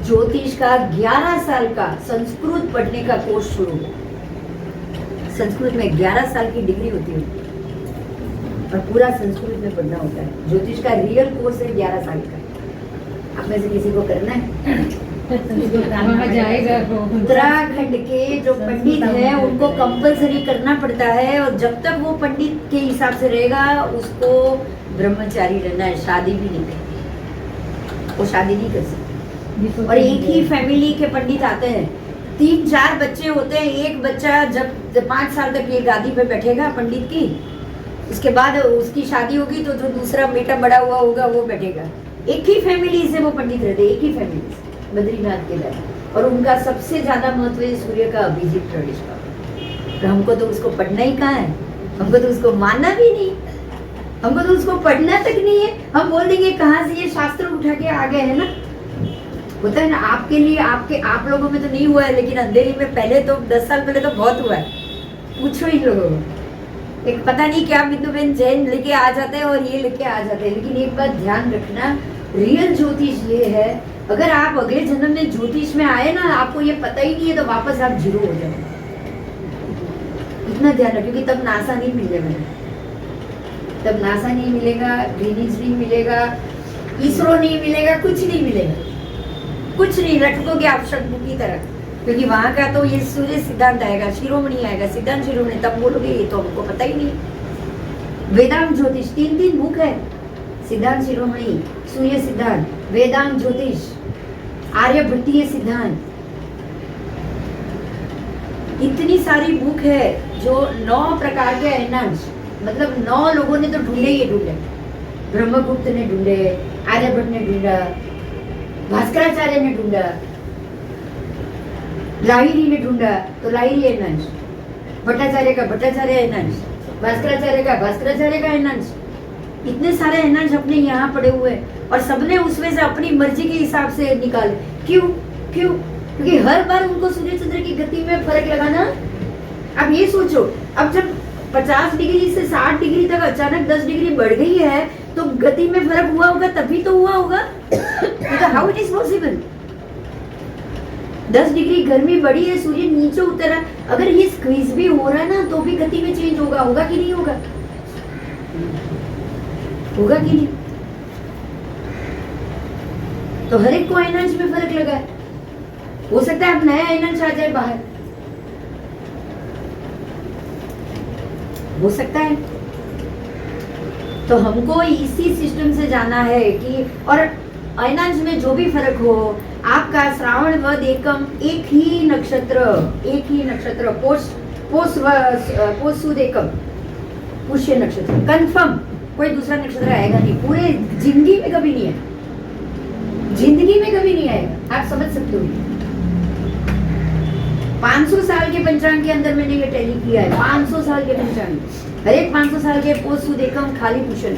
[SPEAKER 2] ज्योतिष का 11 साल का संस्कृत पढ़ने का कोर्स शुरू हुआ। संस्कृत में 11 साल की डिग्री होती है। और पूरा संस्कृत में पढ़ना होता है। ज्योतिष का रियल कोर्स है 11 साल का। आप में से किसी को करना है?
[SPEAKER 3] वहाँ जाएगा वो।
[SPEAKER 2] उत्तराखंड के जो पंडित है उनको कंपलसरी करना पड़ता है, और जब तक वो पंडित के हिसाब से रहेगा उसको ब्रह्मचारी रहना है, शादी भी नहीं करनी, वो शादी नहीं कर सकती। और एक ही फैमिली के पंडित आते हैं, 3-4 बच्चे होते हैं, एक बच्चा जब 5 साल तक ये गादी पे बैठेगा पंडित की, उसके बाद उसकी शादी होगी तो जो दूसरा बेटा बड़ा हुआ होगा वो बैठेगा। एक ही फैमिली से वो पंडित रहते हैं, एक ही फैमिली से बद्रीनाथ के लिए। और उनका सबसे ज्यादा महत्व है सूर्य का अभिजीत प्रवेश का। तो हमको तो उसको पढ़ना ही कहाँ है, हमको तो उसको मानना भी नहीं, हमको तो उसको पढ़ना तक नहीं है। हम बोल देंगे कहाँ से ये शास्त्र उठा के आ गए है ना, होता है ना। आपके लिए आप लोगों में तो नहीं हुआ है, लेकिन अंधेरी में पहले तो 10 साल पहले तो बहुत हुआ है। पूछो इन लोगों को, एक पता नहीं क्या बिंदुबेन जैन लेके आ जाते हैं और ये लेके आ जाते हैं। लेकिन एक बात ध्यान रखना, रियल ज्योतिष ये है, अगर आप अगले जन्म में ज्योतिष में आए ना, आपको ये पता ही नहीं है तो वापस आप जीरो हो जाओगे। इतना ध्यान रखो, क्योंकि तब नासा नहीं मिलेगा, तब नासा नहीं मिलेगा, ग्रीनिज नहीं मिलेगा, इसरो नहीं मिलेगा, कुछ नहीं मिलेगा, कुछ नहीं। लटकोगे आप शंकु की तरह, क्योंकि वहां का तो ये सूर्य सिद्धांत आएगा, शिरोमणि आएगा, सिद्धांत शिरोमणि, तब बोलोगे ये तो हमको पता ही नहीं। वेदांत ज्योतिष 3 बुक है, सिद्धांत शिरोमणि, सूर्य सिद्धांत, वेदांत ज्योतिष, आर्यभट्टीय सिद्धांत, इतनी सारी बुक है जो 9 प्रकार के एनांश, मतलब 9 लोगों ने तो ढूंढे ही ढूंढे। ब्रह्मगुप्त ने ढूंढे, आर्यभट्ट ने ढूंढा, भास्कराचार्य ने ढूंढा, लाहिरी ने ढूंढा तो लाहिरी एनांश, भट्टाचार्य का भट्टाचार्य एनांश, भास्कराचार्य का भास्कराचार्य का एनांश। इतने सारे एनांश अपने यहाँ पड़े हुए हैं और सबने उसमें से अपनी मर्जी के हिसाब से निकाले। क्यों? क्योंकि हर बार उनको सूर्य चंद्र की गति में फर्क लगाना। अब ये सोचो, अब जब 50 डिग्री से 60 डिग्री तक अचानक 10 डिग्री बढ़ गई है तो गति में फर्क हुआ होगा, तभी तो हुआ होगा। How it is possible? 10 degree गर्मी बढ़ी है, सूर्य नीचे उतरा, अगर ये स्क्वीज भी हो रहा है ना तो भी गति में चेंज होगा कि नहीं होगा? होगा कि नहीं? तो हर एक को आयनांश में फर्क लगा है। हो सकता है अब नया आयनांश आ जाए बाहर, हो सकता है। तो हमको इसी सिस्टम से जाना है कि, और आयनांश में जो भी फर्क हो, आपका श्रावण वद एकम एक ही नक्षत्र, पोष सुद एकम, पुष्य नक्षत्र कंफर्म, कोई दूसरा नक्षत्र आएगा नहीं, पूरे जिंदगी में कभी नहीं है, जिंदगी में कभी नहीं आएगा। आप समझ सकते हो? 500 साल के पंचांग के अंदर मैंने ये टैली किया है। 500 साल के पंचांग, हर एक 500 साल के पोष सुद एकम खाली पुष्य,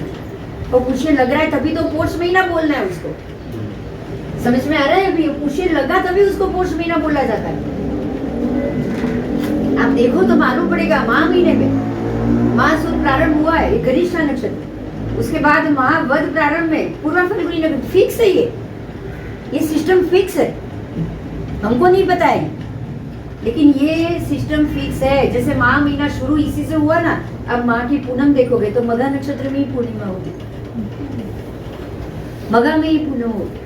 [SPEAKER 2] और पुष्य लग रहा है तभी तो पोष महीना बोलना है उसको। समझ में आ रहा है? अभी पुष्य लगा तभी उसको पोष महीना बोला जाता है। आप देखो तो मालूम पड़ेगा, माह महीने में माह सुद प्रारंभ हुआ है, गरिष्ठा नक्षत्र, उसके बाद माह वद प्रारंभ में पूर्वा फल्गुनी नक्षत्र। फिक्स है ये सिस्टम फिक्स है, हमको नहीं पता है, लेकिन ये सिस्टम फिक्स है। जैसे माह महीना शुरू इसी से हुआ ना, अब माह की पूनम देखोगे तो मघा नक्षत्र में ही पूर्णिमा होगी, मघा में ही पूनम होगी।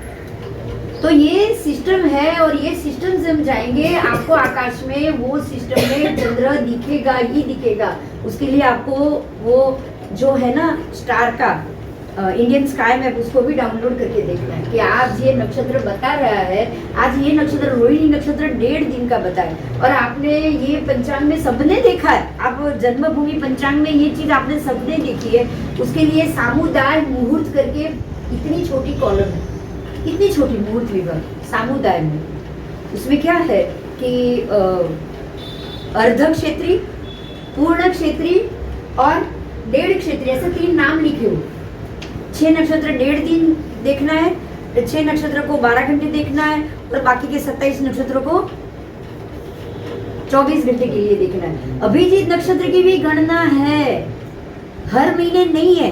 [SPEAKER 2] तो ये सिस्टम है, और ये सिस्टम से हम जाएंगे, आपको आकाश में वो सिस्टम में चंद्र दिखेगा ही दिखेगा। उसके लिए आपको वो जो है ना स्टार का इंडियन स्काई मैप, उसको भी डाउनलोड करके देखना है कि आज ये नक्षत्र बता रहा है, आज ये नक्षत्र रोहिणी नक्षत्र 1.5 दिन का बताए। और आपने ये पंचांग में सबने देखा है, आप जन्मभूमि पंचांग में ये चीज आपने सबने देखी है। उसके लिए सामुदाय मुहूर्त करके इतनी छोटी कॉलम है, इतनी छोटी मुहूर्त विभाग सामुदाय में। उसमें क्या है कि अर्ध क्षेत्री, पूर्ण क्षेत्री और 1.5 क्षेत्री, ऐसे 3 नाम लिखे हो। 6 नक्षत्र 1.5 दिन देखना है, 6 नक्षत्र को 12 घंटे देखना है, और बाकी के 27 नक्षत्रों को 24 घंटे के लिए देखना है। अभिजीत नक्षत्र की भी गणना है, हर महीने नहीं है,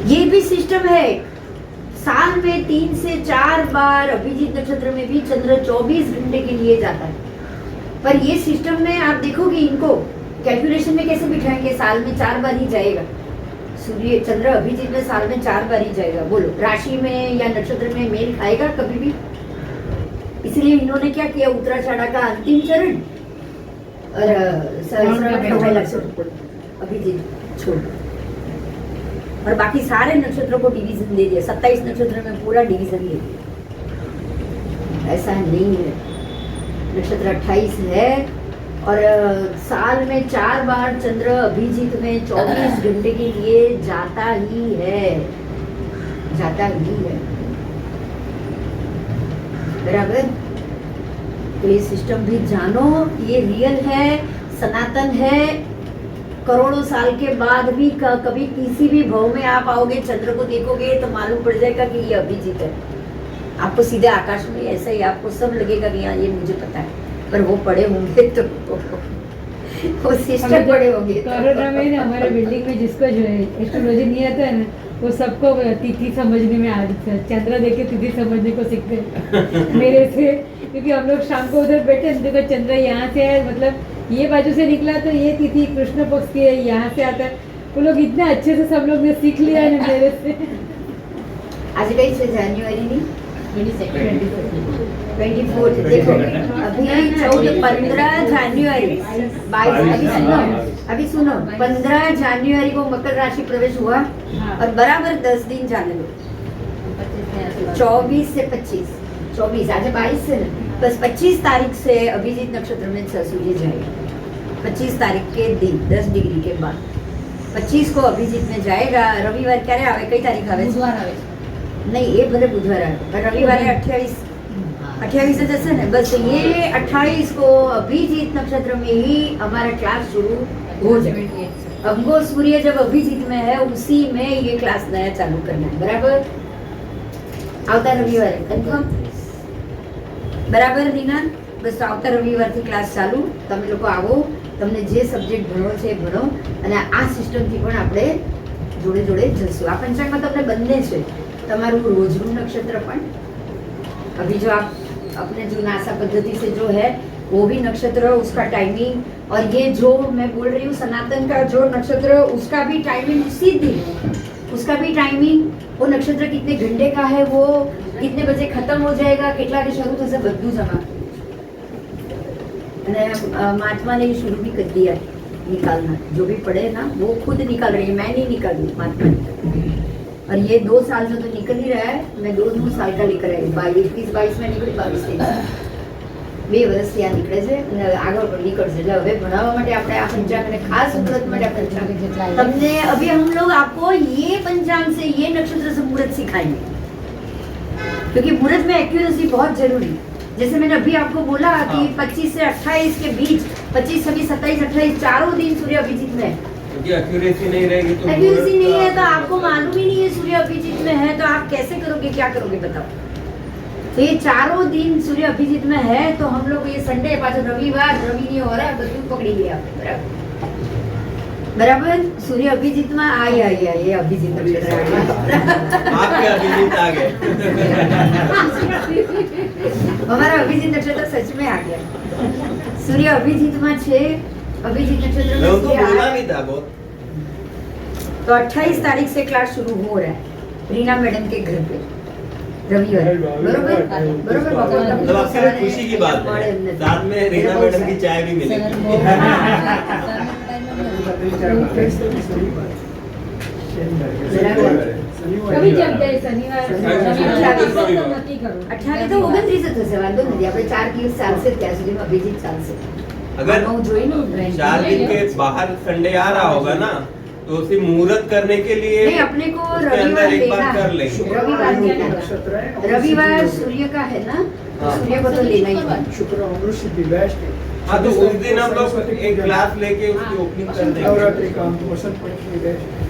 [SPEAKER 2] ये भी सिस्टम है। साल में 3 से 4 बार अभिजीत नक्षत्र में भी चंद्र 24 घंटे के लिए जाता है। पर ये सिस्टम में आप देखोगे इनको कैलकुलेशन में कैसे बिठाएंगे? साल में 4 बार ही जाएगा सूर्य चंद्र अभिजीत में, साल में 4 बार ही जाएगा। बोलो राशि में या नक्षत्र में मेल खाएगा कभी भी? इसलिए इन्होंने क्या किया, उत्तराषाढ़ा का अंतिम चरण और सहस्त्र का पहला चरण अभिजीत छोड़, और बाकी सारे नक्षत्रों को डिवीजन दे दिया। 27 नक्षत्र में पूरा डिवीजन दे दिया। ऐसा नहीं है, नक्षत्र 28 है और साल में 4 बार चंद्र अभिजीत में 24 घंटे के लिए जाता ही है, जाता ही है। बराबर? तो ये सिस्टम भी जानो, ये रियल है, सनातन है। करोड़ों साल के बाद भी कभी किसी भी भाव में आप आओगे, चंद्र को देखोगे तो मालूम पड़ जाएगा कि ये अभिजीत है। आपको सीधे आकाश में ऐसा ही आपको सब लगेगा कि हाँ ये मुझे पता है, पर वो पढ़े होंगे तो वो सिस्टर पढ़े होंगे।
[SPEAKER 3] कोरोना में ना हमारे बिल्डिंग में जिसको जो है एस्ट्रोलॉजी नहीं आता है ना, वो सबको तिथि समझने में आ रही है। चंद्र देख के तिथि समझने को सीखते हैं मेरे से, क्योंकि हम लोग शाम को उधर बैठे, देखो चंद्र यहाँ से है, मतलब ये बाजू से निकला तो ये तिथि कृष्ण पक्ष की है, यहाँ से आता है। वो लोग इतने अच्छे से सब लोग ने सीख लिया है ना मेरे से।
[SPEAKER 2] आज कई से जान्युआरी नहीं 24 देखो अभी 15 जान्युआरी 22 अभी सुनो 15 जान्युआरी को मकर राशि प्रवेश हुआ और बराबर 10 दिन जाने दो। 24 से 25 24 आज 22 से ना, बस 25 तारीख से अभिजीत नक्षत्र में सूर्य जाएगा। 25 तारीख के दिन 10 डिग्री के बाद 25 को अभिजीत में जाएगा। रविवार क्या रे आवे, कई तारीख आवे? नहीं ये भले बुधवार है, पर रविवार 28 से जैसे ना, बस ये 28 को अभिजीत नक्षत्र में ही हमारा क्लास शुरू हो जाए। हमको सूर्य जब अभिजीत में है उसी में ये क्लास नया चालू करना है। बराबर? આવતા રવિવારે કન્ફર્મ? બરાબર રીના? બસ આવતા રવિવારથી ક્લાસ ચાલુ, તમે લોકો આવો, તમને જે સબ્જેક્ટ ભણવો છે એ ભણો અને આ સિસ્ટમથી પણ આપણે જોડે જોડે જશું। આ પંચાંગમાં તમને બંને છે, તમારું રોજનું नक्षत्र પણ अभी जो आप अपने जो नासा पद्धति से जो है वो भी नक्षत्र उसका टाइमिंग, और ये जो मैं बोल रही हूँ सनातन का जो नक्षत्र उसका भी टाइमिंग उसी दिन, उसका भी टाइमिंग, वो नक्षत्र कितने घंटे का है, वो कितने बजे खत्म हो जाएगा, કેટલા વાગે શરૂ થશે, બધું જમા। અને महात्मा ने शुरू भी कर दिया निकालना, जो भी पढ़े ना वो खुद निकाल रही है, मैं नहीं निकाल रही, महात्मा निकाल। और ये 2 साल से तो निकल ही रहा है, मैं 2 साल का निकल रहा है। 21-22 में निकली, 22-23 2 વર્ષથી આ નીકળે છે અને આગળ પણ નીકળશે। એટલે હવે ભણાવવા માટે આપણે આ પંચાંગને ખાસ ઉપલબ્ધ માટે આ પંચાંગ તમને अभी हम लोग आपको ये पंचांग से ये नक्षत्र से मुहूर्त सिखाएंगे, क्योंकि मुहूर्त में एक्यूरेसी बहुत जरूरी। जैसे मैंने अभी आपको बोला कि 25 से 28 के बीच 25, 26, 27, 28 चारों दिन सूर्य अभिजीत में है।
[SPEAKER 4] क्योंकि एक्यूरेसी नहीं रहेगी तो
[SPEAKER 2] एक्यूरेसी नहीं है तो आपको मालूम ही नहीं है सूर्य अभिजीत में है, तो आप कैसे करोगे, क्या करोगे बताओ। तो ये चारों दिन सूर्य अभिजीत में है, तो हम लोग ये संडे पास रविवार रवि नहीं हो रहा है, બધું પકડી ગયા बराबर। सूर्य अभिजीत में आई ये अभिजीत नक्षत्र आ गया,
[SPEAKER 4] आपके अभिजीत आ गए।
[SPEAKER 2] हमारा अभिजीत नक्षत्र सच में आ गया। सूर्य अभिजीत में छे, अभिजीत नक्षत्र में
[SPEAKER 4] उनको
[SPEAKER 2] सूर्य
[SPEAKER 4] बोला
[SPEAKER 2] आ-
[SPEAKER 4] भी था बहुत।
[SPEAKER 2] तो 28 तारीख से क्लास शुरू हो रहा है रीना मैडम के घर पे रविवार। बरोबर बरोबर भगवान
[SPEAKER 4] मतलब आपके लिए खुशी की बात है, साथ में रीना मैडम की चाय भी मिलेगी।
[SPEAKER 3] कभी जब जाए शनिवार नक्की करो।
[SPEAKER 2] 28 तो 29 થશે, વાંધો નથી। આપણે 4 દિવસ ચાલશે, ત્યાં સુધીમાં અભિજીત ચાલશે।
[SPEAKER 4] अगर
[SPEAKER 2] હું જોઈને
[SPEAKER 4] 4 दिन के बाहर संडे आ रहा होगा ना, तो उसे मुहूर्त करने के लिए
[SPEAKER 2] नहीं, अपने को
[SPEAKER 4] उसके अंदर
[SPEAKER 2] रविवार
[SPEAKER 4] एक बार
[SPEAKER 2] लेना
[SPEAKER 4] कर
[SPEAKER 2] है।
[SPEAKER 4] लेंगे।
[SPEAKER 2] रविवार लेना है।
[SPEAKER 7] नक्षत्र है और
[SPEAKER 2] रविवार
[SPEAKER 7] उसी दिन
[SPEAKER 2] सूर्य का है ना, तो
[SPEAKER 4] हाँ।
[SPEAKER 2] सूर्य को तो लेना ही है।
[SPEAKER 7] शुक्र अमृत सिद्धि बेस्ट है।
[SPEAKER 4] हाँ, तो उस दिन हम लोग
[SPEAKER 7] सरस्वती
[SPEAKER 4] एक
[SPEAKER 7] पूजा,
[SPEAKER 4] क्लास लेके उसकी ओपनिंग कर देंगे।
[SPEAKER 7] नवरात्रि का वसंत पंचमी बेस्ट है।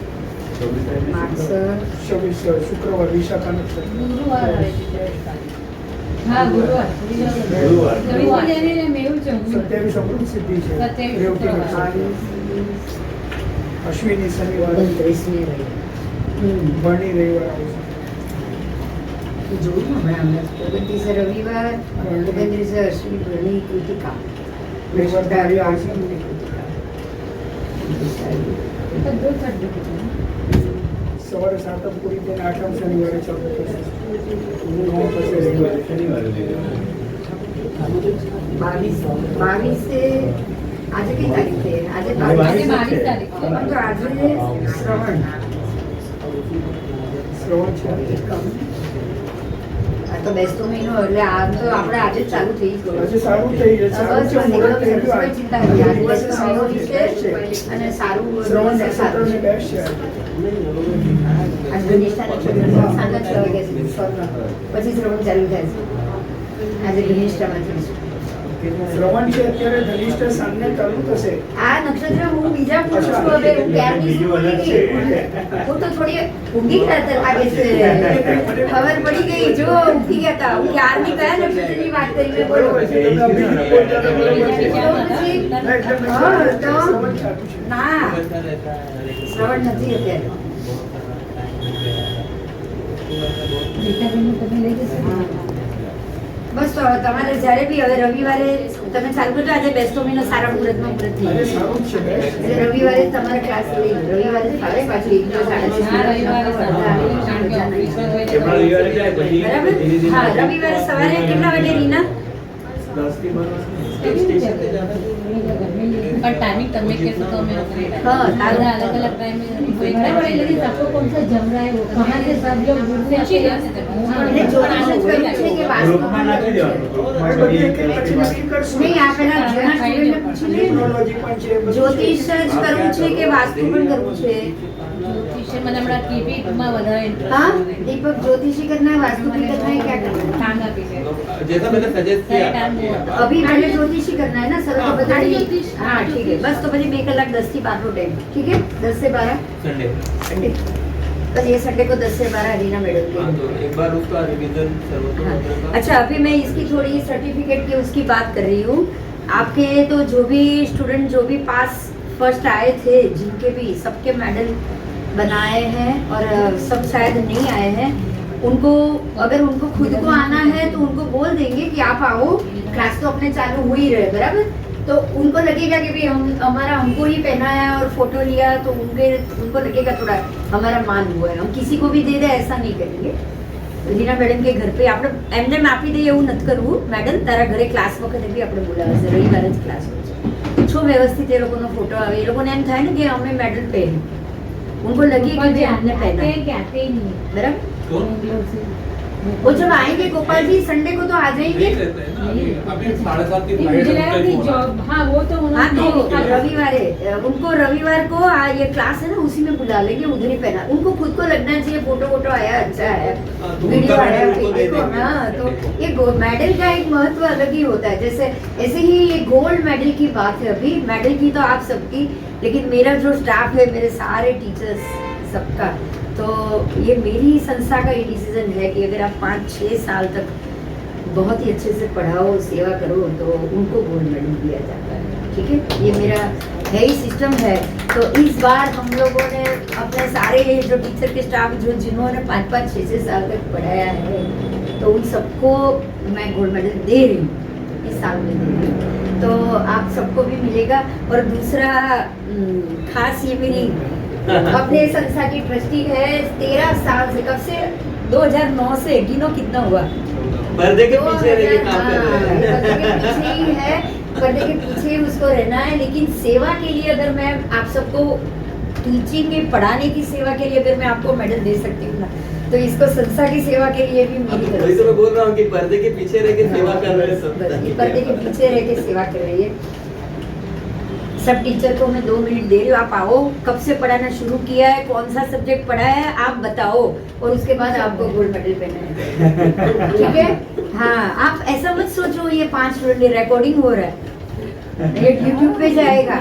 [SPEAKER 2] मार्च
[SPEAKER 7] 26 शुक्रवार विशाखा नक्षत्र,
[SPEAKER 3] हाँ गुरुवार
[SPEAKER 1] ગુરુવાર।
[SPEAKER 3] રવિવાર જાને મેં એવું છું
[SPEAKER 7] 27 अमृत सिद्धि है,
[SPEAKER 3] 27
[SPEAKER 7] रेवती
[SPEAKER 3] शुक्रवार।
[SPEAKER 7] नक्षत्र, अश्विनी शनिवार,
[SPEAKER 2] 29 में रही।
[SPEAKER 7] भरणी रविवार આવશે।
[SPEAKER 2] तो जोड़ू ना मैं हमने 29 रविवार, 29 अश्विनी भरणी कृतिका,
[SPEAKER 7] रविवार
[SPEAKER 2] बृहस्पति
[SPEAKER 7] आवશે।
[SPEAKER 2] कृतिका।
[SPEAKER 3] તો જો સર્ટિફિકેટ
[SPEAKER 7] સવારે 7 પૂરી થઈને 8 શનિવારે ચાલુ થશે. 9 પછી
[SPEAKER 1] શનિવારે શનિવારે લઈ જવાનું.
[SPEAKER 2] 22 से आज की तारीख है आज
[SPEAKER 1] આજે
[SPEAKER 2] 22
[SPEAKER 3] 22 તારીખ છે.
[SPEAKER 2] પણ તો આજે શ્રવણ
[SPEAKER 7] શ્રવણ છે.
[SPEAKER 2] આ તો બેસતો મહિનો એટલે આમ તો આપણે આજે જ ચાલુ થઈ ગયું
[SPEAKER 7] આજે સારું થઈ જશે. સારું છે, મુહૂર્ત થઈ ગયું.
[SPEAKER 2] કોઈ ચિંતા નથી આ દિવસ તો મેળો છે અને સારું
[SPEAKER 7] શ્રવણ
[SPEAKER 2] દિવસ સારું
[SPEAKER 7] નક્ષત્રની
[SPEAKER 2] છે.
[SPEAKER 7] બેસ્ટ છે.
[SPEAKER 2] આજ ગણેશના નક્ષત્ર સાંજના 6 વાગ્યા સુધી સ્વર્ણ પછી શ્રવણ ચાલુ થાય છે આજે ગણેશટામાંથી છે.
[SPEAKER 7] શ્રવણ છે અત્યારે ધનિષ્ઠ સાંજને ચાલુ થશે.
[SPEAKER 2] આ નક્ષત્ર હું બીજા પૂછું છું હવે હું ક્યારની
[SPEAKER 1] બીજું
[SPEAKER 2] શું
[SPEAKER 1] અલગ
[SPEAKER 2] ઊંઘી
[SPEAKER 1] છે.
[SPEAKER 2] ગઈ? હું તો થોડી ઊંઘી ગયા હતા લાગે છે ખબર પડી ગઈ જો ઊંઘી ગયા હતા હું ક્યારની કયા નક્ષત્રની વાત કરી મેં બોલો
[SPEAKER 7] બરોબર છે. તમે અભિનય બોલતા હતા, બરોબર છે.
[SPEAKER 2] તો પછી
[SPEAKER 7] ના, એટલે મેં
[SPEAKER 2] હા,
[SPEAKER 7] કીધું
[SPEAKER 2] તો
[SPEAKER 7] શ્રવણ ચાલુ છે.
[SPEAKER 2] ના શ્રવણ નથી અત્યારે
[SPEAKER 3] રીતાબેનનું તમે લઈ જશો?
[SPEAKER 2] બસ તો હવે તમારે જ્યારે બી હવે રવિવારે તમે ચાલુ કરજો આજે બેસતો મહિનો સારા મુહૂર્તમાં મુહૂર્ત થઈ
[SPEAKER 7] આજે
[SPEAKER 2] જશે.
[SPEAKER 7] સારું જ છે બેસ્ટ.
[SPEAKER 2] એટલે રવિવારે તમારે ક્લાસ લઈ રવિવારે ફાવે પાછું એક દિવસ
[SPEAKER 3] હા, રવિવારે સારું. કારણ કે ઓફિસમાં હોય તો
[SPEAKER 1] એમાં રવિવારે જાય પછી
[SPEAKER 2] બરાબર
[SPEAKER 1] ધીરે ધીરે
[SPEAKER 2] હા રવિવારે સવારે કેટલા વાગે રીના
[SPEAKER 1] 10 થી 12
[SPEAKER 6] पर टाइमिंग तब कैसे तो मैं अपने
[SPEAKER 2] हाँ,
[SPEAKER 6] अलग अलग टाइम में कोई
[SPEAKER 3] बराबर है, लेकिन सबको कौन सा जम रहा है वो कहाँ से सब लोग ग्रुप से आते हैं
[SPEAKER 2] એટલે જોડાણ જ કર્યું છે કે
[SPEAKER 1] ગ્રુપમાં નાખી
[SPEAKER 2] વાસ્તુ
[SPEAKER 1] દેવાનું ગ્રુપમાં
[SPEAKER 7] હવે બધી એક
[SPEAKER 1] પછી
[SPEAKER 7] પછી નક્કી કરશું.
[SPEAKER 2] નહીં આ પેલા જૂના સ્ટુડન્ટને પૂછી લઈએ ને.
[SPEAKER 7] ટેકનોલોજી પણ છે, બધું છે.
[SPEAKER 2] જ્યોતિષ જ કરવું છે કે વાસ્તુ પણ કરવું છે
[SPEAKER 6] ज्योतिष मैंने हमारा टीवी में વધારે
[SPEAKER 2] हाँ
[SPEAKER 6] इंटरेस्ट
[SPEAKER 2] दीपक ज्योतिषी करना है वास्तु भी करना है क्या करना है
[SPEAKER 6] टांग आपी है
[SPEAKER 4] जैसा मैंने सजेस्ट किया
[SPEAKER 2] अभी पहले ज्योतिषी करना है ना सर को बता
[SPEAKER 6] हाँ,
[SPEAKER 2] दीजिए
[SPEAKER 6] ज्योतिष।
[SPEAKER 2] हाँ ठीक है बस तो बजे 2 कलाक 10 થી 12 નો टाइम ठीक है 10 से 12
[SPEAKER 4] संडे
[SPEAKER 2] संडे बस ये संडे को 10 से 12 रीना मैडम
[SPEAKER 4] हाँ
[SPEAKER 2] के
[SPEAKER 4] तो एक बार उसका रिवीजन
[SPEAKER 2] हाँ। अच्छा अभी मैं इसकी थोड़ी सर्टिफिकेट की उसकी बात कर रही हूँ आपके तो जो भी स्टूडेंट जो भी पास फर्स्ट आए थे जिनके भी सबके मेडल बनाए हैं और सब शायद नहीं आए हैं उनको अगर उनको खुद को आना है तो उनको बोल देंगे कि आप आओ क्लास तो अपने चालू हो ही रहे बराबर तो उनको लगेगा कि भाई हम हमारा हमको ही पहनाया और फोटो लिया तो उनको लगेगा थोड़ा हमारा मान हुआ है हम किसी को भी दे दे ऐसा नहीं करेंगे રીના મેડમ કે ઘર पे આપણે એમને આપી દઈએ એવું નથી કરવું મેડમ તારા ઘરે ક્લાસ વખતે બી આપણે બોલાવશે રવિવારે જ ક્લાસ હોય છે છો વ્યવસ્થિત એ લોકોનો ફોટો આવે એ લોકોને એમ થાય ને કે અમે મેડલ પહેર્યું उनको लगी कि भाई हमने पहना
[SPEAKER 3] आते हैं कि आते ही नहीं
[SPEAKER 2] बराबर
[SPEAKER 3] बेंगलोर से
[SPEAKER 2] वो जब आएंगे गोपाल जी संडे को तो आ जाएंगे
[SPEAKER 5] नहीं रहते हैं ना अभी 7:30 की
[SPEAKER 3] नहीं,
[SPEAKER 5] फ्लाइट
[SPEAKER 3] मुझे लगा कि जॉब हाँ वो तो
[SPEAKER 2] हाँ तो
[SPEAKER 3] उन्होंने
[SPEAKER 2] रविवार उनको रविवार को ये क्लास है ना उसी में बुला लेंगे उधर ही पहना उनको खुद को लगना चाहिए फोटो वोटो आया अच्छा है
[SPEAKER 4] तो
[SPEAKER 2] वीडियो
[SPEAKER 4] उनका
[SPEAKER 2] आया
[SPEAKER 4] medal उनको दे
[SPEAKER 2] देखो
[SPEAKER 4] देंगे।
[SPEAKER 2] हाँ तो ये मेडल का एक महत्व अलग ही होता है जैसे ऐसे ही ये गोल्ड मेडल की बात है अभी मेडल की तो आप सबकी लेकिन मेरा जो स्टाफ है मेरे सारे टीचर्स सबका तो ये मेरी संस्था का ये डिसीजन है कि अगर आप 5-6 साल तक बहुत ही अच्छे से पढ़ाओ सेवा करो तो उनको गोल्ड मेडल दिया जाता है ठीक है ये मेरा है ही सिस्टम है तो इस बार हम लोगों ने अपने सारे जो टीचर के स्टाफ जो जिन्होंने 5-6 साल तक पढ़ाया है तो उन सबको मैं गोल्ड मेडल दे रही हूँ इस साल में दे रही हूँ तो आप सबको भी मिलेगा और दूसरा खास ये मेरी अपने संस्था की ट्रस्टी है 13 साल से कब से 2009 से गिनो कितना हुआ
[SPEAKER 4] पर्दे के पीछे रह के काम कर रहे हैं
[SPEAKER 2] पर्दे के पीछे ही है पर्दे के पीछे ही उसको रहना है लेकिन सेवा के लिए अगर मैं आप सबको टीचिंग में पढ़ाने की सेवा के लिए अगर मैं आपको मेडल दे सकती हूँ ना तो इसको संस्था की सेवा के लिए भी मेरी तरफ
[SPEAKER 4] वही
[SPEAKER 2] से
[SPEAKER 4] तो मैं बोल रहा हूँ कि पर्दे के पीछे रह के सेवा कर रहे हैं सब
[SPEAKER 2] बस ये पर्दे के पीछे रह के सेवा कर रही है सब टीचर को मैं 2 मिनट दे रही हूँ आप आओ कब से पढ़ाना शुरू किया है कौन सा सब्जेक्ट पढ़ा है आप बताओ और उसके बाद आपको गोल्ड मेडल पहना है ठीक है हाँ आप ऐसा मत सोचो ये 5 स्टूडेंट रिकॉर्डिंग हो रहा है ये यूट्यूब पे जाएगा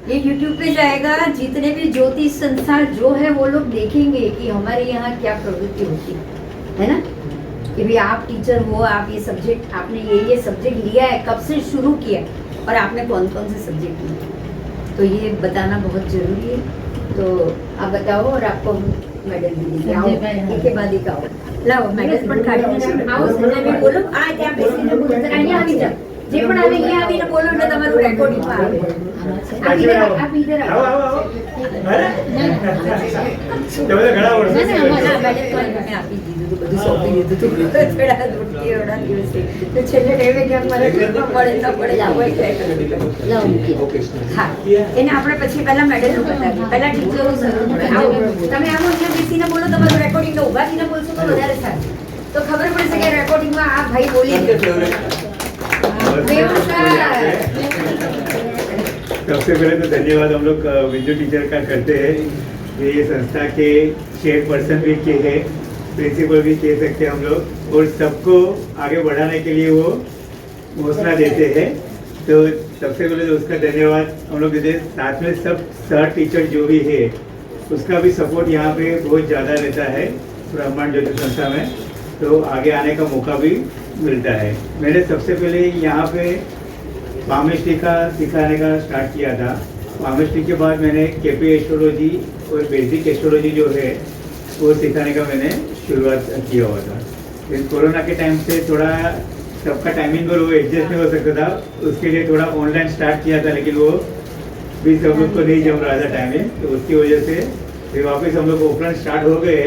[SPEAKER 2] ये यूट्यूब पे जाएगा जितने भी ज्योतिष संस्था जो है वो लोग देखेंगे कि हमारे यहाँ क्या प्रवृत्ति होती है ना कि भाई आप टीचर हो आप ये सब्जेक्ट आपने ये सब्जेक्ट लिया है कब से शुरू किया और आपने कौन कौन से सब्जेक्ट लिए तो ये बताना बहुत जरूरी है तो आप बताओ और आपको मेडल भी देंगे आओ एक के बाद एक आओ लाओ मेडल પણ કાઢીને आओ સંજયભાઈ બોલો આ ત્યાં બેસીને બોલો જરા અહીંયા આવી જાઓ જે પણ આવે અહીંયા આવીને બોલો એટલે તમારું રેકોર્ડિંગમાં આવે આપ ઇધર આવો
[SPEAKER 1] આવો આવો અરે તમે તો ઘણા વર્ષો
[SPEAKER 2] ના મેડમ તો મેં આપી દીધું હતું બધું સોંપી દીધું હતું થોડા દિવસે તો છેલ્લે ટાઈમે ક્યાંક મારે ઘરમાં પડે ન પડે આવો હા એને આપણે પછી પહેલા મેડલનું બતાવીએ પહેલા ટીચરો આવો તમે આવો અહીંયા બેસીને બોલો તમારું રેકોર્ડિંગ તો ઊભા થઈને બોલશો તો વધારે સારું તો ખબર પડશે કે રેકોર્ડિંગમાં આ ભાઈ બોલી
[SPEAKER 1] सबसे पहले तो धन्यवाद हम लोग विजू टीचर का करते हैं। ये संस्था के चेयरपर्सन भी के हैं, प्रिंसिपल भी कह सकते हैं हम लोग, और सबको आगे बढ़ाने के लिए वो हौसला देते हैं। तो सबसे पहले तो उसका धन्यवाद हम लोग देते हैं। साथ में सब सर टीचर जो भी है उसका भी सपोर्ट यहाँ पे बहुत ज़्यादा रहता है ब्रह्मांड ज्योति संस्था में, तो आगे आने का मौका भी मिलता है। मैंने सबसे पहले यहाँ पे पामिस्ट्री का सिखाने का स्टार्ट किया था। पामिस्ट्री के बाद मैंने केपी एस्ट्रोलॉजी और बेसिक एस्ट्रोलॉजी जो है वो सिखाने का मैंने शुरुआत किया हुआ था। फिर कोरोना के टाइम से थोड़ा सबका टाइमिंग और वो एडजस्ट नहीं हो सकता था, उसके लिए थोड़ा ऑनलाइन स्टार्ट किया था, लेकिन वो भी सब लोग को नहीं जम रहा था टाइमिंग, तो उसकी वजह से फिर वापस हम लोग ऑफलाइन स्टार्ट हो गए,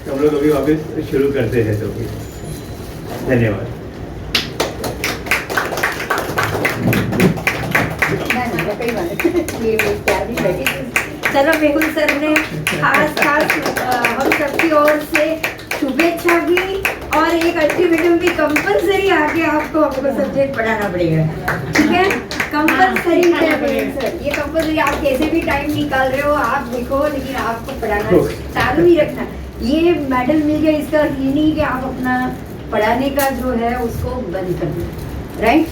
[SPEAKER 1] तो हम लोग अभी वापस शुरू करते हैं। तो फिर धन्यवाद।
[SPEAKER 2] चलो मेहुल सर ने खास हम सबकी ओर से शुभेच्छा भी और एक अल्टीमेटम भी कंपलसरी आके आपको सब्जेक्ट पढ़ाना पड़ेगा, ठीक है? कंपलसरी है सर, ये कंपलसरी। आप कैसे भी टाइम निकाल रहे हो आप देखो, लेकिन आपको पढ़ाना चालू ही रखना। ये मेडल मिल गया इसका ये नहीं कि आप अपना पढ़ाने का जो है उसको बंद कर दो, राइट?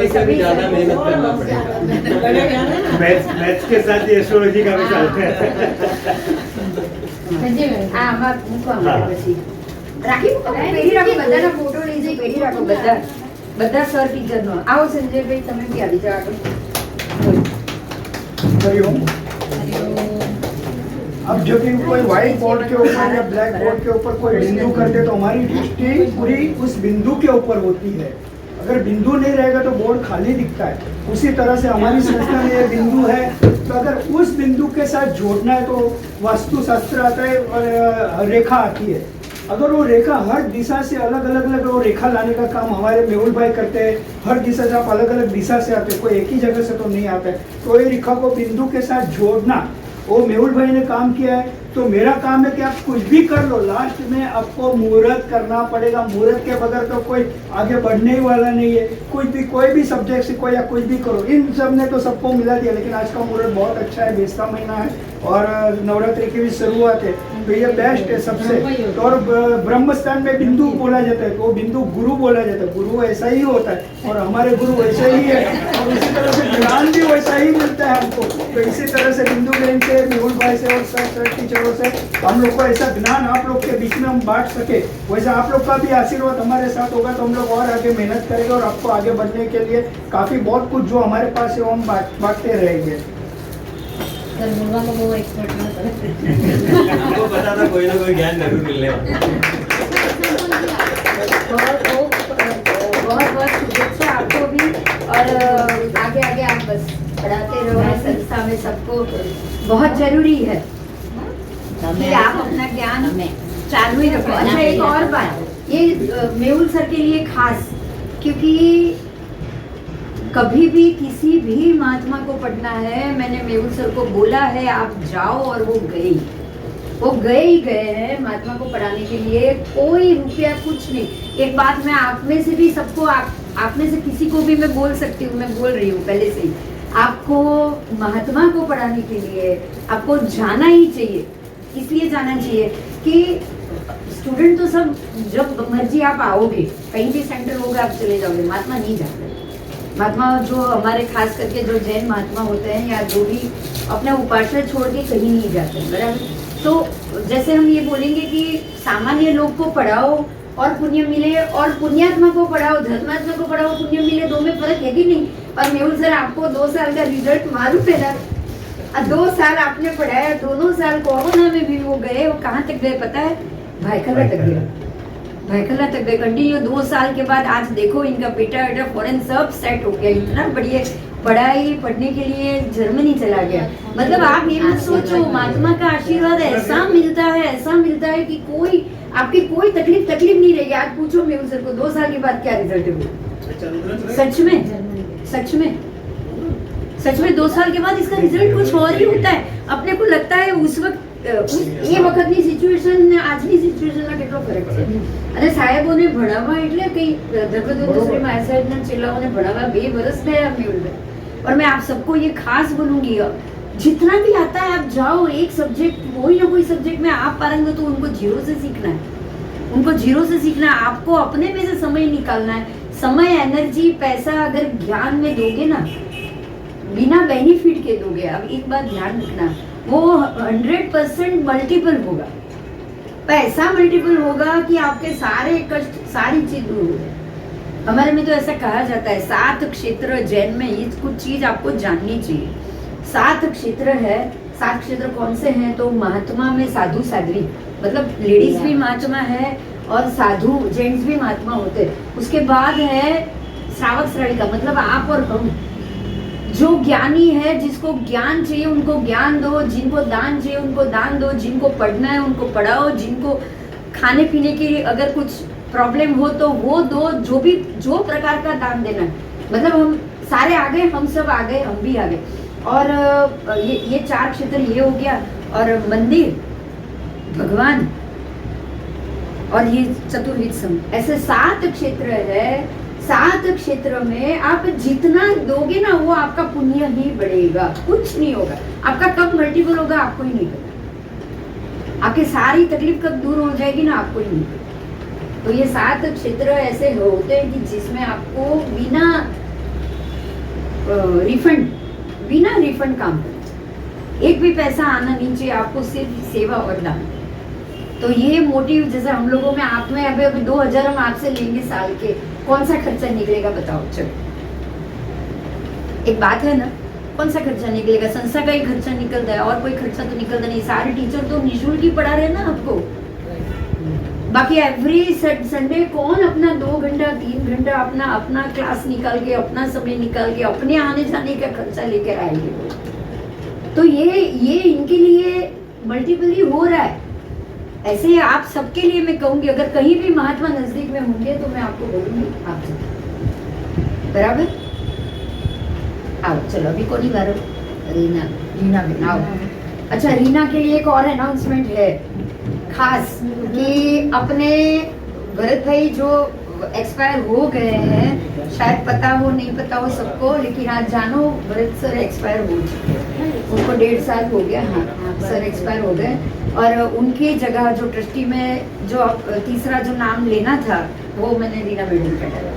[SPEAKER 4] ऐसा भी ज़्यादा मेहनत करना पड़ेगा।
[SPEAKER 1] मैथ्स के साथ एस्ट्रोलॉजी का भी साथ है।
[SPEAKER 2] આમાં મૂકો અમારે પછી રાખી મૂકો પેઢી રાખો બધાના ફોટો લઈ જઈ પેઢી રાખો બધા સર ટીચરનો આવો સંજયભાઈ તમે બી આવી જાઓ આગળ
[SPEAKER 7] हरिओम। अब जब भी कोई व्हाइट बोर्ड के ऊपर या ब्लैक बोर्ड के ऊपर कोई बिंदु करते तो हमारी दृष्टि पूरी उस बिंदु के ऊपर होती है। अगर बिंदु नहीं रहेगा तो बोर्ड खाली दिखता है। उसी तरह से हमारी संस्था में ये बिंदु है, तो अगर उस बिंदु के साथ जोड़ना है तो वास्तु शास्त्र आता है और रेखा आती है। अगर वो रेखा हर दिशा से अलग अलग वो रेखा लाने का काम हमारे मेहुल भाई करते हैं। हर दिशा से आप अलग अलग दिशा से आते हैं, कोई एक ही जगह से तो नहीं आता है। तो ये रेखा को बिंदु के साथ जोड़ना वो मेहुल भाई ने काम किया है। तो मेरा काम है कि आप कुछ भी कर लो, लास्ट में आपको मुहूर्त करना पड़ेगा। मुहूर्त के बगैर तो कोई आगे बढ़ने ही वाला नहीं है। कोई भी सब्जेक्ट सीखो या कुछ भी करो, इन सब ने तो सबको मिला दिया। लेकिन आज का मुहूर्त बहुत अच्छा है, बेस्ता महीना है और नवरात्रि की भी शुरुआत है, तो ये बेस्ट है सबसे। तो और ब्रह्मस्थान में बिंदु बोला जाता है, तो बिंदु गुरु बोला जाता है। गुरु ऐसा ही होता है और हमारे गुरु वैसे ही है, और इसी तरह से ज्ञान भी वैसा ही मिलता है हमको। तो इसी तरह से बिंदु बहन से, मेहुल भाई से और सर टीचरों से हम लोग को ऐसा ज्ञान आप लोग के बीच में हम बांट सके, वैसा आप लोग का भी आशीर्वाद हमारे साथ होगा तो हम लोग और आगे मेहनत करेंगे और आपको आगे बढ़ने के लिए काफी बहुत कुछ जो हमारे पास है वो हम बांटते रहेंगे।
[SPEAKER 6] सर बोलवा को वो एक्सपर्ट ना करे
[SPEAKER 4] आपको पता था कोई ना कोई ज्ञान जरूर मिलने वाला।
[SPEAKER 2] बहुत शुभेच्छा आपको भी, और आगे आगे आप बस पढ़ाते रहो। संस्था में सबको बहुत जरूरी है कि आप अपना ज्ञान चालू ही रखो। अच्छा एक और बात, ये मेहुल सर के लिए खास, क्योंकि कभी भी किसी भी महात्मा को पढ़ना है, मैंने मेहुल सर को बोला है आप जाओ, और वो गए ही गए हैं महात्मा को पढ़ाने के लिए। कोई रुपया कुछ नहीं। एक बात मैं आप में से भी सबको, आप में से किसी को भी मैं बोल सकती हूँ, मैं बोल रही हूँ पहले से ही, आपको महात्मा को पढ़ाने के लिए आपको जाना ही चाहिए। इसलिए जाना चाहिए कि स्टूडेंट तो सब जब मर्जी आप आओगे, कहीं भी सेंटर होगा आप चले जाओगे, महात्मा नहीं जाते। महात्मा जो हमारे खास करके जो जैन महात्मा होते हैं या जो भी अपने उपासना छोड़ के कहीं नहीं जाते, बराबर। तो जैसे हम ये बोलेंगे कि सामान्य लोग को पढ़ाओ और पुण्य मिले, और पुण्यात्मा को पढ़ाओ, धर्मात्मा को पढ़ाओ, पुण्य मिले, दो में फर्क है कि नहीं? और मेहुल सर आपको 2 साल का रिजल्ट मालूम है ना, 2 साल आपने पढ़ाया, दोनों साल कोरोना में भी वो गए, वो कहाँ तक गए पता है? भाईखला तक गए। भयकला तक गए कंटिन्यू 2 साल के बाद। आज देखो इनका बेटा फॉरेन सब सेट हो गया, इतना बढ़िया पढ़ाई पढ़ने के लिए जर्मनी चला गया। मतलब आप ये मत सोचो, महात्मा का आशीर्वाद ऐसा मिलता है कि कोई आपकी कोई तकलीफ नहीं रहेगी। आज पूछो मेहुल सर को 2 साल के बाद क्या रिजल्ट है, सच में 2 साल के बाद इसका रिजल्ट कुछ और ही होता है। अपने को लगता है उस वक्त એ વખતની સિચ્યુએશન ને આજની સિચ્યુએશનમાં કેટલો ફરક છે। અને સાહેબોને ભણાવવા એટલે કઈ ધર્મદેવશ્રી સાહેબના ચેલાઓને ભણાવવા 2 વર્ષ થયા મેળવે। और मैं आप सबको ये खास बोलूंगी, जितना भी आता है आप जाओ, एक सब्जेक्ट कोई ना कोई सब्जेक्ट में आप पारंगत हो, उनको जीरो से सीखना है, आपको अपने में से समय निकालना है। समय, एनर्जी, पैसा अगर ज्ञान में दोगे ना, बिना बेनिफिट के दोगे, अब एक बात ध्यान रखना, वो 100% मल्टीपल होगा। पैसा मल्टीपल होगा कि आपके सारे कष्ट, सारी चीज दूर हो जाए। हमारे में तो ऐसा कहा जाता है 7 क्षेत्र, जैन में ये कुछ चीज आपको जाननी चाहिए। 7 क्षेत्र है। 7 क्षेत्र कौन से हैं? तो महात्मा में साधु साध्वी, मतलब लेडीज भी महात्मा है और साधु जेंट्स भी महात्मा होते हैं। उसके बाद है श्रावक श्राविका, मतलब आप और हम। जो ज्ञानी है, जिसको ज्ञान चाहिए उनको ज्ञान दो, जिनको दान चाहिए उनको दान दो, जिनको पढ़ना है उनको पढ़ाओ, जिनको खाने पीने की अगर कुछ प्रॉब्लम हो तो वो दो, जो प्रकार का दान देना है। मतलब हम सारे आ गए, हम सब आ गए, हम भी आ गए। और ये 4 क्षेत्र ये हो गया। और मंदिर, भगवान और ये चतुर्विध सम, ऐसे 7 क्षेत्र है। 7 क्षेत्र में आप जितना दोगे ना, वो आपका पुण्य ही बढ़ेगा, कुछ नहीं होगा। आपका कब मल्टीपल होगा आपको ही नहीं पता। आपकी सारी तकलीफ कब दूर हो जाएगी ना, आपको ही नहीं पता। तो ये 7 क्षेत्र ऐसे होते हैं कि जिसमें आपको बिना रिफंड काम करना, एक भी पैसा आना नहीं चाहिए, आपको सिर्फ सेवा और दान। तो ये मोटिव, जैसे हम लोगों में आप में अभी 2000 हम आपसे लेंगे साल के, कौन सा खर्चा निकलेगा बताओ? चलो एक बात है ना, कौन सा खर्चा निकलेगा? संस्था का ही खर्चा निकलता है, और कोई खर्चा तो निकलता नहीं। सारे टीचर तो निःशुल्क ही पढ़ा रहे हैं ना आपको। बाकी एवरी संडे कौन अपना 2 घंटा 3 घंटा अपना क्लास निकाल के, अपना समय निकाल के, अपने आने जाने का खर्चा लेकर आएंगे? तो ये इनके लिए मल्टीपल ही हो रहा है। ऐसे आप सबके लिए मैं कहूंगी, अगर कहीं भी महात्मा नजदीक में होंगे तो मैं आपको बोलूंगी आप सब बराबर आओ। चलो अभी कौन ही बारो? रीना में आओ। अच्छा, रीना के लिए एक और अनाउंसमेंट है खास, कि अपने भरत भाई जो एक्सपायर हो गए हैं, शायद पता हो नहीं पता हो सबको, लेकिन आज जानो भरत सर एक्सपायर हो चुके हैं। उनको 1.5 साल हो गया। हाँ, सर एक्सपायर हो गए। और उनकी जगह जो ट्रस्टी में जो तीसरा जो नाम लेना था, वो मैंने रीना मैडम का डाला।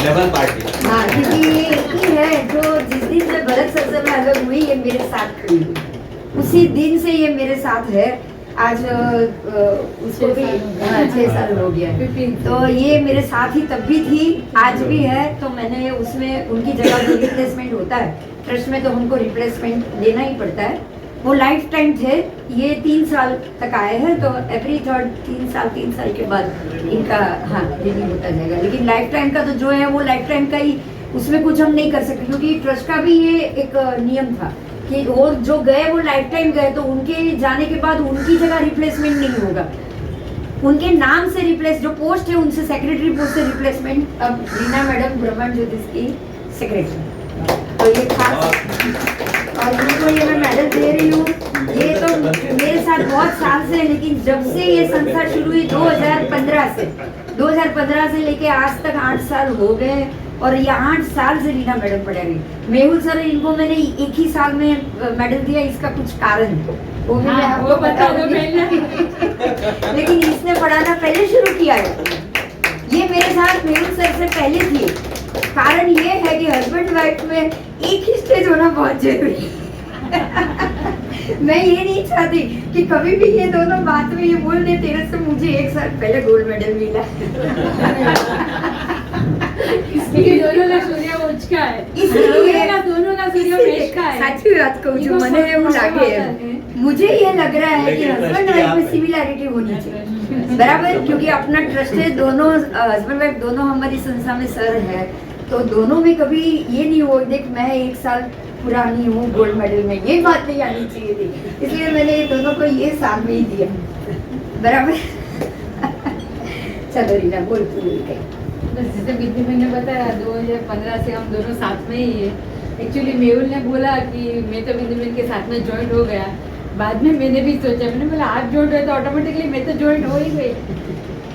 [SPEAKER 4] Double party.
[SPEAKER 2] हाँ, क्योंकि ये है जो जिस दिन से भरत सर से मैं अलग हुई, ये मेरे साथ खड़ी हुई, उसी दिन से ये मेरे साथ है। आज उसको भी 6 साल हो गया। तो ये मेरे साथ ही तब भी थी, आज भी है। तो मैंने उसमें उनकी जगह जो रिप्लेसमेंट होता है ट्रस्ट में, तो हमको रिप्लेसमेंट देना ही पड़ता है। वो लाइफ टाइम थे, ये 3 साल तक आए हैं। तो एवरी 3 साल के बाद इनका रिन्यू होता जाएगा। लेकिन लाइफ टाइम का तो जो है वो लाइफ टाइम का ही, उसमें कुछ हम नहीं कर सकते, क्योंकि ट्रस्ट का भी ये एक नियम था कि और जो गए वो लाइफ टाइम गए, तो उनके जाने के बाद उनकी जगह रिप्लेसमेंट नहीं होगा। उनके नाम से रिप्लेस, जो पोस्ट है उनसे, सेक्रेटरी पोस्ट से रिप्लेसमेंट। अब रीना मैडम ब्रह्मांड ज्योतिष की सेक्रेटरी, तो ये खास, और उनको ये मैं मेडल दे रही हूँ। ये तो मेरे साथ बहुत साल से है, लेकिन जब से ये संस्था शुरू हुई 2015 से लेके आज तक 8 साल हो गए। और ये 8 साल से रीना मैडम पढ़ा रही। मेहुल सर इनको मैंने एक ही साल में मेडल दिया, इसका कुछ कारण है, वो भी मैं आपको बता दूंगी। लेकिन इसने पढ़ाना पहले शुरू किया है, ये मेरे साथ मेहुल सर से पहले थी। कारण ये है कि हस्बैंड वाइफ में एक ही स्टेज होना बहुत जरूरी है। मैं ये नहीं चाहती कि कभी भी ये दोनों बात में ये बोल दे, तेरे से मुझे 1 साल पहले गोल्ड मेडल मिला।
[SPEAKER 3] इसलिए दोनों का सूर्य उचका है,
[SPEAKER 2] इसलिए
[SPEAKER 3] दोनों का सूर्य मेषका है।
[SPEAKER 2] साची बात कहूँ जो मने એવું લાગે, मुझे ये लग रहा है कि हस्बैंड वाइफ में सिमिलैरिटी होनी चाहिए। बराबर, क्योंकि अपना ट्रस्ट है, दोनों हस्बैंड वाइफ दोनों हमारी संस्था में सर है, तो दोनों में कभी ये नहीं हो देख मैं 1 साल पुरानी हूँ गोल्ड मेडल में, ये बात नहीं आनी चाहिए थी, इसलिए मैंने ये दोनों को ये साल में ही दिया। बराबर। चलो रीना बोल पूरी कहीं।
[SPEAKER 3] बस जैसे बिंदु मैंने बताया 2015 से हम दोनों साथ में ही है। एक्चुअली मेहुल ने बोला कि मैं तो बिंदु के साथ में ज्वाइंट हो गया, बाद में मैंने भी सोचा, मैंने बोला आप ज्वाइंट हुए तो ऑटोमेटिकली मैं तो ज्वाइंट हो ही गई,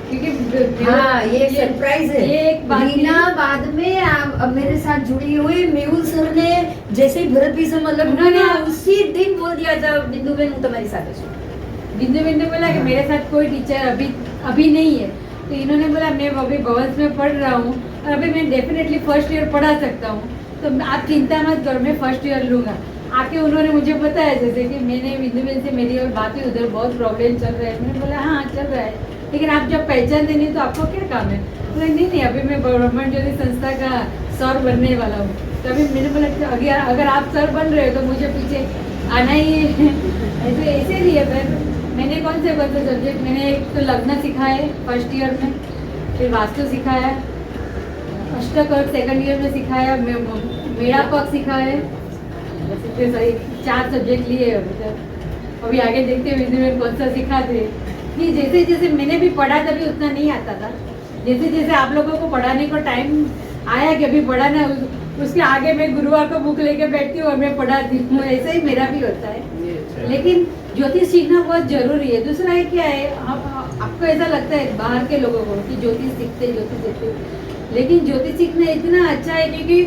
[SPEAKER 3] क्योंकि
[SPEAKER 2] हाँ ये सरप्राइज है।
[SPEAKER 3] ये एक बात
[SPEAKER 2] रीना बाद में अब मेरे साथ जुड़ी हुई, मेहुल सर ने जैसे ही भरत भी से मतलब उन्होंने उसी दिन बोल दिया था बिंदु बहन हूँ तुम्हारी साथ है।
[SPEAKER 3] बिंदु ने बोला कि मेरे साथ कोई टीचर अभी नहीं है, तो इन्होंने बोला मैं अभी भवंस में पढ़ रहा हूँ और अभी मैं डेफिनेटली फर्स्ट ईयर पढ़ा सकता हूँ, तो आप चिंता मत करो मैं फर्स्ट ईयर लूँगा। आके उन्होंने मुझे बताया जैसे कि मैंने बिंदु बहन से मेरी और बात हुई, उधर बहुत प्रॉब्लम चल रहा है, मैंने बोला हाँ चल रहा है, लेकिन आप जब पहचान देनी तो आपको क्या काम है, बोला नहीं अभी मैं ब्रह्मांड ज्योति संस्था का सर बनने वाला हूँ, तो अभी मैंने बोला अगर आप सर बन रहे हो तो मुझे पीछे आना ही ऐसे इसीलिए मैंने कौन से सब्जेक्ट, मैंने एक तो लग्न सिखाए फर्स्ट ईयर में, फिर वास्तु सिखाया, अष्टक और सेकंड ईयर में सिखाया, मेड़ा पक सिखाया, फिर 4 सब्जेक्ट लिए अभी आगे देखते हैं बिंदु में कौन सा सिखाते। नहीं जैसे जैसे मैंने भी पढ़ा तभी उतना नहीं आता था, जैसे जैसे आप लोगों को पढ़ाने को टाइम आया कि अभी पढ़ाना, उसके आगे मैं गुरुवार को बुक लेके बैठती हूँ और मैं पढ़ाती हूँ, ऐसा ही मेरा भी होता है। लेकिन ज्योतिष सीखना बहुत जरूरी है। दूसरा है क्या है, आपको ऐसा लगता है बाहर के लोगों को कि ज्योतिष सीखते, लेकिन ज्योतिष सीखना इतना अच्छा है क्योंकि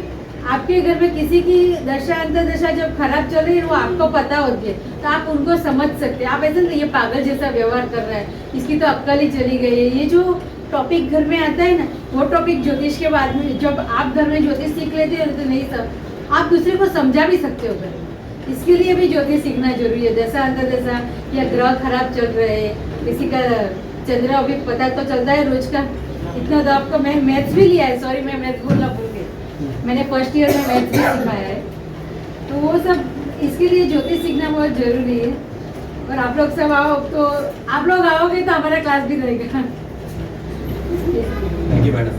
[SPEAKER 3] आपके घर में किसी की दशा अंतर्दशा जब खराब चल रही है वो आपको पता होती है, तो आप उनको समझ सकते हैं। आप ऐसा नहीं ये पागल जैसा व्यवहार कर रहा है, इसकी तो अक्ल ही चली गई है, ये जो टॉपिक घर में आता है ना, वो टॉपिक ज्योतिष के बाद में जब आप घर में ज्योतिष सीख लेते हैं तो नहीं सब आप दूसरे को समझा भी सकते हो घर में। इसके लिए भी ज्योतिष सीखना जरूरी है। दशा अंतर्दशा या ग्रह खराब चल रहे हैं, किसी का चंद्र अभी पता तो चलता है रोज का, इतना तो आपको मैं मैथ्स भी लिया है, सॉरी मैं मैथ्स बोलना भूल गई, मैंने फर्स्ट ईयर में मैथ्स भी सिखाया है, तो वो सब इसके लिए ज्योतिष सीखना बहुत जरूरी है। और आप लोग सब आओ, तो आप लोग आओगे तो हमारा क्लास भी रहेगा।
[SPEAKER 4] Thank you madam.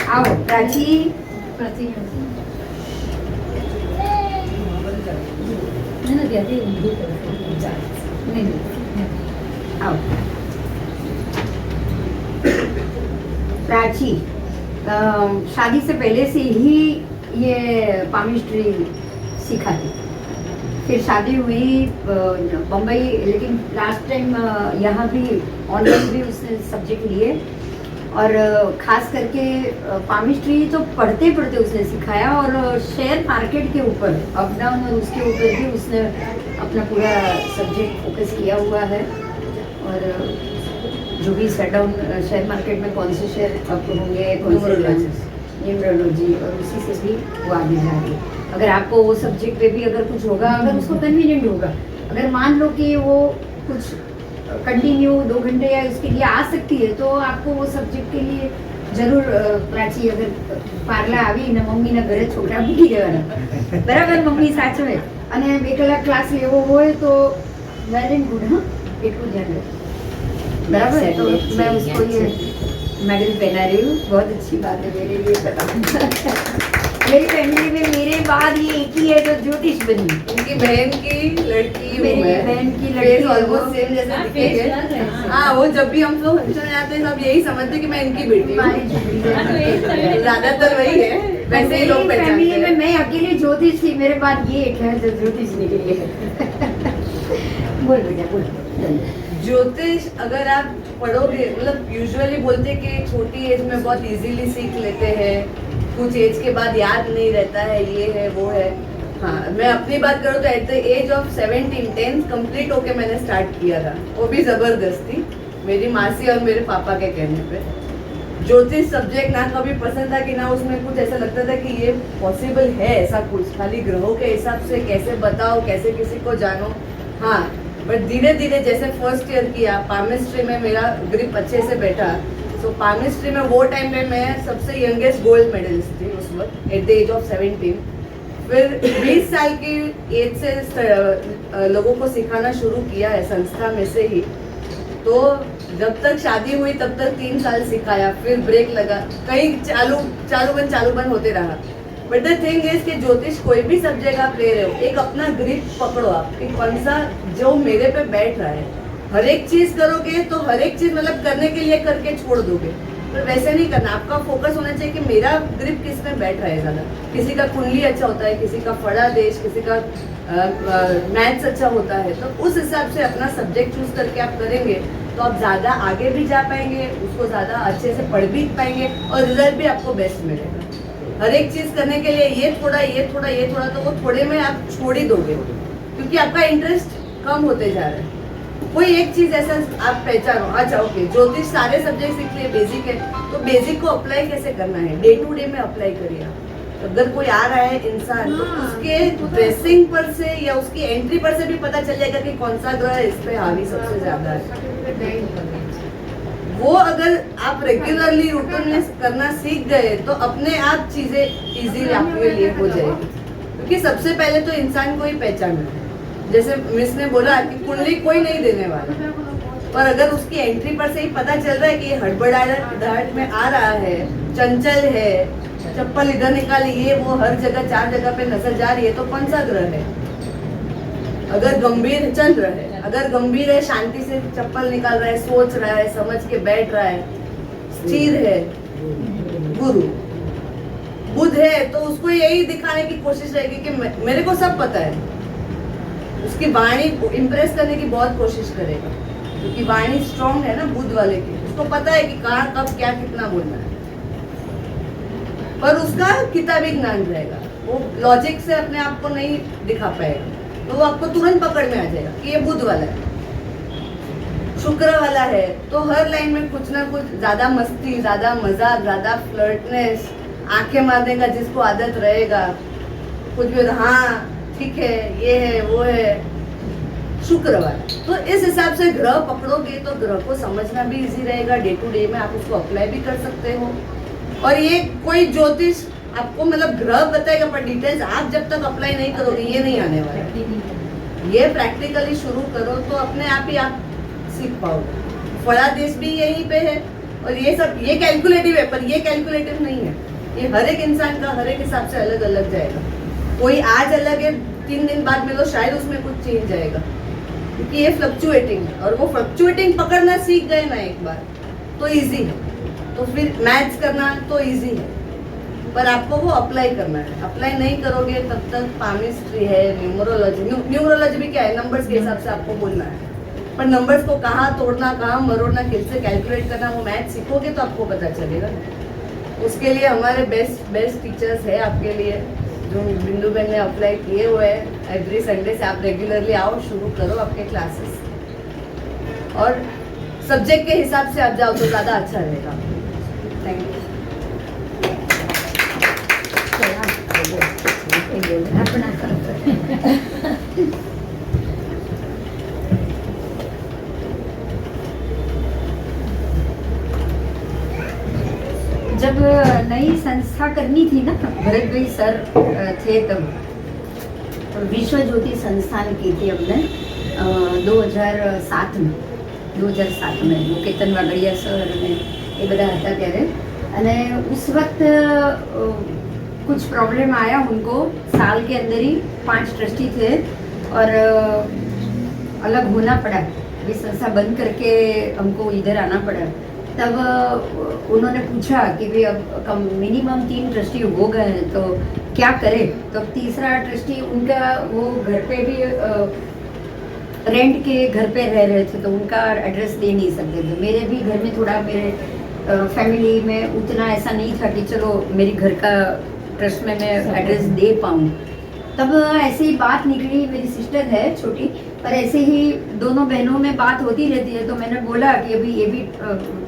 [SPEAKER 2] आओ प्राची, आओ प्राची। शादी से पहले से ही ये पामिस्ट्री सिखाती, फिर शादी हुई बम्बई, लेकिन लास्ट टाइम यहाँ भी ऑनलाइन भी उसने सब्जेक्ट लिए, और खास करके पामिस्ट्री तो पढ़ते पढ़ते उसने सिखाया, और शेयर मार्केट के ऊपर अप डाउन और उसके ऊपर भी उसने अपना पूरा सब्जेक्ट फोकस किया हुआ है। और जो भी सेट डाउन शेयर मार्केट में कौन से शेयर अप होंगे, कौन से न्यूमरोलॉजी, और उसी से भी वो आगे जा रही है। अगर आपको वो सब्जेक्ट पे भी अगर कुछ होगा, अगर उसको कन्वीनियंट होगा, अगर मान लो कि वो कुछ कंटिन्यू 2 घंटे या उसके लिए आ सकती है, तो आपको वो सब्जेक्ट के लिए જરૂર પ્રાચી અગર પાર્લા આવી ને મમ્મીના ઘરે છોકરા મૂકી દેવાના, બરાબર, મમ્મી સાચવે, અને 2 કલાક ક્લાસ લેવો હોય તો વેલ એન્ડ ગુડ, હા એટલું ધ્યાન રાખો, बराबर। तो मैं उसको ये मेडल पहना रही हूँ, बहुत अच्छी बात है मेरे लिए। मेरी फैमिली में मेरे बाद ये एक ही है जो ज्योतिष बनी।
[SPEAKER 8] उनकी बहन की लड़की,
[SPEAKER 2] मेरी बहन की लड़की
[SPEAKER 8] ऑलमोस्ट सेम जैसा दिखेगी। हाँ, वो जब भी हम लोग फंक्शन जाते हैं सब यही समझते हैं कि मैं इनकी बेटी हूँ। ज्यादातर वही है, वैसे ही लोग पहचानते
[SPEAKER 2] फैमिली में
[SPEAKER 8] हैं।
[SPEAKER 2] मैं अकेली ज्योतिष थी, मेरे बाद ये एक है जो ज्योतिष निकली है। बोल बेटा बोल।
[SPEAKER 8] ज्योतिष अगर आप पढ़ोगे, मतलब यूजुअली बोलते हैं कि छोटी एज में बहुत इजीली सीख लेते हैं, कुछ एज के बाद याद नहीं रहता है, ये है वो है। हाँ, मैं अपनी बात करूँ तो at the age of 17 10th complete होके मैंने स्टार्ट किया था, वो भी जबरदस्ती मेरी मासी और मेरे पापा के कहने पे। ज्योतिष सब्जेक्ट ना कभी पसंद था कि ना उसमें कुछ ऐसा लगता था कि ये पॉसिबल है ऐसा कुछ, खाली ग्रहों के हिसाब से कैसे बताओ, कैसे किसी को जानो। हाँ, बट धीरे धीरे जैसे फर्स्ट ईयर किया, पामिस्ट्री में मेरा ग्रिप अच्छे से बैठा, तो पामिस्ट्री में वो टाइम में मैं सबसे यंगेस्ट गोल्ड मेडलिस्ट थी उस वक्त, एट द एज ऑफ 17। फिर 20 साल की एज से लोगों को सिखाना शुरू किया है संस्था में से ही। तो जब तक शादी हुई तब तक 3 साल सिखाया, फिर ब्रेक लगा, कहीं चालू बंद होते रहा। बट द थिंग इज कि ज्योतिष कोई भी सब्जेक्ट आप ले रहे हो, एक अपना ग्रिप पकड़ो आप कि कौन सा जो मेरे पे बैठ रहा है। हर एक चीज करोगे तो हर एक चीज मतलब करने के लिए करके छोड़ दोगे, पर वैसे नहीं करना। आपका फोकस होना चाहिए कि मेरा ग्रिप किस में बैठ रहा है ज्यादा। किसी का कुंडली अच्छा होता है, किसी का फड़ा देश, किसी का मैथ्स अच्छा होता है, तो उस हिसाब से अपना सब्जेक्ट चूज करके आप करेंगे तो आप ज्यादा आगे भी जा पाएंगे, उसको ज्यादा अच्छे से पढ़ भी पाएंगे और रिजल्ट भी आपको बेस्ट मिलेगा। हर एक चीज करने के लिए ये थोड़ा तो वो थोड़े में आप छोड़ ही दोगे, क्योंकि आपका इंटरेस्ट कम होते जा रहा है। कोई एक चीज ऐसा आप पहचानो, अच्छा ओके ज्योतिष सारे सब्जेक्ट सीख लिए, बेसिक है, तो बेसिक को अप्लाई कैसे करना है, डे टू डे में अप्लाई करिए आप। अगर कोई आ रहा है इंसान तो उसके ड्रेसिंग पर से या उसकी एंट्री पर से भी पता चल जाएगा कि कौन सा ग्रह इस पे हावी सबसे ज्यादा है। वो अगर आप रेगुलरली रूटीन में करना सीख गए तो अपने आप चीजें इजीली आपके लिए हो जाएगी, क्योंकि सबसे पहले तो इंसान को ही पहचानना है। जैसे मिस ने बोला कि कुंडली कोई नहीं देने वाला, पर अगर उसकी एंट्री पर से ही पता चल रहा है कि हड़बड़ाहट में आ रहा है, चंचल है, चप्पल इधर निकाली, ये वो हर जगह 4 जगह पे नजर जा रही है, तो कौन सा ग्रह है। अगर गंभीर चंद्र है, अगर गंभीर है, शांति से चप्पल निकाल रहा है, सोच रहा है, समझ के बैठ रहा है, स्थिर है, गुरु बुध है, तो उसको यही दिखाने की कोशिश रहेगी कि मेरे को सब पता है। उसकी वाणी इम्प्रेस करने की बहुत कोशिश करेगा, क्योंकि वाणी स्ट्रॉन्ग है ना बुध वाले की, उसको पता है कि कहाँ कब क्या कितना बोलना है। पर उसका किताबी ज्ञान रहेगा, वो लॉजिक से अपने आप को नहीं दिखा पाएगा, तो वो आपको तुरंत पकड़ में आ जाएगा कि ये बुध वाला है। शुक्र वाला है तो हर लाइन में कुछ ना कुछ ज्यादा मस्ती, ज्यादा मजाक, ज्यादा फ्लर्टनेस, आंखें मारने का जिसको आदत रहेगा, कुछ भी हाँ ठीक है, ये है वो है, शुक्र वाला। तो इस हिसाब से ग्रह पकड़ोगे तो ग्रह को समझना भी इजी रहेगा, डे टू डे में आप उसको अप्लाई भी कर सकते हो। और ये कोई ज्योतिष आपको मतलब ग्रह बताएगा, पर डिटेल्स आप जब तक अप्लाई नहीं करोगे ये नहीं आने वाला। ये प्रैक्टिकली शुरू करो तो अपने आप ही आप सीख पाओगे। फला देश भी यहीं पे है और ये सब ये कैलकुलेटिव है, पर ये कैलकुलेटिव नहीं है। ये हर एक इंसान का हर एक हिसाब से अलग अलग जाएगा। कोई आज अलग है, 3 दिन बाद में तो शायद उसमें कुछ चेंज आएगा, क्योंकि ये फ्लक्चुएटिंग है। और वो फ्लक्चुएटिंग पकड़ना सीख गए ना एक बार तो इजी है, तो फिर मैथ्स करना तो इजी है, पर आपको वो अप्लाई करना है। अप्लाई नहीं करोगे तब तक पामिस्ट्री है, न्यूमरोलॉजी भी क्या है, नंबर्स के हिसाब से आपको बोलना है, पर नंबर्स को कहाँ तोड़ना, कहाँ मरोड़ना, कैसे कैलकुलेट करना, वो मैथ सीखोगे तो आपको पता चलेगा। उसके लिए हमारे बेस्ट टीचर्स है आपके लिए, जो बिंदु बहन ने अप्लाई किए हुए हैं। एवरी संडे से आप रेगुलरली आओ, शुरू करो आपके क्लासेस, और सब्जेक्ट के हिसाब से आप जाओ तो ज़्यादा अच्छा रहेगा। Thank you.
[SPEAKER 2] जब नई संस्था करनी थी ना, भरत भाई सर थे तब, विश्व ज्योति संस्थान की थी हमने 2007 में वो केतन वागड़िया सर ने ये બધા હતા ત્યારે, અને उस वक्त कुछ प्रॉब्लम आया उनको। साल के अंदर ही 5 ट्रस्टी थे और अलग होना पड़ा, ये संस्था बंद करके हमको इधर आना पड़ा। तब उन्होंने पूछा कि भाई अब मिनिमम 3 ट्रस्टी हो गए हैं तो क्या करें। तो तीसरा ट्रस्टी उनका वो घर पे भी रेंट के घर पे रह रहे थे, तो उनका एड्रेस दे नहीं सकते थे। मेरे भी घर में थोड़ा मेरे फैमिली में उतना ऐसा नहीं था कि चलो मेरी घर का ट्रस्ट में मैं एड्रेस दे पाऊँ। तब ऐसे ही बात निकली, मेरी सिस्टर है छोटी, पर ऐसे ही दोनों बहनों में बात होती रहती है। तो मैंने बोला कि अभी ये भी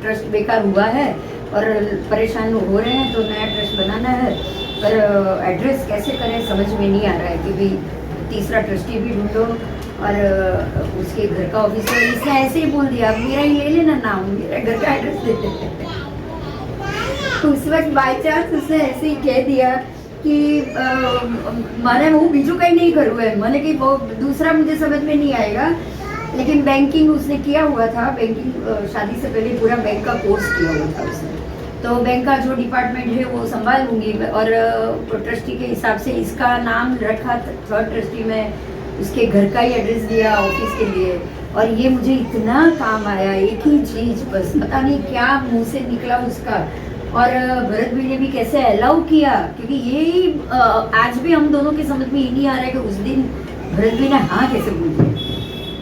[SPEAKER 2] ट्रस्ट बेकार हुआ है और परेशान हो रहे हैं, तो नया ट्रस्ट बनाना है, पर एड्रेस कैसे करें समझ में नहीं आ रहा है कि भाई तीसरा ट्रस्टी भी ढूंढो और उसके घर का ऑफिसर। इसने ऐसे ही बोल दिया, मेरा ही ले लेना नाम, मेरा घर का एड्रेस दे देते। उस वक्त बाई चांस उसने ऐसे ही कह दिया कि माने હું બીજું કંઈ નહીં કરવું है મને कि वो दूसरा मुझे समझ में नहीं आएगा, लेकिन बैंकिंग उसने किया हुआ था, बैंकिंग शादी से पहले पूरा बैंक का कोर्स किया हुआ था उसने, तो बैंक का जो डिपार्टमेंट है वो संभाल लूँगी। और ट्रस्टी के हिसाब से इसका नाम रखा, थर्ड ट्रस्टी में उसके घर का ही एड्रेस दिया ऑफिस के लिए। और ये मुझे इतना काम आया, एक ही चीज़ बस, पता नहीं क्या मुंह से निकला उसका। और भरत भाई ने भी कैसे अलाउ किया, क्योंकि यही आज भी हम दोनों के समझ में ये नहीं आ रहा है कि उस दिन भरत भाई ने हाँ कैसे बोल दिया,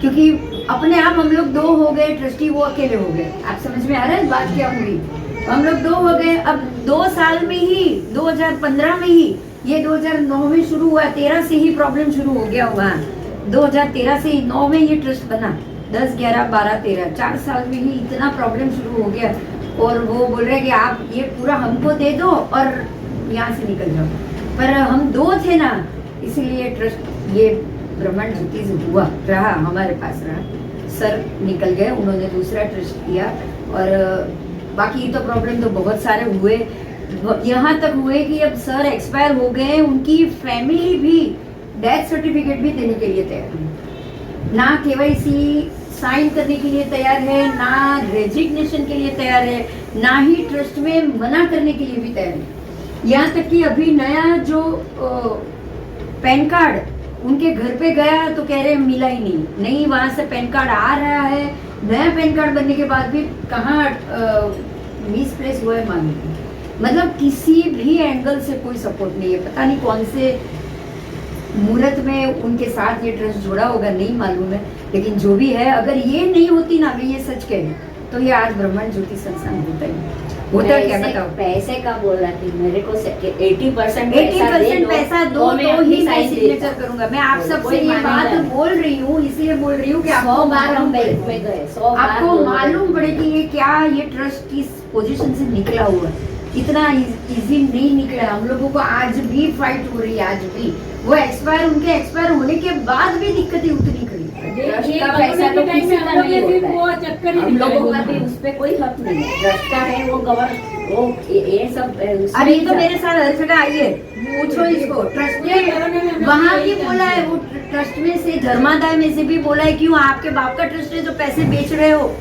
[SPEAKER 2] क्योंकि अपने आप हम लोग 2 हो गए, ट्रस्टी वो अकेले हो गए। आप समझ में आ रहा है बात क्या हुई? हम लोग 2 हो गए। अब 2 साल में ही, 2015 में ही, ये 2009 में शुरू हुआ, 13 से ही प्रॉब्लम शुरू हो गया हुआ। 2013 से 9 में ये ट्रस्ट बना, 10, 11, 12, 13, 4 साल में ही इतना प्रॉब्लम शुरू हो गया। और वो बोल रहे कि आप ये पूरा हमको दे दो और यहाँ से निकल जाओ, पर हम 2 थे ना, इसीलिए ट्रस्ट ये ब्रह्मांड ज्योतिष हुआ, रहा, हमारे पास रहा। सर निकल गए, उन्होंने दूसरा ट्रस्ट किया। और बाकी तो प्रॉब्लम तो बहुत सारे हुए, यहाँ तक हुए कि अब सर एक्सपायर हो गए, उनकी फैमिली भी डेथ सर्टिफिकेट भी देने के लिए तैयार है, ना KYC साइन करने के लिए तैयार है, ना रेजिग्नेशन के लिए तैयार है, ना ही ट्रस्ट में मना करने के लिए भी तैयार है। यहाँ तक कि अभी नया जो पैन कार्ड उनके घर पे गया तो कह रहे मिला ही नहीं, वहाँ से पैन कार्ड आ रहा है, नया पैन कार्ड बनने के बाद भी कहाँ मिसप्लेस हुआ है मालूम नहीं। मतलब किसी भी एंगल से कोई सपोर्ट नहीं है, पता नहीं कौन से मुहूर्त में उनके साथ ये ट्रस्ट जुड़ा होगा, नहीं मालूम है। लेकिन जो भी है, अगर ये नहीं होती ना, मैं ये सच कह रही, तो ये आज ब्रह्मांड ज्योति संस्थान होता ही होता। क्या बताओ?
[SPEAKER 6] पैसे का बोल रहा थी मेरे को 80%
[SPEAKER 2] 80% पैसा दो तो ही मैं सिग्नेचर करूंगा। मैं आप सबसे ये बात बोल रही हूँ, इसलिए बोल रही हूँ कि
[SPEAKER 6] 100 बार हम बैंक में गए, 100 बार
[SPEAKER 2] आपको मालूम पड़े कि ये क्या, ये ट्रस्ट किस पोजीशन से निकला हुआ, इतना इजी नहीं निकला। हम लोगों को आज भी फाइट हो रही है, आज भी वो उनके एक्सपायर होने के बाद भी दिक्कतें उतनी खड़ी।
[SPEAKER 6] ट्रस्ट का पैसा तो किसी का नहीं होता है, हम लोगों का भी उस पे कोई हक नहीं है। ट्रस्ट का है वो वो ये सब
[SPEAKER 2] अरे तो मेरे साथ हर जगह आइए, पूछो इसको। ट्रस्ट ने वहाँ भी बोला है, वो ट्रस्ट में से धर्मादाय में से भी बोला है, क्यों आपके बाप का ट्रस्ट है जो पैसे बेच रहे हो।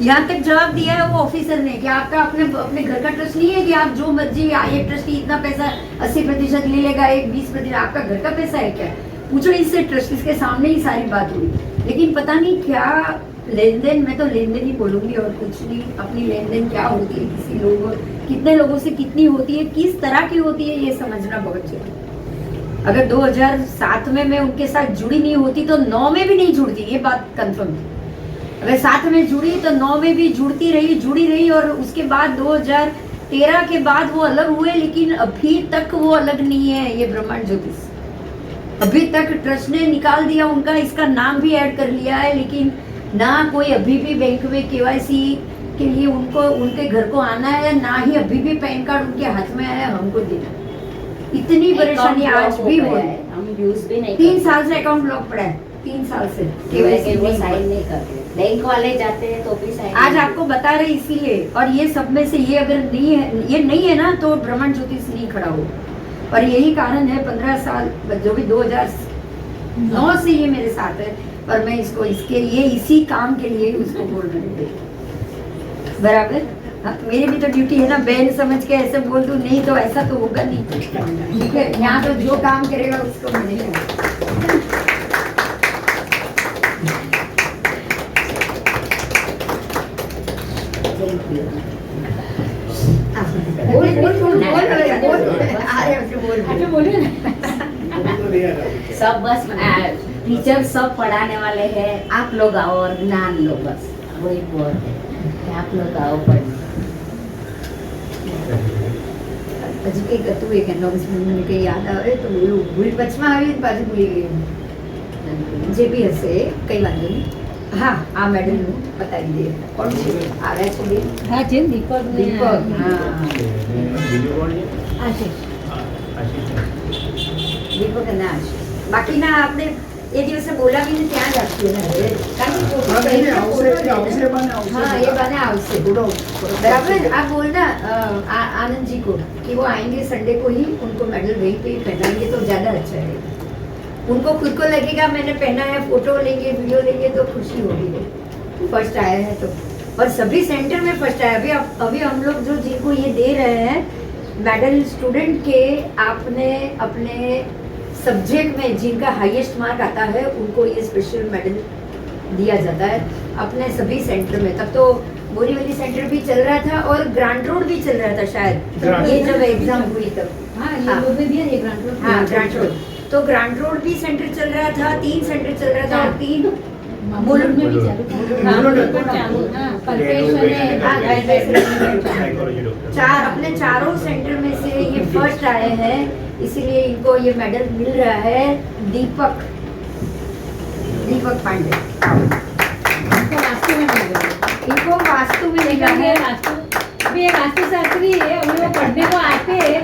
[SPEAKER 2] यहाँ तक जवाब दिया है वो ऑफिसर ने कि आपका अपने घर का ट्रस्ट नहीं है कि आप जो मर्जी, एक ट्रस्टी इतना पैसा 80% ले लेगा, एक 20%, आपका घर का पैसा है क्या? पूछो इससे, ट्रस्ट इसके सामने ही सारी बात हुई। लेकिन पता नहीं क्या लेन देन, मैं तो लेन देन ही बोलूंगी और कुछ नहीं। अपनी लेन देन क्या होती है, कितने लोगों से कितनी होती है, किस तरह की होती है, ये समझना बहुत जरूरी। अगर 2007 में मैं उनके साथ जुड़ी नहीं होती तो 9 में भी नहीं जुड़ती, ये बात कंफर्म थी। अगर 7 में जुड़ी तो 9 में भी जुड़ी रही। और उसके बाद 2013 के बाद वो अलग हुए, लेकिन अभी तक वो अलग नहीं है। ये ब्रह्मांड ज्योतिष अभी तक ट्रस्ट ने निकाल दिया उनका, इसका नाम भी ऐड कर लिया है, लेकिन ना कोई अभी भी बैंक में KYC के लिए उनको उनके घर को आना है, ना ही अभी भी पैन कार्ड उनके हाथ में आया हमको देना। इतनी परेशानी आज भी हो रही है।
[SPEAKER 6] हम यूज भी नहीं
[SPEAKER 2] 3 साल से अकाउंट ब्लॉक पड़ा है, 3 साल से
[SPEAKER 6] KYC वो साइन नहीं करते, बैंक वाले जाते हैं तो भी साइन।
[SPEAKER 2] आज आपको बता रहे इसीलिए। और ये सब में से ये अगर नहीं है ना, तो ब्रह्मांड ज्योतिष नहीं खड़ा हो। और यही कारण है 15 साल, जो भी 2009 से ये मेरे साथ है, और मैं इसको इसी काम के लिए उसको बोल रही हूँ। बराबर? हाँ, मेरी भी तो ड्यूटी है ना, बहन समझ के ऐसे बोल दूं, नहीं तो ऐसा तो होगा नहीं। ठीक है, यहाँ तो जो काम करेगा उसको मिलेगा।
[SPEAKER 6] सब बस टीचर सब पढ़ाने वाले हैं, आप लोग आओ और ज्ञान लो, बस वही बोल है, आप लोग आओ पढ़ने।
[SPEAKER 2] હજી કંઈક હતું એક એનાઉન્સમેન્ટ મને કંઈ યાદ આવે તો ભૂલ પછમાં આવી પાછી ભૂલી ગઈ। જે બી હશે કંઈ વાંધો નહીં। હા, આ મેડમનું બતાવી દે કોણ છે, આવ્યા છે બેન?
[SPEAKER 3] હા છે ને, દીપક
[SPEAKER 2] દીપક, હા
[SPEAKER 3] આશીષ
[SPEAKER 2] દીપક અને આશીષ। બાકીના આપણે એ દિવસે બોલાવીને ત્યાં જ આપશું ને કારણ કે
[SPEAKER 7] हाँ, नहीं, नहीं, आवश्यक बने, आवश्यक
[SPEAKER 2] हाँ ये बने आवश्यक
[SPEAKER 7] थोड़ा
[SPEAKER 2] बराबर आप बोलना आनंद जी को कि वो आएंगे संडे को ही, उनको मेडल वहीं पे ही पहनाएंगे तो ज़्यादा अच्छा रहेगा। उनको खुद को लगेगा मैंने पहना है, फोटो लेंगे वीडियो लेंगे तो खुशी होगी फर्स्ट आया है तो। और सभी सेंटर में फर्स्ट आया। अभी हम लोग जो जिनको ये दे रहे हैं मेडल स्टूडेंट के, आपने अपने सब्जेक्ट में जिनका हाईएस्ट मार्क आता है उनको ये स्पेशल मेडल दिया जाता है अपने सभी सेंटर में। तब तो बोरीवली सेंटर भी चल रहा था और ग्रांट रोड भी चल रहा था शायद, ये जब एग्जाम हुई तब।
[SPEAKER 3] हाँ ये लोग भी दिया ये ग्रांट रोड।
[SPEAKER 2] हाँ ग्रांट रोड, तो ग्रांट रोड भी सेंटर चल रहा था, 3 सेंटर चल रहा था और 3
[SPEAKER 3] मुलुंड में भी चालू था। ग्रांट रोड पर चालू, हाँ, कल्पेश है,
[SPEAKER 1] साइकोलॉजी डॉक्टर
[SPEAKER 2] 4 अपने चारों सेंटर में से ये फर्स्ट आए हैं, इसीलिए इनको ये मेडल मिल रहा है। दीपक पांडे
[SPEAKER 3] इनको वास्तु में मिल गया।
[SPEAKER 2] इनको वास्तु में मिला
[SPEAKER 3] ये
[SPEAKER 2] है।
[SPEAKER 3] वास्तु अभी ये वास्तुशास्त्री है, हम लोग पढ़ने को आते हैं,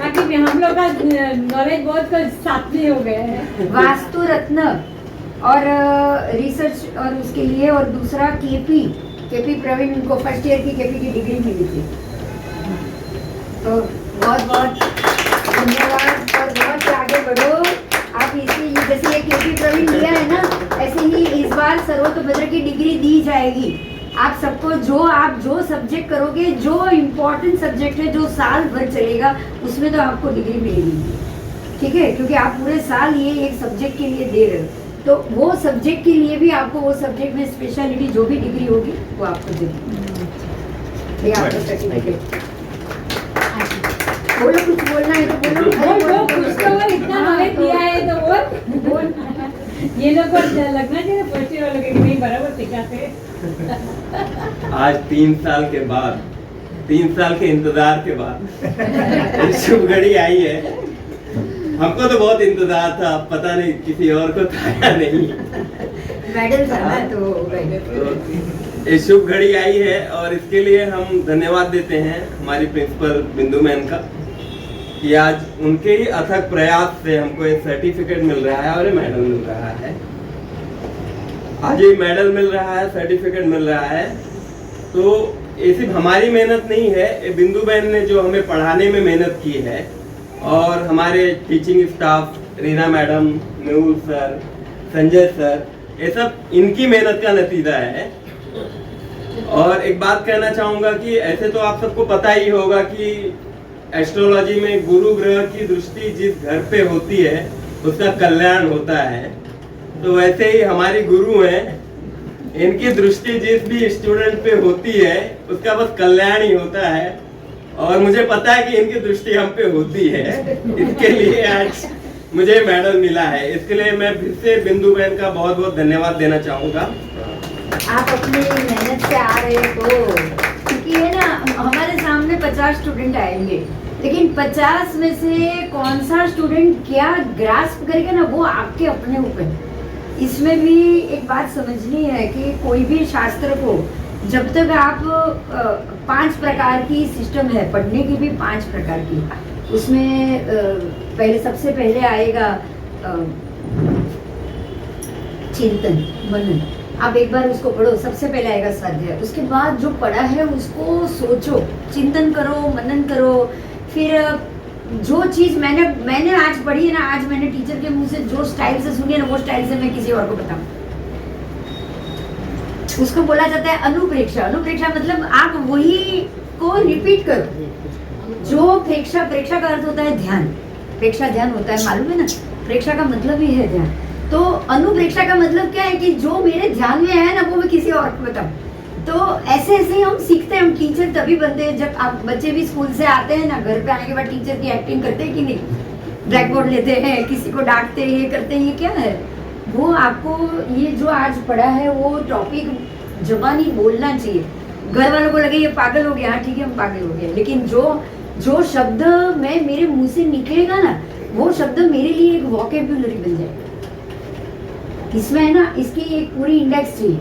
[SPEAKER 3] बाकी में हम लोग का नॉलेज बहुत साथ में हो गया है।
[SPEAKER 2] वास्तु रत्न और रिसर्च और उसके लिए, और दूसरा केपी प्रवीण, उनको फर्स्ट ईयर की केपी की डिग्री मिली थी। तो बहुत बहुत धन्यवाद और बहुत आगे बढ़ो आप। इसी जैसे ये केपी प्रवीण लिया है ना, ऐसे ही इस बार सर्वतोभद्र की डिग्री दी जाएगी आप सबको। आप जो सब्जेक्ट करोगे, जो इम्पोर्टेंट सब्जेक्ट है, जो साल भर चलेगा, उसमें तो आपको डिग्री मिलेगी, ठीक है? क्योंकि आप पूरे साल ये एक सब्जेक्ट के लिए दे रहे हो, तो वो सब्जेक्ट के लिए भी आपको वो सब्जेक्ट में स्पेशलिटी जो भी डिग्री होगी वो आपको देगी। ये आपका सर्टिफिकेट। बोलो, कुछ बोलना है तो बोलो।
[SPEAKER 3] बोल कुछ तो बोल, इतना नॉलेज दिया है तो बोल। ये लोग को लगना चाहिए फर्स्ट ईयर वालों के कि नहीं बराबर सिखाते।
[SPEAKER 4] आज 3 साल के बाद, 3 साल के इंतजार के बाद शुभ घड़ी आई है। हमको तो बहुत इंतजार था, पता नहीं किसी और को था या नहीं।
[SPEAKER 2] मेडल था तो
[SPEAKER 4] ये शुभ घड़ी आई है और इसके लिए हम धन्यवाद देते हैं हमारी प्रिंसिपल बिंदु मैम का कि आज उनके ही अथक प्रयास से हमको ये सर्टिफिकेट मिल रहा है और ये मेडल मिल रहा है। आज ये मेडल मिल रहा है, सर्टिफिकेट मिल रहा है, तो ये सिर्फ हमारी मेहनत नहीं है, ये बिंदु बहन ने जो हमें पढ़ाने में मेहनत की है और हमारे teaching staff Reena madam, Mehul sir, Sanjay sir, ये सब इनकी मेहनत का नतीजा है। और एक बात कहना चाहूँगा कि ऐसे तो आप सबको पता ही होगा कि एस्ट्रोलॉजी में गुरु ग्रह की दृष्टि जिस घर पे होती है उसका कल्याण होता है, तो वैसे ही हमारी गुरु हैं, इनकी दृष्टि जिस भी स्टूडेंट पे होती है उसका बस कल्याण ही होता है। और मुझे पता है कि इनकी दृष्टि हम पे होती है, इसके लिए आज मुझे मेडल मिला है। इसके लिए मैं फिर से बिंदु बहन का बहुत बहुत धन्यवाद देना चाहूँगा।
[SPEAKER 2] आप अपनी मेहनत से आ रहे हो, क्योंकि है ना हमारे सामने 50 स्टूडेंट आएंगे, लेकिन 50 में से कौन सा स्टूडेंट क्या ग्रास्प करेगा ना, वो आपके अपने ऊपर। इसमें भी एक बात समझनी है कि कोई भी शास्त्र को जब तक आप 5 प्रकार की सिस्टम है पढ़ने की, भी 5 प्रकार की, उसमें पहले सबसे पहले आएगा चिंतन मनन। आप एक बार उसको पढ़ो, सबसे पहले आएगा स्वाध्याय, उसके बाद जो पढ़ा है उसको सोचो, चिंतन करो, मनन करो। फिर जो चीज़ मैंने आज पढ़ी है ना, आज मैंने टीचर के मुंह से जो स्टाइल से सुनी है ना, वो स्टाइल से मैं किसी और को बताऊं। उसको बोला जाता है अनुप्रेक्षा। अनुप्रेक्षा मतलब आप वही को रिपीट करो। जो प्रेक्षा का अर्थ होता है ध्यान, प्रेक्षा ध्यान होता है, मालूम है ना? प्रेक्षा का मतलब ही है ध्यान। तो अनुप्रेक्षा का मतलब क्या है कि जो मेरे ध्यान में है ना, वो मैं किसी और को बताऊं। तो ऐसे ऐसे हम सीखते हैं। हम टीचर तभी बनते हैं जब आप बच्चे भी स्कूल से आते हैं ना, घर पे आने के बाद टीचर की एक्टिंग करते हैं कि नहीं, ब्लैक बोर्ड लेते हैं, किसी को डांटते हैं, ये करते हैं, ये क्या है? वो आपको ये जो आज पढ़ा है वो टॉपिक जबानी बोलना चाहिए। घर वालों को लगे ये पागल हो गया, हाँ ठीक है हम पागल हो गए, लेकिन जो शब्द मैं मेरे मुंह से निकलेगा ना, वो शब्द मेरे लिए एक वोकेबुलरी बन जाएगा। इसमें है ना, इसकी एक पूरी इंडेक्स चाहिए,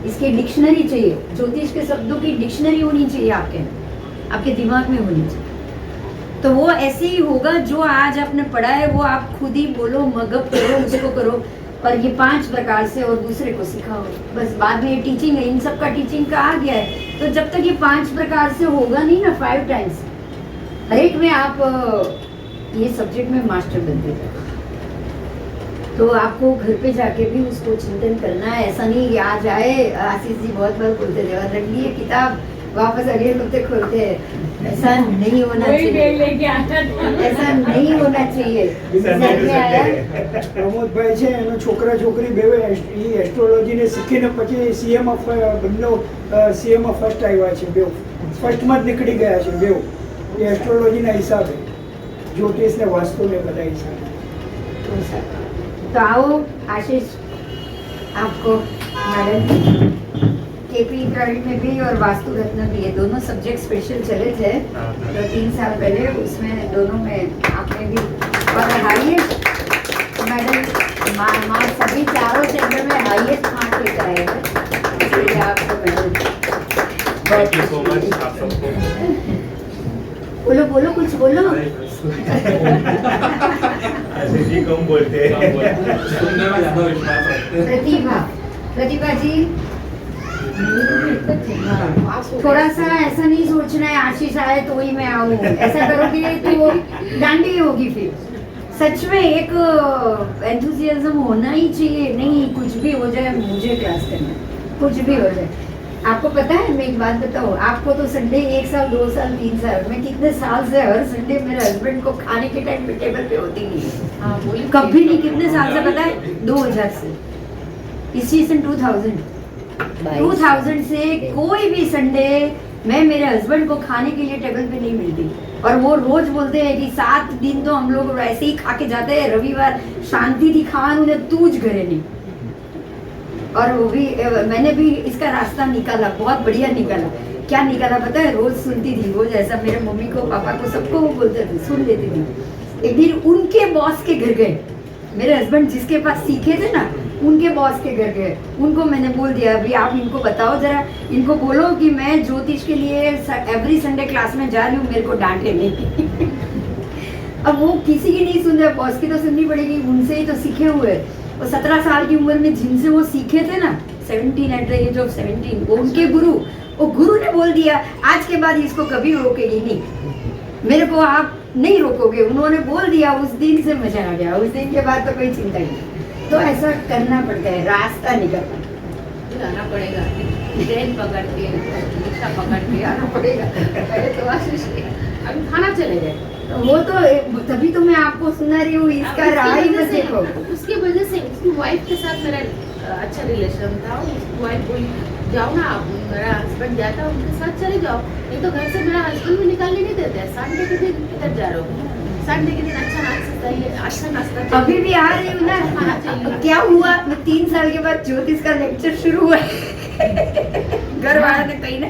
[SPEAKER 2] इसकी डिक्शनरी चाहिए, ज्योतिष के शब्दों की डिक्शनरी होनी चाहिए आपके दिमाग में होनी चाहिए। तो वो ऐसे ही होगा, जो आज आपने पढ़ा है वो आप खुद ही बोलो, मगअप करो, उसको करो, और ये 5 प्रकार से और दूसरे को सिखाओ। बस बाद में ये टीचिंग है, इन सब का टीचिंग का आ गया है। तो जब तक ये 5 प्रकार से होगा नहीं ना, 5 टाइम्स हर एक में आप ये सब्जेक्ट में मास्टर बनते जाओ। तो आपको घर पे जाके भी उसको चिंतन करना है। ऐसा नहीं कि आज आए, आशीष जी बहुत बार बोलते थे, और रख लिए किताब, वापस अगले हफ्ते खोलते हैं। ऐसा नहीं होना चाहिए,
[SPEAKER 3] लेके आता था।
[SPEAKER 2] ऐसा नहीं होना चाहिए। समझ में आया?
[SPEAKER 7] પ્રમોદભાઈ છે એનો છોકરા છોકરી બેવે એ એસ્ટ્રોલોજીને શીખીને પછી સીએમાં બંને સીએમાં ફર્સ્ટ આવ્યા છે, બેવ ફર્સ્ટમાં જ નીકળી ગયા છે બેવ, એ એસ્ટ્રોલોજીના હિસાબે, જ્યોતિષને વાસ્તુને બધા હિસાબે।
[SPEAKER 2] तो आओ आशीष, आपको मैडम केपी प्राइवेट में भी और वास्तु रत्न भी, ये दोनों सब्जेक्ट स्पेशल चले थे तो 3 साल पहले, उसमें दोनों में आपने भी, और हाईएस्ट मेडल मार्क्स सभी चारों सेंटर में हाईएस्ट मार्क्स लेकर आए हैं, इसलिए आपको medal.
[SPEAKER 5] Thank you so much आप सबको।
[SPEAKER 2] बोलो बोलो, कुछ बोलो।
[SPEAKER 1] आशीष जी कम बोलते हैं।
[SPEAKER 5] सुनने में ज्यादा विश्वास रखते हैं।
[SPEAKER 2] प्रतिभा जी, थोड़ा सा ऐसा नहीं सोचना है आशीष आए तो ही मैं आऊँ, ऐसा करोगे तो डांडी होगी फिर। सच में एक एंथुसियाज्म होना ही चाहिए, नहीं कुछ भी हो जाए मुझे क्लास करना, कुछ भी हो जाए। आपको पता है, मैं एक बात बताऊँ आपको, तो संडे 1 साल 2 साल 3 साल, मैं कितने साल से हर संडे मेरे हस्बैंड को खाने के टाइम पे टेबल पे होती नहीं है, कभी नहीं। कितने साल से पता है? 2000 से, इसी सन 2000 से कोई भी संडे मैं मेरे हस्बैंड को खाने के लिए टेबल पे नहीं मिलती। और वो रोज बोलते हैं कि 7 दिन तो हम लोग ऐसे ही खा के जाते हैं, रविवार शांति थी खान उन्हें तूज घरे नहीं। और वो भी मैंने भी इसका रास्ता निकाला, बहुत बढ़िया निकाला। क्या निकाला पता है? रोज सुनती थी, रोज ऐसा मेरे मम्मी को, पापा को, सबको वो बोलते थे, सुन लेती थी। एक दिन उनके बॉस के घर गए, मेरे हस्बैंड जिसके पास सीखे थे ना, उनके बॉस के घर गए। उनको मैंने बोल दिया, अभी आप इनको बताओ जरा, इनको बोलो कि मैं ज्योतिष के लिए एवरी संडे क्लास में जा रही हूँ, मेरे को डांटे नहीं। अब वो किसी की नहीं सुन रहे, बॉस की तो सुननी पड़ेगी, उनसे ही तो सीखे हुए। वो 17 साल की उम्र में जिनसे वो सीखे थे ना, 17 एट द एज ऑफ 17, वो उनके गुरु, वो गुरु ने बोल दिया आज के बाद इसको कभी रोकेगी नहीं, मेरे को आप नहीं रोकोगे। उन्होंने बोल दिया, उस दिन से मजा आ गया, उस दिन के बाद तो कोई चिंता नहीं। तो ऐसा करना पड़ता है, रास्ता निकलना
[SPEAKER 8] आना पड़ेगा, ट्रेन पकड़ के, रिक्शा पकड़ के आना पड़ेगा। पहले तो आशीष अभी खाना चले गए,
[SPEAKER 2] तो वो तो तभी तो मैं आपको सुना रही हूँ, इसका राह ही मत देखो।
[SPEAKER 8] उसकी वजह से उसकी वाइफ के साथ मेरा अच्छा रिलेशन था। उसकी वाइफ बोली जाओ ना आप, मेरा हस्बैंड जाता उनके साथ चले जाओ, नहीं तो घर से मेरा हस्बैंड भी निकालने नहीं देते। संडे के दिन किधर जा रहे हो? संडे के दिन अच्छा नाश्ता चाहिए, अच्छा नाश्ता चाहिए।
[SPEAKER 2] अभी भी आ रही हूँ ना,
[SPEAKER 8] खाना चाहिए।
[SPEAKER 2] क्या हुआ, मैं 3 साल के बाद ज्योतिष का लेक्चर शुरू हुआ। घर वालों ने कही ना,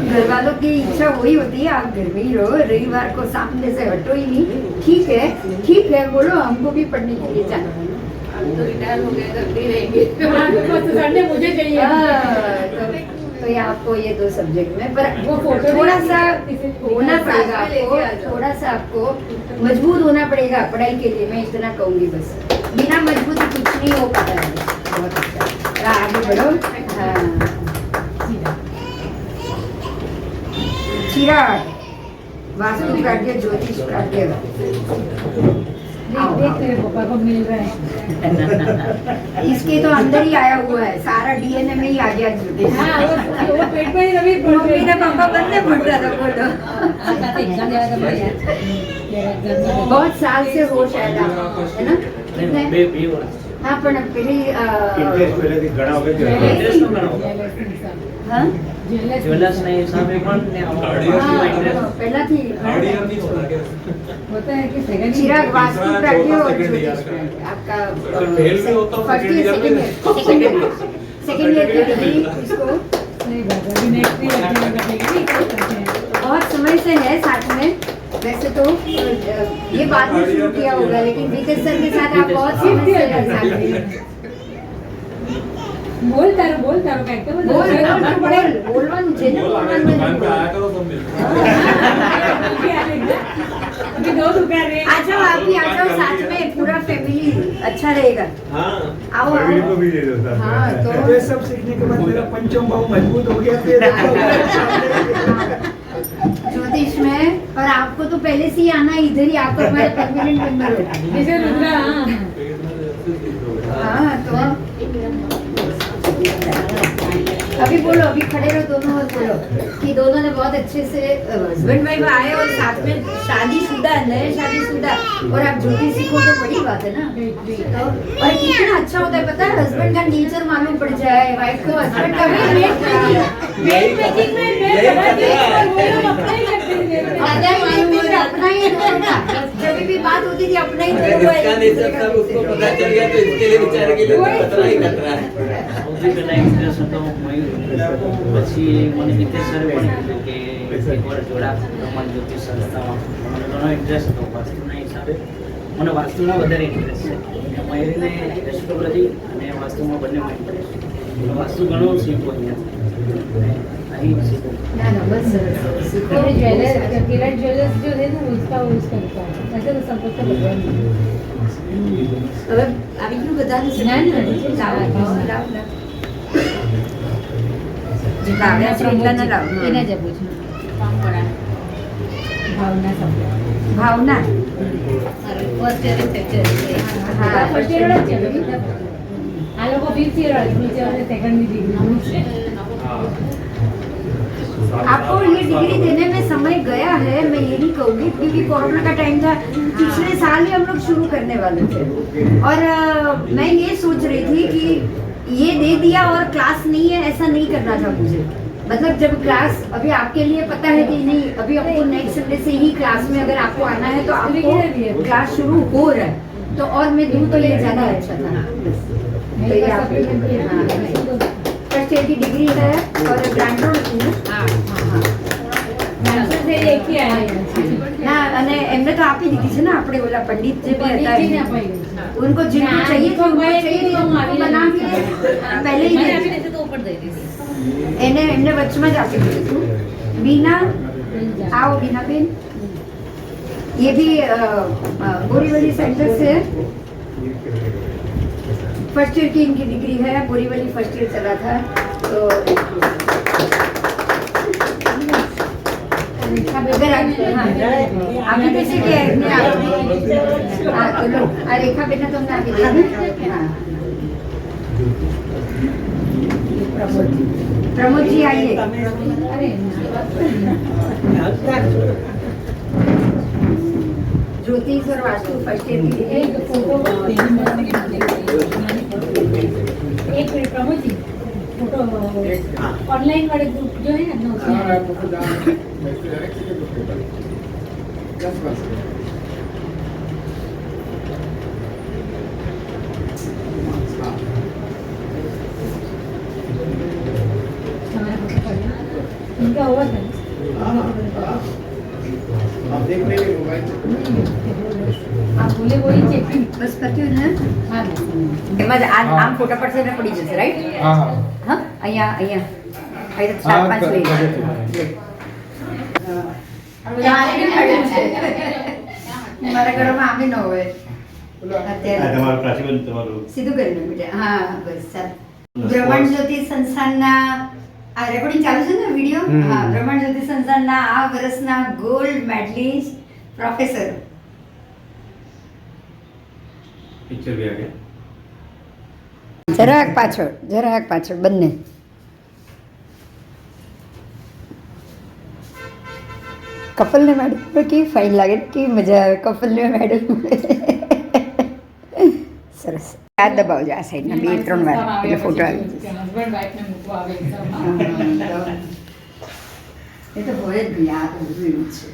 [SPEAKER 2] घर वालों की इच्छा वही होती है, आप घर में ही रहो, रविवार को सामने से हटो ही नहीं। ठीक है बोलो, हमको भी पढ़ने के लिए जाना।
[SPEAKER 8] अभी तो रिटायर हो गए, घर पे ही रहेंगे।
[SPEAKER 3] संडे मुझे चाहिए।
[SPEAKER 2] तो ये आपको ये 2 सब्जेक्ट में, पर
[SPEAKER 3] वो फोटो
[SPEAKER 2] थोड़ा सा होना पड़ेगा आपको, थोड़ा सा आपको मजबूत होना पड़ेगा पढ़ाई के लिए। मैं इतना कहूँगी, बस बिना मजबूत कुछ नहीं हो पाता है। बहुत अच्छा, आगे बढ़ो। हाँ, चिराग वास्तु काट्य, ज्योतिष काट्य,
[SPEAKER 3] देख तेरे पापा को मिल रहा है।
[SPEAKER 2] इसके तो अंदर ही आया हुआ है, सारा डीएनए में ही आ गया ज्योतिष।
[SPEAKER 3] हाँ, वो पेट में ही रवि
[SPEAKER 2] मम्मी ने पापा बंदे फुटता था फोटो। बहुत साल से हो शायद आपको, है ना? कितने? हाँ, पण પેલી
[SPEAKER 1] ઇન્ટરેસ્ટ પહેલેથી ઘણા વખત
[SPEAKER 2] हाँ?
[SPEAKER 9] જ્વેલર્સના હિસાબે પણ ને
[SPEAKER 2] પહેલાથી
[SPEAKER 5] थर्ड ईयर नहीं होता क्या?
[SPEAKER 3] होता है कि सेकंड
[SPEAKER 2] चिराग वास्तु
[SPEAKER 5] तीसरा,
[SPEAKER 2] काट्य
[SPEAKER 5] चौथा,
[SPEAKER 2] और
[SPEAKER 5] second year
[SPEAKER 2] ज्योतिष
[SPEAKER 5] में।
[SPEAKER 2] काट्य आपका
[SPEAKER 5] अगर फेल भी होता हूँ
[SPEAKER 2] first
[SPEAKER 5] second
[SPEAKER 2] year,
[SPEAKER 5] year
[SPEAKER 2] second year की डिग्री इसको
[SPEAKER 3] नहीं बात, अभी नेक्स्ट ईयर
[SPEAKER 2] बहुत समय से है साथ में। वैसे तो ये बाद में शुरू किया होगा, लेकिन विकेश सर के साथ आप बहुत समय से साथ में।
[SPEAKER 3] બોલ તારું કાંઈક તો બોલ.
[SPEAKER 2] બોલ બોલવાનું છે ને,
[SPEAKER 5] दुकान
[SPEAKER 2] બોલવાનું
[SPEAKER 5] पे
[SPEAKER 2] બોલ.
[SPEAKER 5] आया करो सब मिलकर
[SPEAKER 3] अभी 2 दुकान है.
[SPEAKER 2] आ जाओ आप भी आ जाओ साथ में, पूरा फैमिली अच्छा रहेगा.
[SPEAKER 4] हाँ
[SPEAKER 2] आओ
[SPEAKER 1] फैमिली को
[SPEAKER 2] आओ.
[SPEAKER 1] भी दे दो साथ में.
[SPEAKER 2] हाँ तो
[SPEAKER 7] ये सब सीखने के बाद मेरा पंचम भाव मजबूत हो गया फिर
[SPEAKER 2] ज्योतिष में, और आपको तो पहले से ही आना है, इधर ही आपको हमारे परमानेंट मेंबर हो.
[SPEAKER 3] जैसे रुद्रा, हाँ.
[SPEAKER 2] हाँ तो अभी बोलो, अभी खड़े रहो दोनों और बोलो कि दोनों ने बहुत अच्छे से हस्बैंड वाइफ आए और साथ में शादीशुदा, नए शादीशुदा, और आप ज्योतिष सीखो तो बड़ी बात है ना. तो और कितना अच्छा होता है पता है, हस्बैंड का नेचर मालूम पड़ जाए, वाइफ को हस्बैंड का
[SPEAKER 3] वेट मेकिंग में मैं बड़ा देख और वो लोग अपना ही करते हैं.
[SPEAKER 2] आधा ही मालूम हो रहा, अपना ही दोनों का. जब भी बात होती थी अपना ही
[SPEAKER 4] अगर
[SPEAKER 2] दोनों
[SPEAKER 4] इसका नेचर सब उसको पता चल गया तो इसके लिए बेचारे के लिए तो खतरा ही खतरा है.
[SPEAKER 9] સૌથી પહેલા ઇન્ટરેસ્ટ હતો મયુર, પછી મને હિતેશ સરે પણ કીધું કે એકવાર જોડા રમણ જ્યોતિષ સંસ્થામાં. મને ઘણો ઇન્ટરેસ્ટ હતો વાસ્તુના હિસાબે, મને વાસ્તુમાં વધારે ઇન્ટરેસ્ટ છે. મયુરીને એસ્ટ્રોલોજી અને વાસ્તુમાં બંનેમાં ઇન્ટરેસ્ટ છે. વાસ્તુ ઘણું શીખવું અહીંયા, અહીં શીખવું.
[SPEAKER 2] ना ना बस सीखो.
[SPEAKER 3] मेरे ज्वेलर किरण ज्वेलर्स जो है ना उसका दुकान है. ऐसे तो सबको तो लगा नहीं.
[SPEAKER 2] હવે આવી ગયું બધાનું છે.
[SPEAKER 3] ના, ના,
[SPEAKER 2] લાવો, લાવો, લાવો. જે ભાવ્યા છે એટલા ના લાવો.
[SPEAKER 3] એના જ પૂછું. ભાવના સભ્ય.
[SPEAKER 2] ભાવના.
[SPEAKER 6] फर्स्ट ईयर
[SPEAKER 2] હા,
[SPEAKER 3] ફર્સ્ટ યર જ છે. આ લોકો 5th યર વાળા, નીચે વાળા સેકન્ડ ડિગ્રી છે.
[SPEAKER 2] आपको ये डिग्री देने में समय गया है, मैं ये नहीं कहूँगी, क्योंकि कोरोना का टाइम था, पिछले साल ही हम लोग शुरू करने वाले थे. और मैं ये सोच रही थी कि ये दे दिया और क्लास नहीं है, ऐसा नहीं करना था मुझे. मतलब जब क्लास, अभी आपके लिए पता है कि नहीं, अभी आपको नेक्स्ट संडे से ही क्लास में अगर आपको आना है तो आपको क्लास शुरू हो रहा है, तो और मैं दूँ तो ये ज़्यादा अच्छा था. तो ये आपके लिए, हाँ, फर्स्ट ईयर की डिग्री है और ग्रांड रोड थी ને?
[SPEAKER 3] માણસો છે એક ही આયા છે.
[SPEAKER 2] ના, અને એમને તો આપી દીધી છે ને આપણે ઓલા પંડિત જે બી હતા
[SPEAKER 3] પંડિતજીને
[SPEAKER 2] એમને.
[SPEAKER 3] અપાઈ ગઈ છે.
[SPEAKER 2] उनको जिनको
[SPEAKER 3] मैंने
[SPEAKER 2] चाहिए
[SPEAKER 3] आपको
[SPEAKER 2] थी, उनको
[SPEAKER 3] मैं
[SPEAKER 2] चाहिए थी,
[SPEAKER 3] तो
[SPEAKER 2] उनको
[SPEAKER 3] मावी
[SPEAKER 2] बना
[SPEAKER 3] लगी
[SPEAKER 2] के
[SPEAKER 3] थी.
[SPEAKER 2] पहले ही
[SPEAKER 6] मैंने
[SPEAKER 2] दे
[SPEAKER 6] अभी
[SPEAKER 2] दी.
[SPEAKER 6] देते तो ऊपर दे दी थी.
[SPEAKER 2] एने वचમાં જ આપી દીધું હતું. बीना, आओ बीना बेन. ये भी बोरीवली सेंटर से फर्स्ट ईयर की इनकी डिग्री है. बोरीवली फर्स्ट ईयर चला था तो अगर आम्ही तसे काय रेखा बेना तुमने आम्ही प्रमोद जी आइए. ज्योतिष और वास्तु फर्स्ट ईयर की
[SPEAKER 3] एक फोटो एक minute Pramod ji, photo online वाले ग्रुप जो है ना उसमें इनका हुआ था. आप बोले वही चेकिंग.
[SPEAKER 2] बस करती हूँ ना.
[SPEAKER 3] हाँ
[SPEAKER 2] એમાં જ આમ ફોટા પડશે ને પડી જશે, રાઈટ? હા, અહીંયા અહીંયા અહીં 4-5 લઈ મારા ઘરમાં આમે ન હોય અત્યારે.
[SPEAKER 1] તમારું પ્રાચીન તમારું
[SPEAKER 2] સીધું કરી દો બેટા. હા બસ ચાલ. બ્રહ્માંડ જ્યોતિ સંસ્થાનના આ રેકોર્ડિંગ ચાલુ છે ને વિડીયો? હા, બ્રહ્માંડ જ્યોતિ સંસ્થાનના આ વર્ષના ગોલ્ડ મેડલિસ્ટ પ્રોફેસર.
[SPEAKER 1] પિક્ચર भी आ गया.
[SPEAKER 2] જરાક પાછળ બંને. કપલને મેડમ કેવી ફાઇન લાગે ને, કેવી મજા આવે કપલને મેડમ. સરસ. આ દબાવજો આ સાઈડના 2-3 વાર એટલે ફોટો આવી જશે.
[SPEAKER 3] હસબન્ડ વાઈફને મૂકવા આવે
[SPEAKER 2] એ તો હોય જ નહીં, આ તો બધું એવું જ છે.